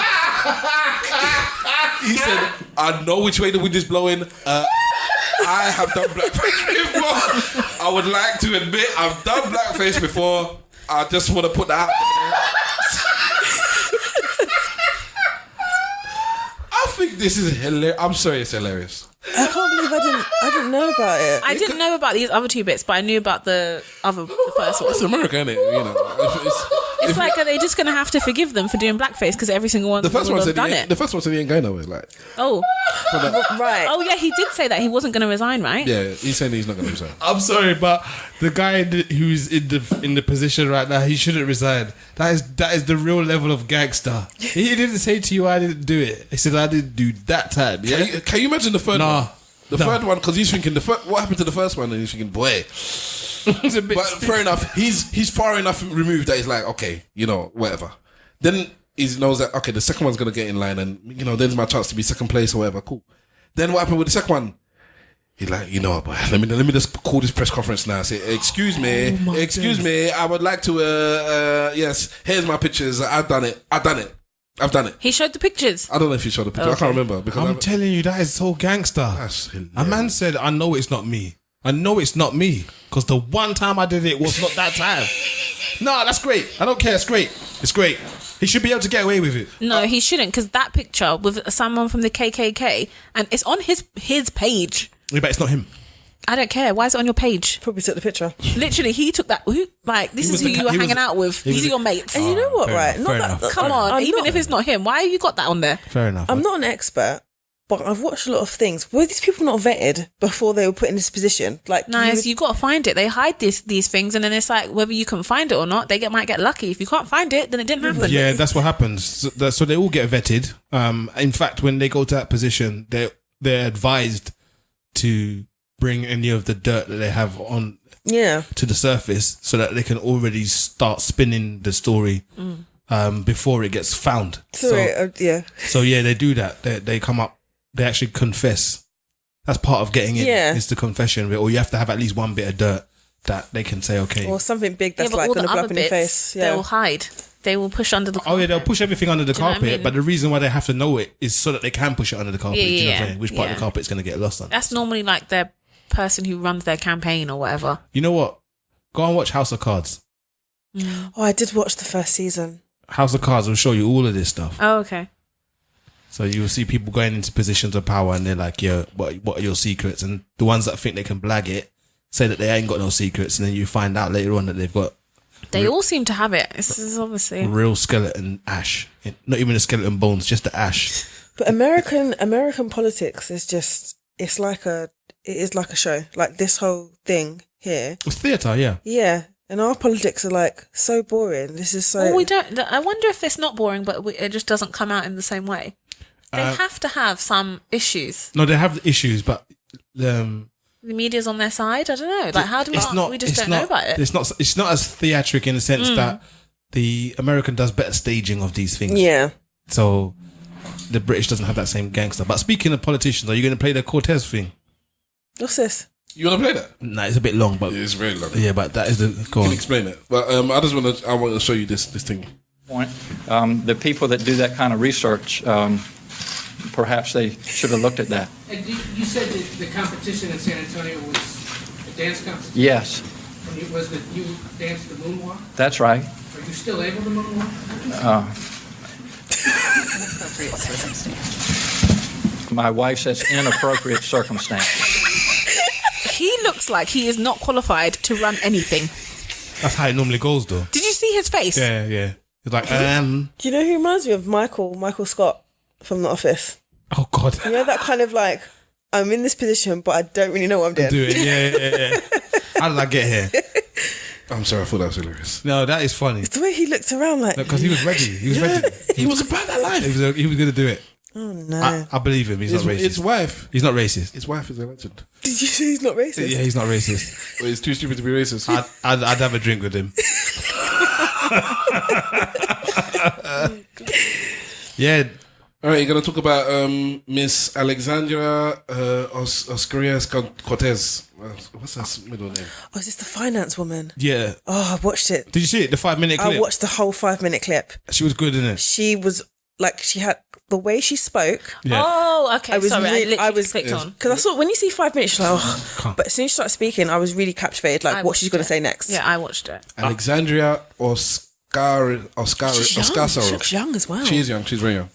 I know which way the wind is blowing. I have done blackface before. I would like to admit I've done blackface before. I just want to put that out. I think this is hilarious. I'm sorry, it's hilarious. I can't believe I didn't know about it. I didn't know about these other 2 bits, but I knew about the first one. It's America, isn't it? It's like, are they just going to have to forgive them for doing blackface because every single one The first one have said done he it? ain't, the first one said he ain't going nowhere. Like, Oh, Right. oh yeah, he did say that he wasn't going to resign, right? yeah, he's saying he's not going to resign. I'm sorry, but the guy who's in the position right now, he shouldn't resign. That is the real level of gangster. He didn't say to you, "I didn't do it." He said, "I didn't do that time." Yeah. Can you imagine the third Nah. one? The third one, because he's thinking what happened to the first one, and he's thinking, boy. It's a bit But fair enough, he's far enough removed that he's like, okay, whatever. Then he knows that okay, the second one's gonna get in line, and there's my chance to be second place or whatever. Cool. Then what happened with the second one? He's like, boy, let me just call this press conference now. Say, excuse me, I would like to yes, here's my pictures. I've done it. He showed the pictures. I don't know if he showed the picture. I can't remember because I'm telling you, that is so gangster. That's hilarious. A man said, "I know it's not me. I know it's not me because the one time I did it was not that time." No, that's great. I don't care. It's great. It's great. He should be able to get away with it. No, he shouldn't, because that picture with someone from the KKK, and it's on his page. Yeah, but it's not him. I don't care. Why is it on your page? Probably took the picture. Literally, he took that. This is who you were hanging out with. These are your mates. And you know what, fair right? enough, fair enough. Come on, I'm even not- if it's not him, why have you got that on there? Fair enough. I'm not an expert, but I've watched a lot of things. Were these people not vetted before they were put in this position? Like, Nice, you got to find it. They hide these things, and then it's like whether you can find it or not. They might get lucky. If you can't find it, then it didn't happen. Yeah, that's what happens. So they all get vetted. In fact, when they go to that position, they're advised to bring any of the dirt that they have on to the surface so that they can already start spinning the story before it gets found. So they do that. They come up. They actually confess. That's part of getting in. Is the confession, or you have to have at least one bit of dirt that they can say, okay, or something big that's but like all going the to blow other up in your bits, face. Yeah. they'll hide. They will push under the carpet. Oh yeah, they'll push everything under the Do you know what carpet, I mean? but the reason why they have to know it is so that they can push it under the carpet. Yeah, Do you know what I'm yeah, saying? Which part of the yeah. carpet is going to get lost on? That's normally like their person who runs their campaign or whatever. You know what? Go and watch House of Cards. Oh, I did watch the first season. House of Cards will show you all of this stuff. Oh, okay. So you will see people going into positions of power and they're like, yeah, what are your secrets? And the ones that think they can blag it say that they ain't got no secrets, and then you find out later on that they've got They all seem to have it. This is obviously real skeleton ash. Not even a skeleton bones, just the ash. But American politics is just it is like a show. Like this whole thing here. It's theatre, yeah. Yeah. And our politics are like so boring. This is so. Well, we don't. I wonder if it's not boring, but it just doesn't come out in the same way. They have to have some issues. No, they have issues, but The media's on their side. I don't know. Like, how do we? We just don't know about it. It's not as theatric in the sense that the American does better staging of these things. Yeah. So the British doesn't have that same gangster. But speaking of politicians, are you going to play the Cortez thing? What's this? You want to play that? Nah, it's a bit long, but It's very long. yeah, but that is the go You on. can explain it. But I want to show you this thing. Point. The people that do that kind of research perhaps they should have looked at that. And you said that the competition in San Antonio was a dance competition? Yes, And it was that you danced the moonwalk? that's right. Are you still able to moonwalk? My wife says inappropriate circumstances. He looks like he is not qualified to run anything. That's how it normally goes, though. Did you see his face? Yeah, yeah. It's like, Do you know who reminds me of Michael Scott from The Office? oh God. You know that kind of like, I'm in this position, but I don't really know what I'm doing. Do it. Yeah. How did I get here? I'm sorry, I thought that was hilarious. No, that is funny. It's the way he looked around like... Because he was ready. He was ready. He was about that life. He was going to do it. Oh, no. I believe him. He's not racist. His wife. He's not racist. His wife is a legend. Did you say he's not racist? Yeah, he's not racist. Well, he's too stupid to be racist. I'd have a drink with him. Yeah. All right, you're going to talk about Miss Alexandria Ocasio-Cortez. What's her middle name? Oh, is this the finance woman? Yeah. Oh, I watched it. Did you see it? The 5-minute clip? I watched the whole 5-minute clip. She was good, isn't it? She was like, she had the way she spoke. Yeah. Oh, okay. I was Sorry, really, I I literally was clicked on. because I saw when you see 5 minutes, you're like, oh. But as soon as she started speaking, I was really captivated, like what she's going to say next. Yeah, I watched it. Alexandria Ocasio. She looks young as well. She is young. She's very young.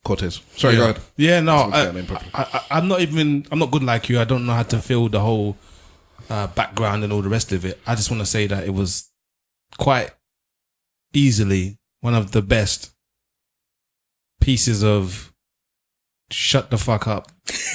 Cortez. Sorry, go ahead. Yeah, no, Say that name properly. I'm not good like you. I don't know how to feel the whole background and all the rest of it. I just want to say that it was quite easily one of the best pieces of shut the fuck up,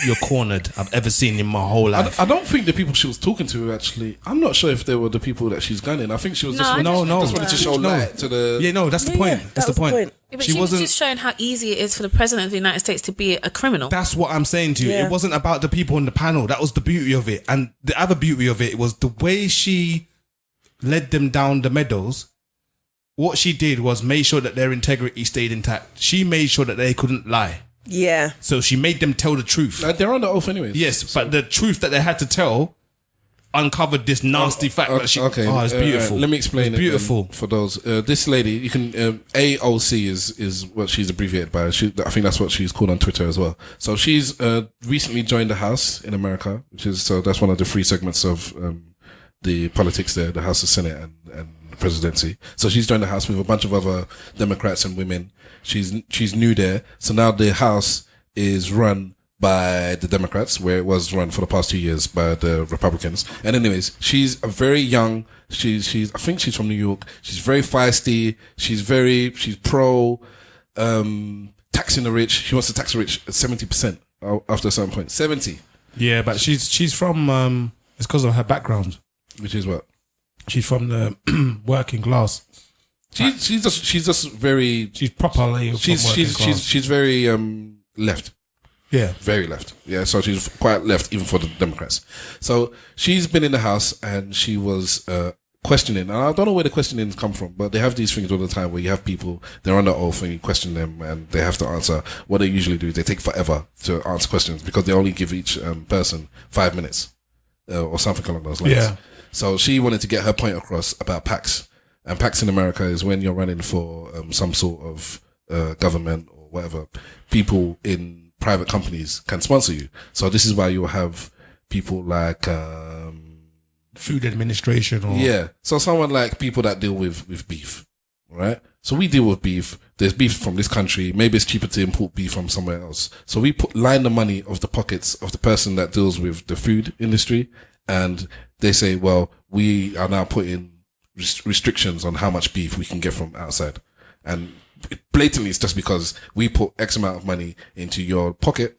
you're cornered I've ever seen in my whole life. I don't think the people she was talking to actually. I'm not sure if they were the people that she's gunning. I think she was just wanted to show light to the. Yeah, no, that's the point. That's the point. Yeah, but she was just showing how easy it is for the president of the United States to be a criminal. That's what I'm saying to you. Yeah. It wasn't about the people on the panel. That was the beauty of it. And the other beauty of it was the way she led them down the meadows. What she did was made sure that their integrity stayed intact. She made sure that they couldn't lie. Yeah. So she made them tell the truth. Like they're on the oath anyways. Yes, but the truth that they had to tell uncovered this nasty fact that she... Okay. Oh, it's beautiful. Let me explain it's beautiful. for those. This lady, you can... AOC is what she's abbreviated by. I think that's what she's called on Twitter as well. So she's recently joined the House in America, so that's one of the three segments of the politics there, the House, the Senate, and the presidency. So she's joined the House with a bunch of other Democrats and women. She's new there. So now the House is run by the Democrats, where it was run for the past 2 years by the Republicans. And anyways, she's a very young, I think she's from New York. She's very feisty. She's pro, taxing the rich. She wants to tax the rich at 70% after a certain point. 70. Yeah, but she's from, it's because of her background. Which is what? She's from the working class. She's just very. She's properly. She's very left. Yeah, very left. Yeah, so she's quite left even for the Democrats. So she's been in the House and she was questioning. And I don't know where the questionings come from, but they have these things all the time where you have people, they're on the oath and you question them and they have to answer. What they usually do is they take forever to answer questions because they only give each person 5 minutes or something along those lines. Yeah. So she wanted to get her point across about PACs. And PACs in America is when you're running for some sort of government or whatever. People in private companies can sponsor you. So this is why you'll have people like... Food administration or... Yeah. So someone like people that deal with beef, right? So we deal with beef. There's beef from this country. Maybe it's cheaper to import beef from somewhere else. So we line the money of the pockets of the person that deals with the food industry. And they say, well, we are now putting restrictions on how much beef we can get from outside. And blatantly, it's just because we put X amount of money into your pocket.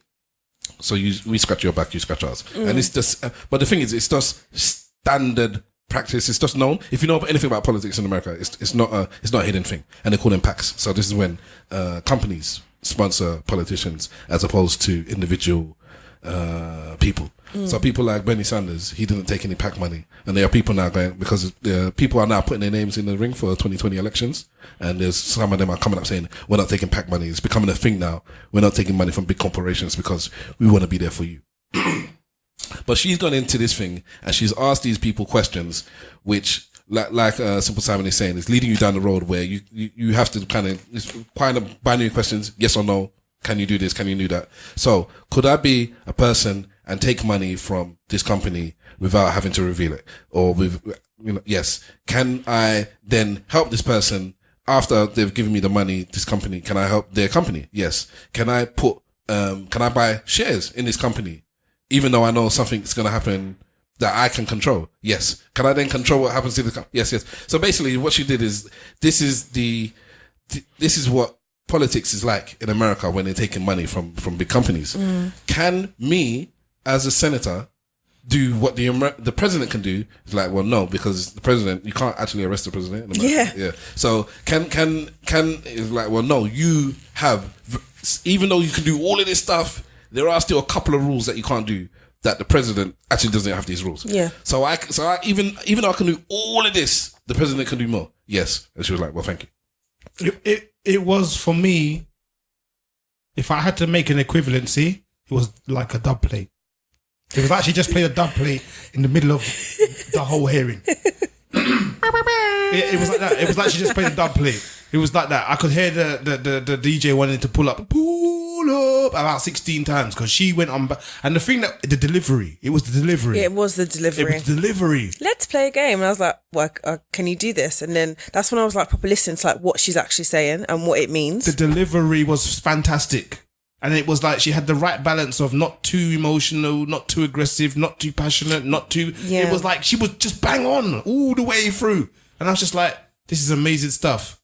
So we scratch your back, you scratch ours. And it's just, but the thing is, it's just standard practice. It's just known. If you know anything about politics in America, it's not a hidden thing. And they call them PACs. So this is when companies sponsor politicians as opposed to individual people. So people like Bernie Sanders, he didn't take any PAC money. And there are people now going, because people are now putting their names in the ring for 2020 elections. And there's some of them are coming up saying, we're not taking PAC money. It's becoming a thing now. We're not taking money from big corporations because we want to be there for you. But she's gone into this thing and she's asked these people questions, which like Simple Simon is saying, is leading you down the road where you have to kind of binary questions, yes or no, Can you do this? Can you do that? So could I be a person and take money from this company without having to reveal it? Or yes. Can I then help this person after they've given me the money, this company? Can I help their company? Yes. Can I buy shares in this company? Even though I know something's going to happen that I can control. Yes. Can I then control what happens to the company? Yes. So basically what she did is, this is what politics is like in America when they're taking money from big companies. Can me as a senator do what the president can do? It's like, well, no, because the president, you can't actually arrest the president in America. Yeah. So can it's like, well, no, you have, even though you can do all of this stuff, there are still a couple of rules that you can't do, that the president actually doesn't have these rules. Yeah. So I even though I can do all of this, the president can do more. Yes. And she was like, well, thank you. It was, for me, if I had to make an equivalency, it was like a dub play. It was actually just played a dub play in the middle of the whole hearing. It was like that. It was like she just played a dub play. It was like that. I could hear the DJ wanting to pull up about 16 times because she went on. And the thing that, the delivery, it was the delivery. Yeah, it was the delivery. It was the delivery. Let's play a game. And I was like, well, can you do this? And then that's when I was like proper listening to like what she's actually saying and what it means. The delivery was fantastic. And it was like she had the right balance of not too emotional, not too aggressive, not too passionate, not too... Yeah. It was like she was just bang on all the way through. And I was just like, this is amazing stuff.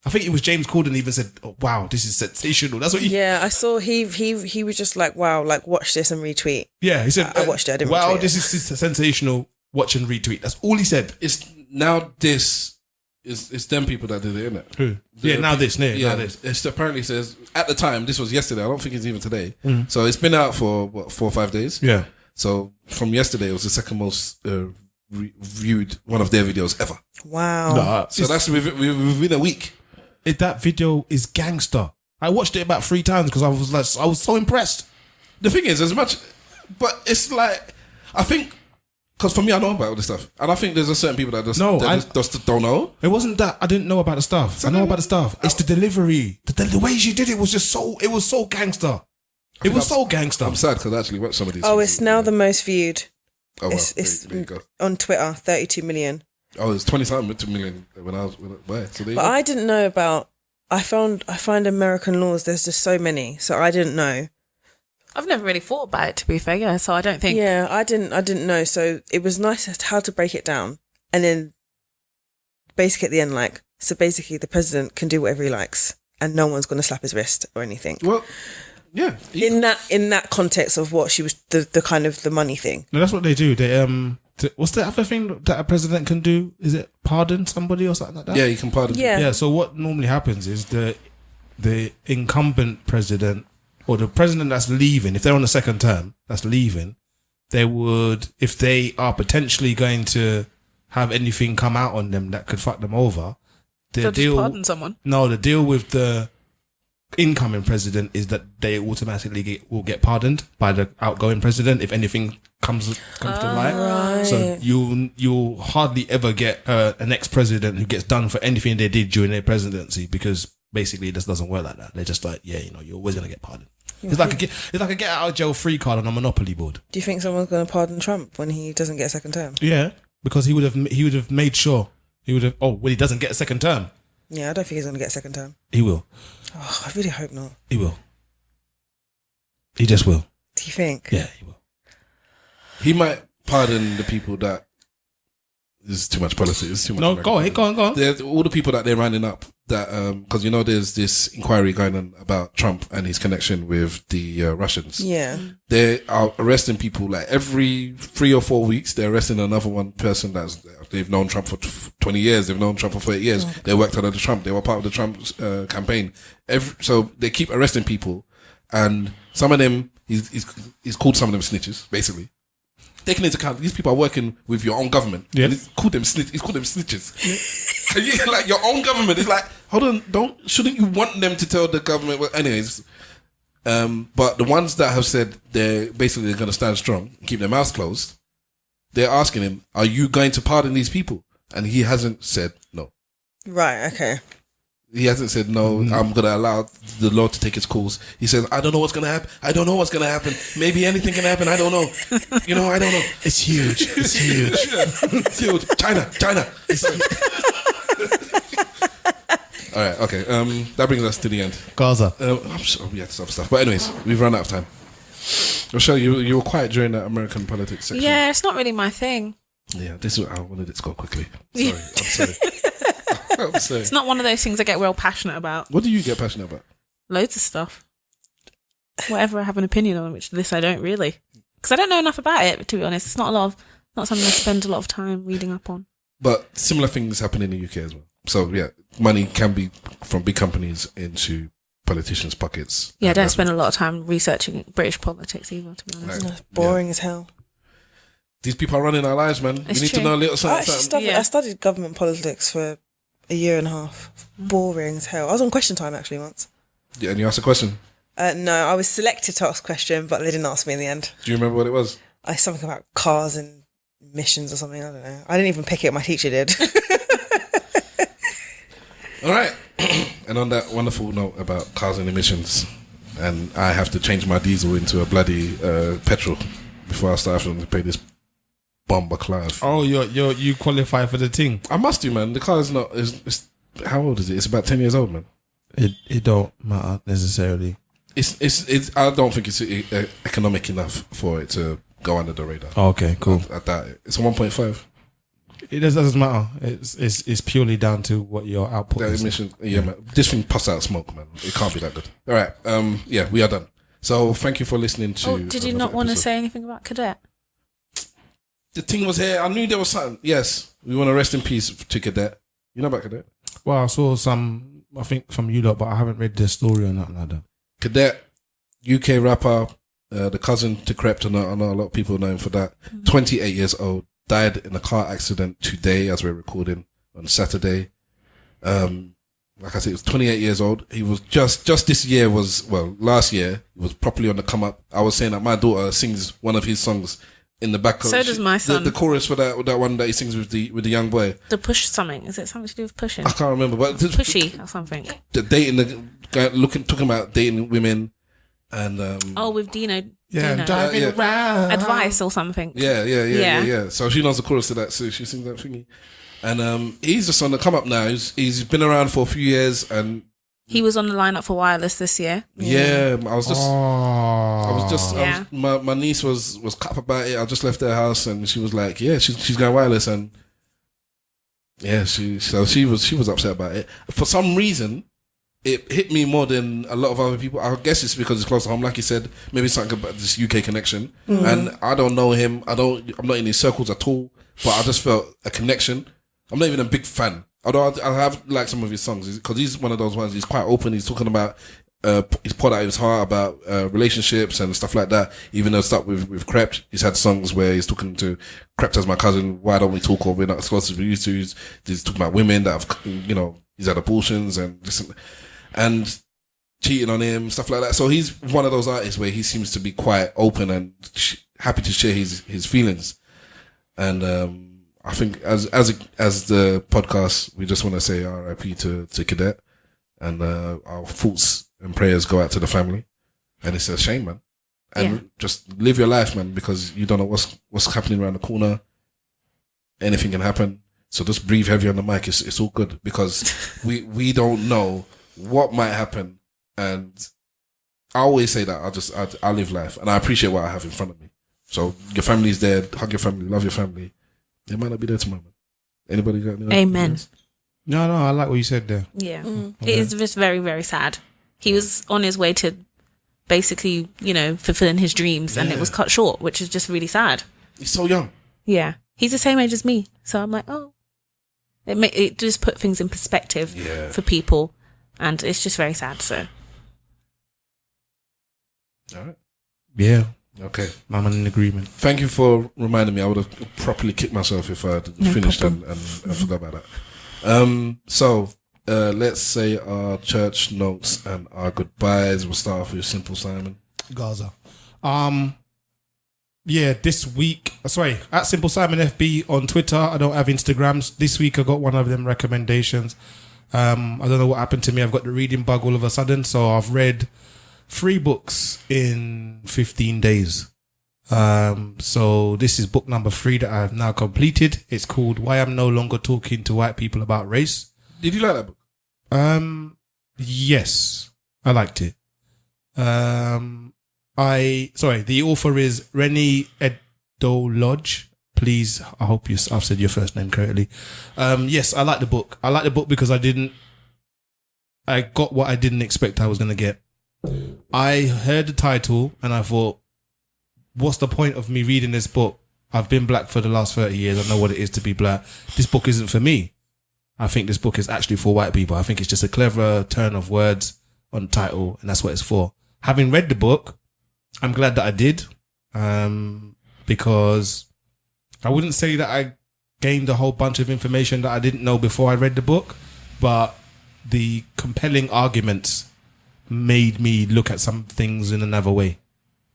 I think it was James Corden even said, oh, wow, this is sensational. That's what he... Yeah, I saw he was just like, wow, like watch this and retweet. Yeah, he said... I watched it, I didn't wow, retweet this is sensational, watch and retweet. That's all he said. It's now this... It's them people that did it, innit? Who? Now this. It apparently says, at the time, this was yesterday, I don't think it's even today. So it's been out for, 4 or 5 days? Yeah. So from yesterday, it was the second most viewed one of their videos ever. Wow. No, so that's within a week. That video is gangster. I watched it about 3 times because I was so impressed. The thing is, but it's like, I think, because for me, I know about all this stuff. And I think there's a certain people that just don't know. It wasn't that I didn't know about the stuff. I know about the stuff. It's the delivery. The way she did it was just it was so gangster. It was so gangster. I'm sad because I actually watched some of these. Oh, it's now the most viewed. Oh, well, it's there you go. On Twitter, 32 million. Oh, it's 20-something million when I was... So but I didn't know about... I find American laws, there's just so many. So I didn't know. I've never really thought about it, to be fair, yeah, so I don't think... Yeah, I didn't know, so it was nice how to break it down. And then, basically at the end, like, so basically the president can do whatever he likes, and no one's going to slap his wrist or anything. Well, yeah. In that context of what she was, the kind of the money thing. No, that's what they do. They, what's the other thing that a president can do? Is it pardon somebody or something like that? Yeah, you can pardon. Yeah, so what normally happens is the incumbent president... or the president that's leaving, if they're on the second term, that's leaving, they would, if they are potentially going to have anything come out on them that could fuck them over, they'll just pardon someone. No, the deal with the incoming president is that they automatically will get pardoned by the outgoing president if anything comes to light. Right. So you'll hardly ever get an ex-president who gets done for anything they did during their presidency, because basically it just doesn't work like that. They're just like, yeah, you're always going to get pardoned. It's like a get out of jail free card on a Monopoly board. Do you think someone's going to pardon Trump when he doesn't get a second term? Yeah, because he would have made sure he doesn't get a second term. Yeah, I don't think he's going to get a second term. He will. Oh, I really hope not. He will. He just will. Do you think? Yeah, he will. He might pardon the people that there's too much politics. There's too much. No, go on. There's all the people that they're rounding up. That because there's this inquiry going on about Trump and his connection with the Russians. Yeah, they are arresting people like every 3 or 4 weeks. They're arresting another one person they've known Trump for 20 years. They've known Trump for 30 years. Oh. They worked under Trump. They were part of the Trump campaign. So they keep arresting people, and some of them he's called some of them snitches, basically. Taking into account, these people are working with your own government. Yeah. And he's called them snitches. And you, like, your own government is like, hold on, shouldn't you want them to tell the government? Well, anyways, but the ones that have said they're going to stand strong and keep their mouths closed, they're asking him, are you going to pardon these people? And he hasn't said no. Right, okay. He hasn't said no. I'm gonna allow the Lord to take His course. He says, I don't know what's gonna happen. I don't know what's gonna happen. Maybe anything can happen. I don't know. I don't know. It's huge. It's huge. It's huge. China. All right. Okay. That brings us to the end. Gaza. I'm sure we had some stuff, but anyways, we've run out of time. Rochelle, you were quiet during that American politics section. Yeah, it's not really my thing. Yeah, I wanted it to go quickly. Sorry, I'm sorry. I'm sorry. It's not one of those things I get real passionate about. What do you get passionate about? Loads of stuff. Whatever I have an opinion on, which this I don't really, because I don't know enough about it. To be honest, it's not something I spend a lot of time reading up on. But similar things happen in the UK as well. So yeah, money can be from big companies into politicians' pockets. Yeah, I don't spend a lot of time researching British politics either. To be honest, It's boring as hell. These people are running our lives, man. It's we need true. to know a little something. I studied government politics for a year and a half. Boring as hell. I was on Question Time actually once. Yeah, and you asked a question. No, I was selected to ask a question, but they didn't ask me in the end. Do you remember what it was? Something about cars and missions or something. I don't know. I didn't even pick it. My teacher did. All right. And on that wonderful note about cars and emissions, and I have to change my diesel into a bloody petrol before I start having to pay this bomber class. Oh, you qualify for the thing. I must do, man. The car is not. It's how old is it? It's about 10 years old, man. It don't matter necessarily. It's. I don't think it's economic enough for it to go under the radar. Oh, okay, cool. At that, it's a 1.5. It doesn't matter. It's purely down to what your output is. Emission, yeah, man. This thing puffs out smoke, man. It can't be that good. All right. Yeah, we are done. So thank you for listening to. Oh, did you not want to say anything about Cadet? The thing was here. I knew there was something. Yes, we want to rest in peace to Cadet. You know about Cadet? Well, I saw some, I think, from you lot, but I haven't read the story or nothing like that. Cadet, UK rapper, the cousin to Crept, I know a lot of people know him for that. 28 years old, died in a car accident today as we're recording on Saturday. Like I said, he was 28 years old. He was just this year last year, he was properly on the come up. I was saying that my daughter sings one of his songs in the back. So does my son. The chorus for that one that he sings with the young boy. The push something. Is it something to do with pushing? I can't remember, but Pushy or something. The dating, the guy talking about dating women, and with Dino. Yeah, Dino. driving around. Advice or something. Yeah. So she knows the chorus to that, so she sings that thingy. And he's just on the come up now. He's been around for a few years, and he was on the lineup for Wireless this year. Yeah, I was just. Yeah. My niece was cut up about it. I just left their house, and she was like, "Yeah, she's going Wireless," and yeah, she was upset about it. For some reason, it hit me more than a lot of other people. I guess it's because it's close to home, like you said. Maybe something about this UK connection, and I don't know him. I'm not in his circles at all, but I just felt a connection. I'm not even a big fan. Although I have liked some of his songs, because he's one of those ones. He's quite open. He's talking about he's poured out his heart about relationships and stuff like that. Even though stuff with Crept, he's had songs where he's talking to Crept as my cousin. Why don't we talk, or we're not as close as we used to? He's talking about women that have, he's had abortions and cheating on him, stuff like that. So he's one of those artists where he seems to be quite open and happy to share his feelings. And I think as the podcast, we just want to say RIP to Cadet, and our thoughts and prayers go out to the family. And it's a shame, man. And just live your life, man, because you don't know what's happening around the corner. Anything can happen. So just breathe heavy on the mic. It's all good, because we don't know what might happen. And I always say that I live life, and I appreciate what I have in front of me. So your family's there. Hug your family. Love your family. They might not be there tomorrow. Anybody got any? Amen. No, I like what you said there. Yeah. It is just very, very sad. He was on his way to basically, fulfilling his dreams, and it was cut short, which is just really sad. He's so young. Yeah. He's the same age as me. So I'm like, oh. It just put things in perspective for people, and it's just very sad, so. All right. Yeah. Okay. I'm in agreement. Thank you for reminding me. I would have properly kicked myself if I had finished and forgot about that. So let's say our church notes and our goodbyes. We'll start off with Simple Simon. Gaza. This week, at Simple Simon FB on Twitter. I don't have Instagrams. This week I got one of them recommendations. I don't know what happened to me. I've got the reading bug all of a sudden. So I've read 3 books in 15 days. So this is book number 3 that I have now completed. It's called Why I'm No Longer Talking to White People About Race. Did you like that book? Yes, I liked it. The author is Rennie Eddo-Lodge. Please, I hope I've said your first name correctly. Yes, I like the book. I like the book because I got what I didn't expect I was going to get. I heard the title and I thought, what's the point of me reading this book? I've been black for the last 30 years. I know what it is to be black. This book isn't for me. I think this book is actually for white people. I think it's just a clever turn of words on the title, and that's what it's for. Having read the book, I'm glad that I did, because I wouldn't say that I gained a whole bunch of information that I didn't know before I read the book, but the compelling arguments made me look at some things in another way.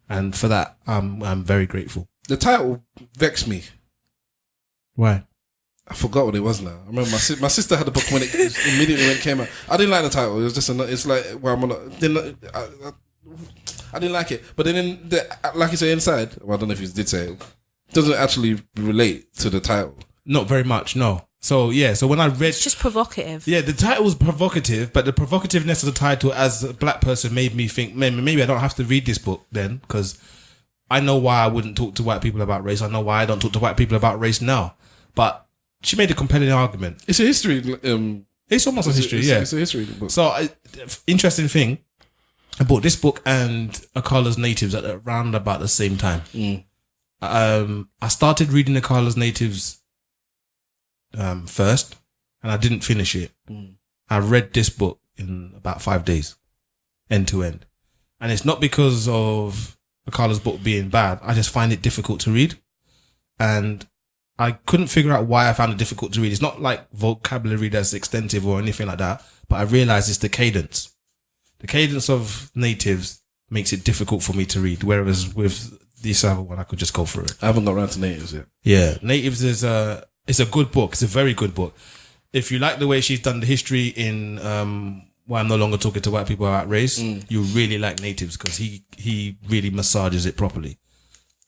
And for that, I'm very grateful. The title vexed me. Why? I forgot what it was now. I remember my sister had the book when it immediately when it came out. I didn't like the title. It was just it's like, well, I didn't like it. But then, like you say, inside, well, I don't know if you did say it, doesn't actually relate to the title. Not very much, no. So, yeah, so when I read... It's just provocative. Yeah, the title was provocative, but the provocativeness of the title as a black person made me think, maybe I don't have to read this book then, because I know why I wouldn't talk to white people about race. I know why I don't talk to white people about race now. But she made a compelling argument. It's a history... it's almost a history, yeah. It's a history book. So, interesting thing, I bought this book and Akala's Natives at around about the same time. I started reading Akala's Natives first, and I didn't finish it. I read this book in about 5 days, end to end. And it's not because of Akala's book being bad. I just find it difficult to read. And I couldn't figure out why I found it difficult to read. It's not like vocabulary that's extensive or anything like that, but I realized it's the cadence. The cadence of Natives makes it difficult for me to read, whereas with this other one, I could just go through it. I haven't got around to Natives yet. Yeah, Natives is it's a good book. It's a very good book. If you like the way she's done the history in Why I'm No Longer Talking to White People About Race, you really like Natives because he really massages it properly.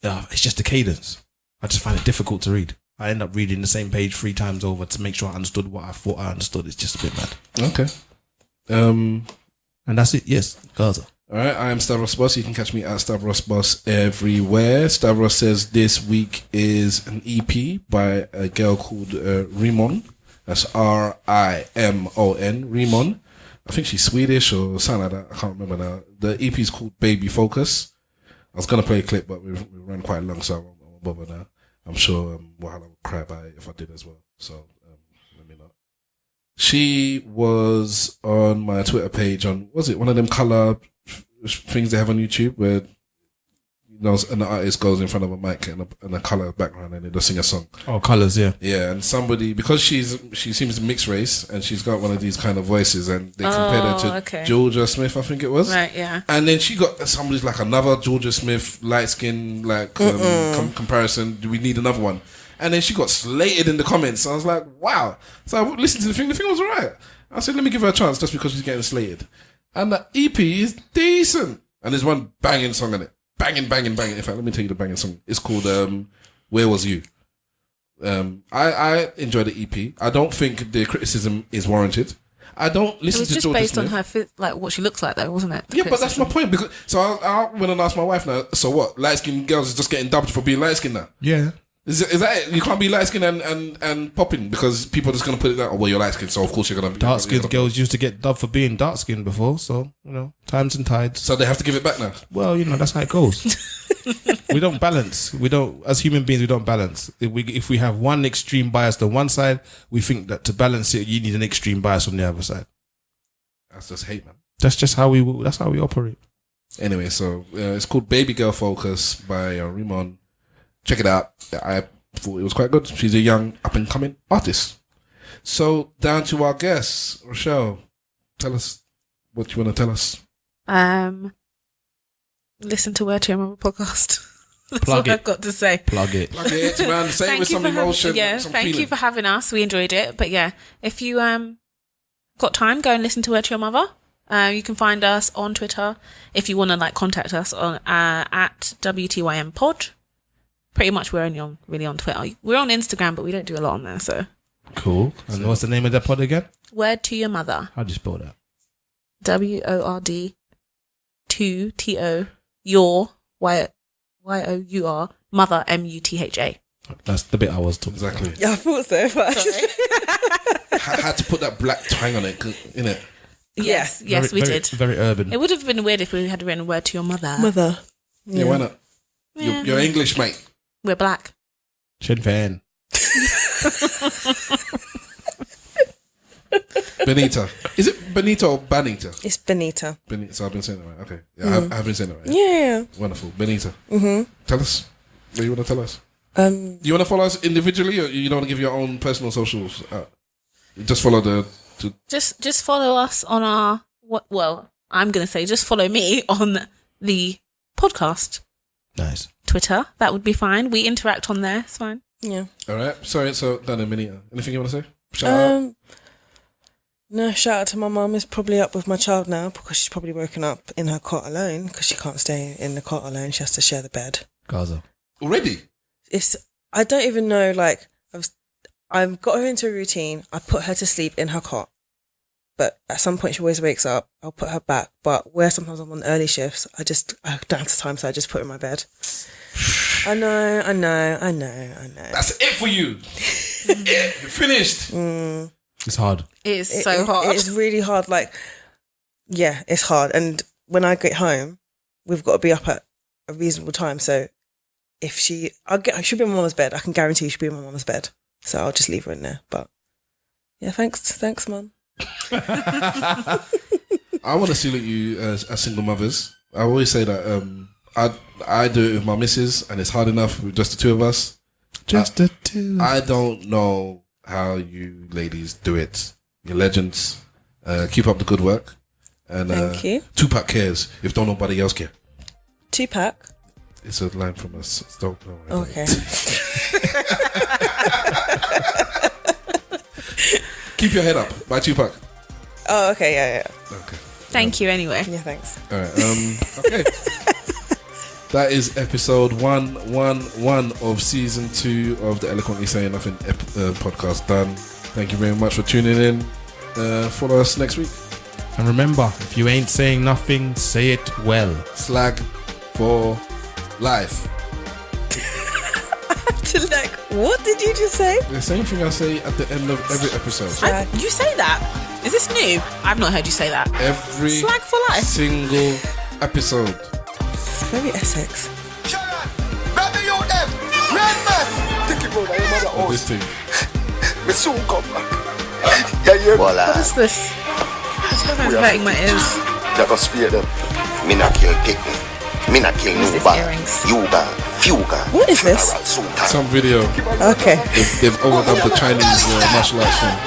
It's just the cadence. I just find it difficult to read. I end up reading the same page 3 times over to make sure I understood what I thought I understood. It's just a bit mad. Okay. And that's it. Yes, Gaza. All right, I am Stavros Boss. You can catch me at Stavros Boss everywhere. Stavros says this week is an EP by a girl called Rimon. That's Rimon. Rimon. I think she's Swedish or something like that. I can't remember now. The EP is called Baby Focus. I was going to play a clip, but we ran quite long, so I won't bother now. I'm sure Wahala would cry about it if I did as well. So let me not. She was on my Twitter page on, was it one of them color things they have on YouTube where an artist goes in front of a mic and a color background and they just sing a song. Oh, colors, yeah. Yeah, and somebody, because she seems mixed race and she's got one of these kind of voices and they compared her to Georgia Smith, I think it was. Right, yeah. And then she got somebody's like another Georgia Smith light skin comparison. Do we need another one? And then she got slated in the comments. I was like, wow. So I listened to the thing was alright. I said, let me give her a chance just because she's getting slated. And the EP is decent. And there's one banging song on it. Banging. In fact, let me tell you the banging song. It's called Where Was You? I enjoy the EP. I don't think the criticism is warranted. I don't listen to Georgia Smith. It was just based on her, what she looks like though, wasn't it? Yeah, but that's my point. Because I went and asked my wife now, so what? Light-skinned girls is just getting dubbed for being light-skinned now? Yeah. Is that it? You can't be light-skinned and popping because people are just going to put it down, oh, well, you're light-skinned, so of course you're going to be... Dark-skinned girls used to get dubbed for being dark-skinned before, so, times and tides. So they have to give it back now? Well, that's how it goes. We don't balance. As human beings, we don't balance. If we have one extreme bias on one side, we think that to balance it, you need an extreme bias on the other side. That's just hate, man. That's just how we operate. Anyway, so it's called Baby Girl Focus by Rimon. Check it out. I thought it was quite good. She's a young up-and-coming artist. So, down to our guests. Rochelle, tell us what you want to tell us. Listen to Where to Remember podcast. That's Plug what it. I've got to say. Plug it, man. Say it with some emotion. Thank you for having us. We enjoyed it. But yeah, thank you for having us. We enjoyed it. But yeah, if you got time, go and listen to Word to Your Mother. You can find us on Twitter if you want to like contact us on at WTYM Pod. Pretty much we're only really on Twitter. We're on Instagram, but we don't do a lot on there. So cool. And what's the name of that pod again? Word to Your Mother. How do you spell that? WORD 2 TO your YOUR mother MUTHA. That's the bit I was talking. Exactly. Yeah, I thought so. But I had to put that black twang on it, innit? Yes, we did. Very urban. It would have been weird if we had written Word to Your Mother. Mother. Yeah, why not? Yeah. You're English, mate. We're black. Sinn Féin. Benita. Is it Benita or Banita? It's Benita. Benita. So I've been saying that right. Okay. Yeah, I've been saying that right. Yeah. Wonderful. Benita. Tell us. What do you want to tell us? You want to follow us individually, or you don't want to give your own personal socials? Just follow Just follow us on our I'm going to say just follow me on the podcast. Nice. Twitter. That would be fine. We interact on there. It's fine. Yeah. All right. Sorry. So done in Benita. Anything you want to say? Shout out. No, shout out to my mum. Is probably up with my child now because she's probably woken up in her cot alone because she can't stay in the cot alone. She has to share the bed. Gaza. Already? I don't even know, like, I've got her into a routine. I put her to sleep in her cot. But at some point she always wakes up. I'll put her back. But where sometimes I'm on early shifts, I don't have the time, so I just put her in my bed. I know. That's it for you. You're finished. It's hard. It's so hard. It's really hard. Like, yeah, it's hard. And when I get home, we've got to be up at a reasonable time. So if she'll be in my mama's bed. I can guarantee she'll be in my mama's bed. So I'll just leave her in there. But yeah, thanks, Mum. I want to salute you as single mothers. I always say that I do it with my missus, and it's hard enough with just the two of us. Just the two. I don't know how you ladies do it. You're legends. Keep up the good work. And thank you. Tupac cares if don't nobody else care. Tupac? It's a line from us. Don't know. Okay. Keep your head up by Tupac. Oh, okay, yeah. Okay. Thank you anyway. Yeah, thanks. All right. Okay. That is episode 111 of season 2 of the Eloquently Saying Nothing podcast done. Thank you very much for tuning in. Follow us next week. And remember, if you ain't saying nothing, say it well. Slag for life. Like, what did you just say? The same thing I say at the end of every episode. You say that? Is this new? I've not heard you say that. Every slag for life. Single episode. It's very Essex. Shut up! Baby, you them! Red man! Think about your mother house. This thing. We soon come back. Yeah. What is this? This is hurting my ears. Never spear them. Me not kill picnic. Me not kill nobody. Yuga. Fuga. What is this? Some video. Okay. They've overdubbed the Chinese martial arts film.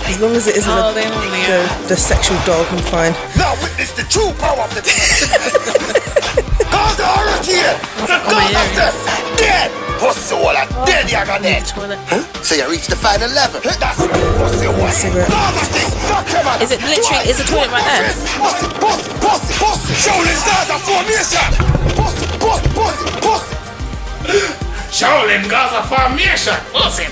As long as it isn't the sexual dog, I'm fine. Now witness the true power of the Cause the hurricane! The god of death! Dead! Pussy all are dead, you're dead! So you reach the final level. That's what pussy all. Is it literally, is the toilet right there? Pussy! Shaolin Gaza formation! Pussy! Shaolin Gaza formation! Pussy!